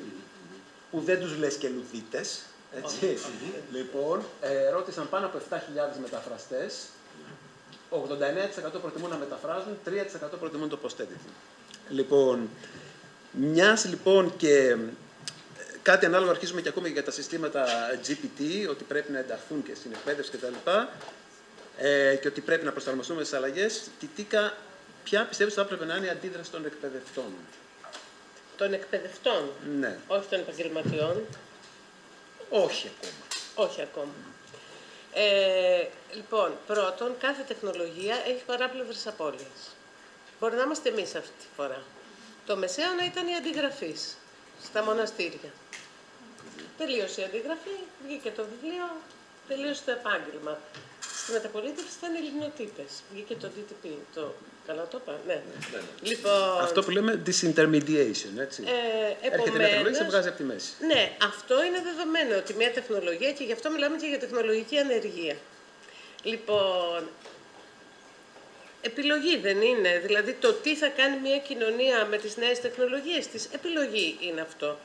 [SPEAKER 1] που δεν τους λες και λουδίτες. Έτσι. Λοιπόν, ρώτησαν πάνω από 7.000 μεταφραστές, 89% προτιμούν να μεταφράζουν, 3% προτιμούν το post-editing. Λοιπόν, μιας λοιπόν και κάτι ανάλογο αρχίζουμε και ακούμε και για τα συστήματα GPT, ότι πρέπει να ενταχθούν και στην εκπαίδευση κτλ. Και ότι πρέπει να προσαρμοστούμε στις αλλαγές. Τιτίκα, ποια πιστεύεις θα έπρεπε να είναι η αντίδραση των εκπαιδευτών?
[SPEAKER 3] Των εκπαιδευτών,
[SPEAKER 1] ναι.
[SPEAKER 3] Όχι των επαγγελματιών.
[SPEAKER 1] Όχι ακόμα.
[SPEAKER 3] Όχι ακόμα. Λοιπόν, πρώτον, κάθε τεχνολογία έχει παράπλευρες απώλειες. Μπορεί να είμαστε εμείς αυτή τη φορά. Το μεσαίωνα ήταν η αντιγραφής στα μοναστήρια. Τελείωσε η αντιγραφή, βγήκε το βιβλίο, τελείωσε το επάγγελμα. Στη μεταπολίτευση ήταν οι λινοτύπες. Βγήκε το DTP. Καλά το είπα, ναι. Λοιπόν,
[SPEAKER 1] αυτό που λέμε disintermediation, έτσι. Έρχεται μια τεχνολογία και σε βγάζει από τη μέση.
[SPEAKER 3] Ναι, αυτό είναι δεδομένο ότι μια τεχνολογία, και γι' αυτό μιλάμε και για τεχνολογική ανεργία. Λοιπόν, επιλογή δεν είναι. Δηλαδή το τι θα κάνει μια κοινωνία με τις νέες τεχνολογίες της, επιλογή είναι αυτό.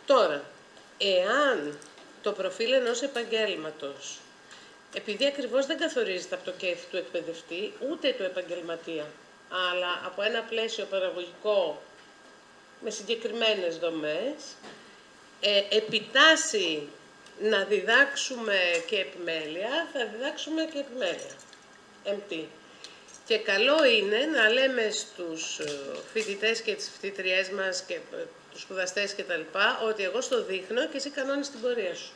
[SPEAKER 3] Τώρα, εάν το προφίλ ενός επαγγέλματος, επειδή ακριβώς δεν καθορίζεται από το κέφι του εκπαιδευτή, ούτε του επαγγελματία, αλλά από ένα πλαίσιο παραγωγικό με συγκεκριμένες δομές, επιτάσσει να διδάξουμε και επιμέλεια, θα διδάξουμε και επιμέλεια. MT. Και καλό είναι να λέμε στους φοιτητές και τις φοιτητριές μας και τους σπουδαστές κτλ. Ότι εγώ στο δείχνω και εσύ κανώνεις την πορεία σου.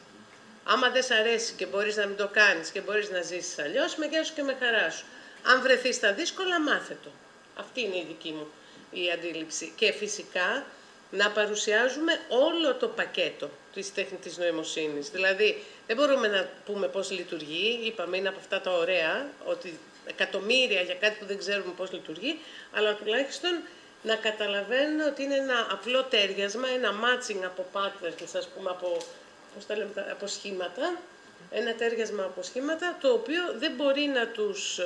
[SPEAKER 3] Άμα δεν σ' αρέσει και μπορείς να μην το κάνεις και μπορείς να ζήσεις αλλιώς, με γεια σου και με χαρά σου. Αν βρεθείς στα δύσκολα, μάθε το. Αυτή είναι η δική μου η αντίληψη. Και φυσικά να παρουσιάζουμε όλο το πακέτο της τεχνητής νοημοσύνης. Δηλαδή, δεν μπορούμε να πούμε πώς λειτουργεί, είπαμε είναι από αυτά τα ωραία, ότι εκατομμύρια για κάτι που δεν ξέρουμε πώς λειτουργεί, αλλά τουλάχιστον να καταλαβαίνουν ότι είναι ένα απλό τέριασμα, ένα matching από patterns, ας πούμε, από σχήματα, ένα τέριασμα από σχήματα, το οποίο δεν μπορεί να τους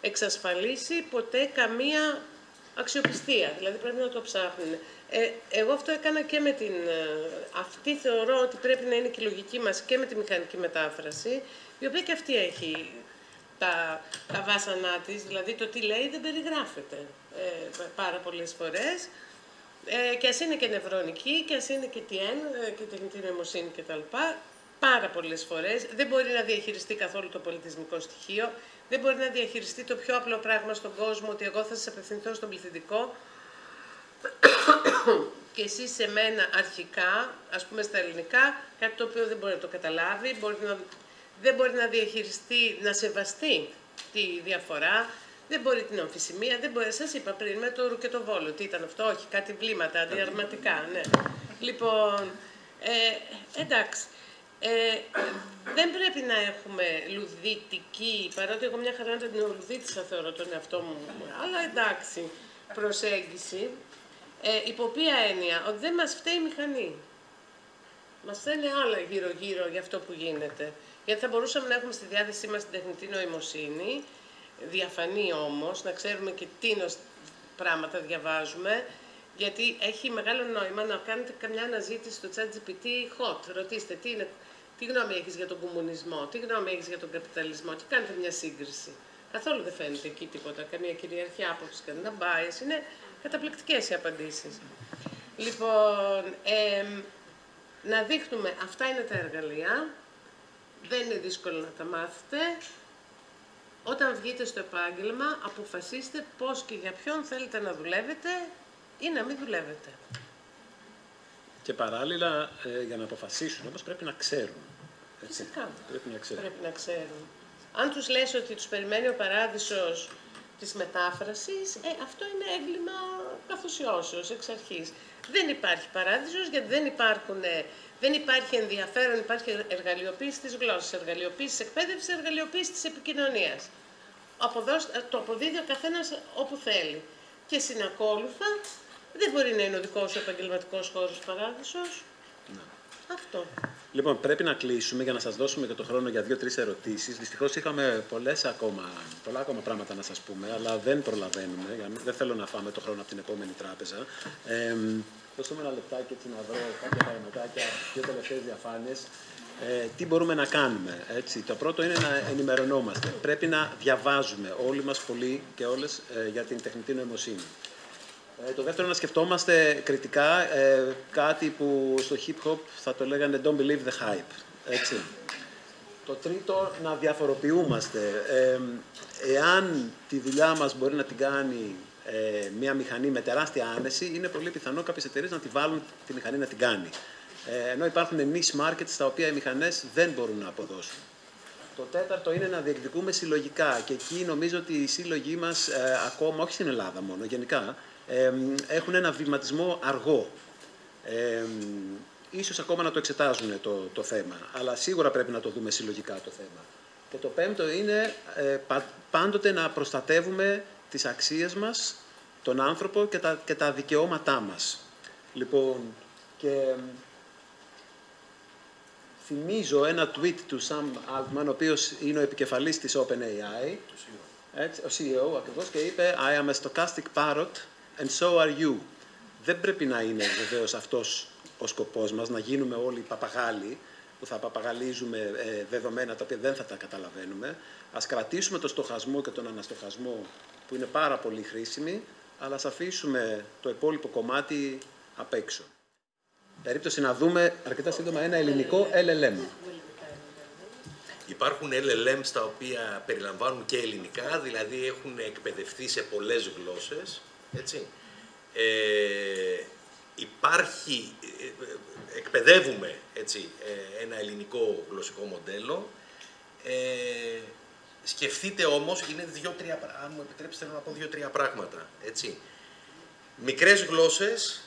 [SPEAKER 3] εξασφαλίσει ποτέ καμία αξιοπιστία. Δηλαδή πρέπει να το ψάχνουν. Εγώ αυτό έκανα και με την... Αυτή θεωρώ ότι πρέπει να είναι και η λογική μας και με τη μηχανική μετάφραση, η οποία και αυτή έχει τα βάσανά της, δηλαδή το τι λέει δεν περιγράφεται πάρα πολλές φορές. Και ας είναι και νευρονική, και ας είναι και TN, και τεχνητή νοημοσύνη κτλ. Πάρα πολλές φορές δεν μπορεί να διαχειριστεί καθόλου το πολιτισμικό στοιχείο, δεν μπορεί να διαχειριστεί το πιο απλό πράγμα στον κόσμο, ότι εγώ θα σας απευθυνθώ στον πληθυντικό και εσείς σε μένα αρχικά, ας πούμε στα ελληνικά, κάτι το οποίο δεν μπορεί να το καταλάβει, δεν μπορεί να διαχειριστεί, να σεβαστεί τη διαφορά, δεν μπορεί την αμφισημία, δεν μπορεί, σας είπα πριν με το Ρου και το Βόλο, τι ήταν αυτό, όχι, κάτι βλήματα, αντιαρματικά, ναι. Λοιπόν, εντάξει, δεν πρέπει να έχουμε λουδίτικη, παρότι εγώ μια χαρά την λουδίτησα θεωρώ τον εαυτό μου, αλλά εντάξει, προσέγγιση, υπό ποια έννοια, ότι δεν μας φταίει η μηχανή. Μας φταίνε άλλα γύρω-γύρω για αυτό που γίνεται. Γιατί θα μπορούσαμε να έχουμε στη διάθεσή μας την τεχνητή νοημοσύνη, διαφανή όμως, να ξέρουμε και τι πράγματα διαβάζουμε, γιατί έχει μεγάλο νόημα να κάνετε καμιά αναζήτηση στο ChatGPT hot. Ρωτήστε τι γνώμη έχεις για τον κομμουνισμό, τι γνώμη έχεις για τον καπιταλισμό και κάντε μια σύγκριση. Καθόλου δεν φαίνεται εκεί τίποτα, καμία κυριαρχία άποψη, κανένα bias, είναι καταπληκτικές οι απαντήσεις. Λοιπόν, να δείχνουμε αυτά είναι τα εργαλεία, δεν είναι δύσκολο να τα μάθετε. Όταν βγείτε στο επάγγελμα, αποφασίστε πώς και για ποιον θέλετε να δουλεύετε ή να μην δουλεύετε.
[SPEAKER 1] Και παράλληλα, για να αποφασίσουν, όμως πρέπει να ξέρουν.
[SPEAKER 3] Φυσικά.
[SPEAKER 1] Πρέπει
[SPEAKER 3] να ξέρουν. Αν τους λες ότι τους περιμένει ο παράδεισος της μετάφρασης, αυτό είναι έγκλημα καθουσιώσεως εξ αρχής. Δεν υπάρχει παράδεισος γιατί δεν υπάρχει ενδιαφέρον, υπάρχει εργαλειοποίηση της γλώσσας, εργαλειοποίηση της εκπαίδευσης, εργαλειοποίηση της επικοινωνίας. Το αποδίδει ο καθένας όπου θέλει. Και συνακόλουθα, δεν μπορεί να είναι ο δικός σου επαγγελματικός χώρος παράδεισος.
[SPEAKER 1] Ναι.
[SPEAKER 3] Αυτό.
[SPEAKER 1] Λοιπόν, πρέπει να κλείσουμε για να σας δώσουμε και το χρόνο για 2-3 ερωτήσεις. Δυστυχώς είχαμε πολλά ακόμα πράγματα να σας πούμε, αλλά δεν προλαβαίνουμε. Δεν θέλω να φάμε το χρόνο από την επόμενη τράπεζα. Δώσουμε ένα λεπτάκι έτσι να βρω κάποια παραδειγματάκια, 2 τελευταίες διαφάνειες. Τι μπορούμε να κάνουμε, έτσι. Το πρώτο είναι να ενημερωνόμαστε. Πρέπει να διαβάζουμε όλοι μας πολύ και όλες για την τεχνητή νοημοσύνη. Το δεύτερο, να σκεφτόμαστε κριτικά κάτι που στο hip-hop θα το λέγανε «Don't believe the hype». Έτσι. Το τρίτο, να διαφοροποιούμαστε. Εάν τη δουλειά μας μπορεί να την κάνει μια μηχανή με τεράστια άνεση, είναι πολύ πιθανό κάποιες εταιρείες να τη βάλουν τη μηχανή να την κάνει. Ενώ υπάρχουν niche markets στα οποία οι μηχανές δεν μπορούν να αποδώσουν. Το τέταρτο είναι να διεκδικούμε συλλογικά και εκεί νομίζω ότι οι σύλλογοι μας ακόμα, όχι στην Ελλάδα μόνο, γενικά, έχουν ένα βηματισμό αργό. Ίσως ακόμα να το εξετάζουν το θέμα, αλλά σίγουρα πρέπει να το δούμε συλλογικά το θέμα. Και το πέμπτο είναι πάντοτε να προστατεύουμε τις αξίες μας, τον άνθρωπο και τα δικαιώματά μας. Λοιπόν, και θυμίζω ένα tweet του Sam Altman, ο οποίος είναι ο επικεφαλής της OpenAI, ο CEO ακριβώς, και είπε «I am a stochastic parrot and so are you». Δεν πρέπει να είναι βεβαίως αυτός ο σκοπός μας, να γίνουμε όλοι παπαγάλοι, που θα παπαγαλίζουμε δεδομένα τα οποία δεν θα τα καταλαβαίνουμε. Ας κρατήσουμε το στοχασμό και τον αναστοχασμό που είναι πάρα πολύ χρήσιμοι, αλλά ας αφήσουμε το υπόλοιπο κομμάτι απ' έξω. Περίπτωση να δούμε αρκετά σύντομα ένα ελληνικό LLM.
[SPEAKER 2] Υπάρχουν LLM τα οποία περιλαμβάνουν και ελληνικά, δηλαδή έχουν εκπαιδευτεί σε πολλές γλώσσες, έτσι. Εκπαιδεύουμε έτσι, ένα ελληνικό γλωσσικό μοντέλο. Σκεφτείτε όμως, είναι αν μου επιτρέψετε θέλω να πω 2-3 πράγματα, έτσι. Μικρές γλώσσες,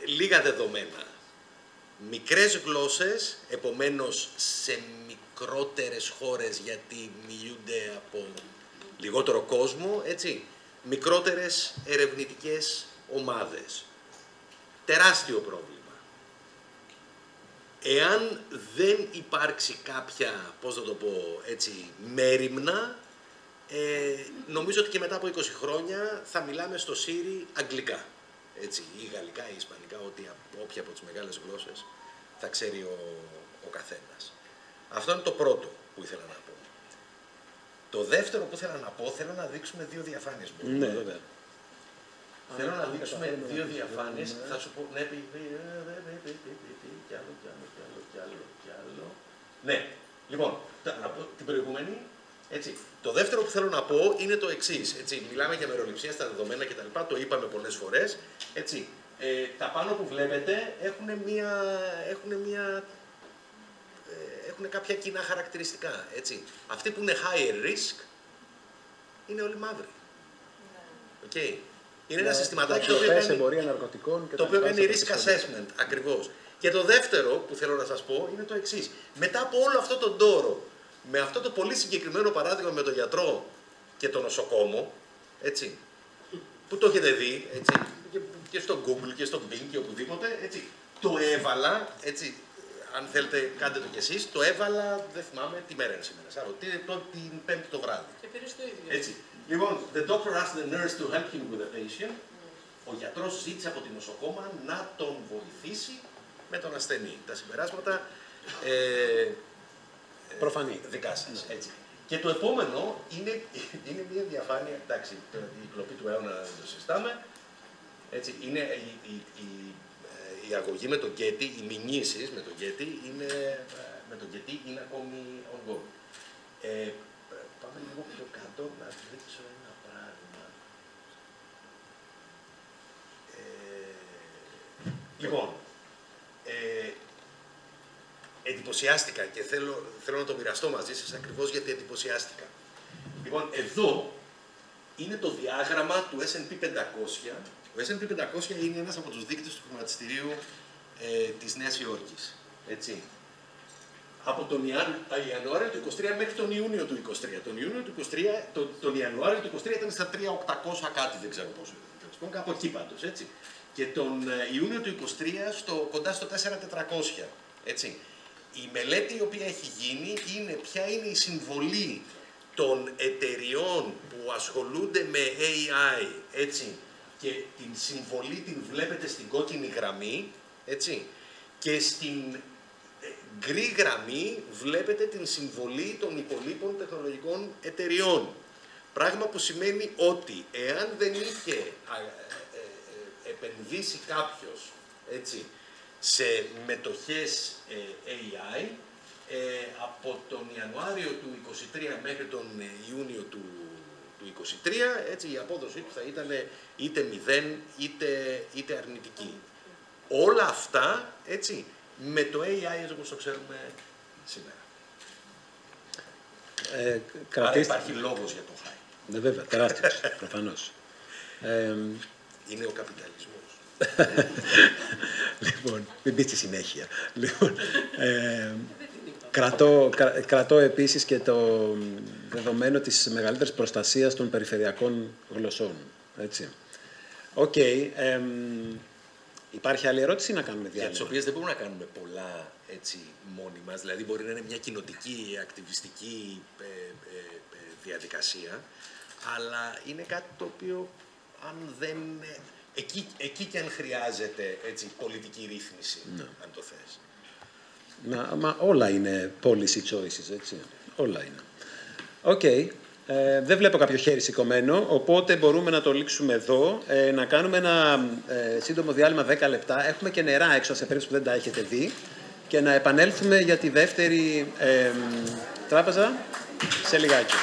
[SPEAKER 2] λίγα δεδομένα. Μικρές γλώσσες, επομένως σε μικρότερες χώρες γιατί μιλούνται από λιγότερο κόσμο, έτσι. Μικρότερες ερευνητικές ομάδες. Τεράστιο πρόβλημα. εάν δεν υπάρξει κάποια, πώς να το πω έτσι, μέριμνα, νομίζω ότι και μετά από 20 χρόνια θα μιλάμε στο Siri αγγλικά. Έτσι, ή γαλλικά ή ισπανικά, όποια από τις μεγάλες γλώσσες θα ξέρει ο καθένας. Αυτό είναι το πρώτο που ήθελα να πω. Το δεύτερο που ήθελα να πω, θέλω να δείξουμε 2 διαφάνειες.
[SPEAKER 1] Ναι, βέβαια.
[SPEAKER 2] Θέλω να δείξουμε 2 διαφάνειες. Θα σου πω, ναι, κι άλλο. Ναι, λοιπόν, την προηγούμενη. Έτσι. Το δεύτερο που θέλω να πω είναι το εξής. Μιλάμε για μεροληψία στα δεδομένα κτλ. Το είπαμε πολλές φορές. Έτσι. Τα πάνω που βλέπετε έχουν κάποια κοινά χαρακτηριστικά. Έτσι. Αυτοί που είναι higher risk είναι όλοι μαύροι. Okay. Είναι ένα συστηματάκι το οποίο κάνει risk assessment. Ακριβώς. Και το δεύτερο που θέλω να σας πω είναι το εξής. Μετά από όλο αυτό τον τόρο, με αυτό το πολύ συγκεκριμένο παράδειγμα με τον γιατρό και τον νοσοκόμο, έτσι, που το έχετε δει, έτσι, και στο Google και στο Bing και οπουδήποτε, έτσι, το έβαλα, έτσι, αν θέλετε κάντε το κι εσείς, το έβαλα, δεν θυμάμαι τι μέρα είναι σήμερα, την Πέμπτη το βράδυ.
[SPEAKER 3] Και πήρες το ίδιο.
[SPEAKER 2] Έτσι. Λοιπόν, the doctor asked the nurse to help him with the patient. Ο γιατρός ζήτησε από την νοσοκόμα να τον βοηθήσει με τον ασθενή. Τα συμπεράσματα
[SPEAKER 1] προφανή.
[SPEAKER 2] Δικά σας. Έτσι. Και το επόμενο είναι μια διαφάνεια, εντάξει, η κλοπή του αιώνα δεν το συζητάμε. Έτσι, είναι η αγωγή με τον Getty, οι μηνύσεις με τον Getty είναι ακόμη ongoing. Πάμε λίγο πιο κάτω να δείξω ένα πράγμα. Λοιπόν, εντυπωσιάστηκα και θέλω να το μοιραστώ μαζί σας ακριβώς γιατί εντυπωσιάστηκα. Λοιπόν, εδώ είναι το διάγραμμα του S&P 500. Ο S&P 500 είναι ένας από τους δείκτες του χρηματιστηρίου της Νέας Υόρκης. Έτσι. Από τον Ιανουάριο του 23 μέχρι τον Ιούνιο του 23. Τον Ιανουάριο του 23 ήταν στα 3.800 κάτι, δεν ξέρω πόσο ήταν. Κάπου εκεί πάντως, έτσι. Και τον Ιούνιο του 23 κοντά στο 4.400. Έτσι. Η μελέτη η οποία έχει γίνει είναι ποια είναι η συμβολή των εταιριών που ασχολούνται με AI, έτσι, και την συμβολή την βλέπετε στην κόκκινη γραμμή, έτσι, και στην γκρι γραμμή βλέπετε την συμβολή των υπολείπων τεχνολογικών εταιριών. Πράγμα που σημαίνει ότι εάν δεν είχε επενδύσει κάποιος, έτσι, σε μετοχές AI, από τον Ιανουάριο του 2023 μέχρι τον Ιούνιο του 2023, έτσι, η απόδοσή του θα ήταν είτε 0 είτε αρνητική. Όλα αυτά, έτσι, με το AI έτσι όπως το ξέρουμε σήμερα. Άρα υπάρχει λόγος για το high.
[SPEAKER 1] Ναι, βέβαια, τεράστιος, προφανώς.
[SPEAKER 2] Είναι ο καπιταλισμός.
[SPEAKER 1] Λοιπόν, μην μπει στη συνέχεια. Λοιπόν, κρατώ επίσης και το δεδομένο της μεγαλύτερης προστασίας των περιφερειακών γλωσσών. Έτσι. Οκ. Υπάρχει άλλη ερώτηση να κάνουμε διάλειμμα?
[SPEAKER 2] Για τις οποίες δεν μπορούμε να κάνουμε πολλά έτσι μόνοι μας. Δηλαδή μπορεί να είναι μια κοινοτική, ακτιβιστική διαδικασία, αλλά είναι κάτι το οποίο αν δεν... Εκεί και αν χρειάζεται έτσι, πολιτική ρύθμιση, αν το θες.
[SPEAKER 1] Μα όλα είναι policy choices, έτσι. Όλα είναι. Οκ. Δεν βλέπω κάποιο χέρι σηκωμένο, οπότε μπορούμε να το λήξουμε εδώ, να κάνουμε ένα σύντομο διάλειμμα 10 λεπτά. Έχουμε και νερά έξω, σε περίπτωση που δεν τα έχετε δει, και να επανέλθουμε για τη δεύτερη τράπεζα σε λιγάκι.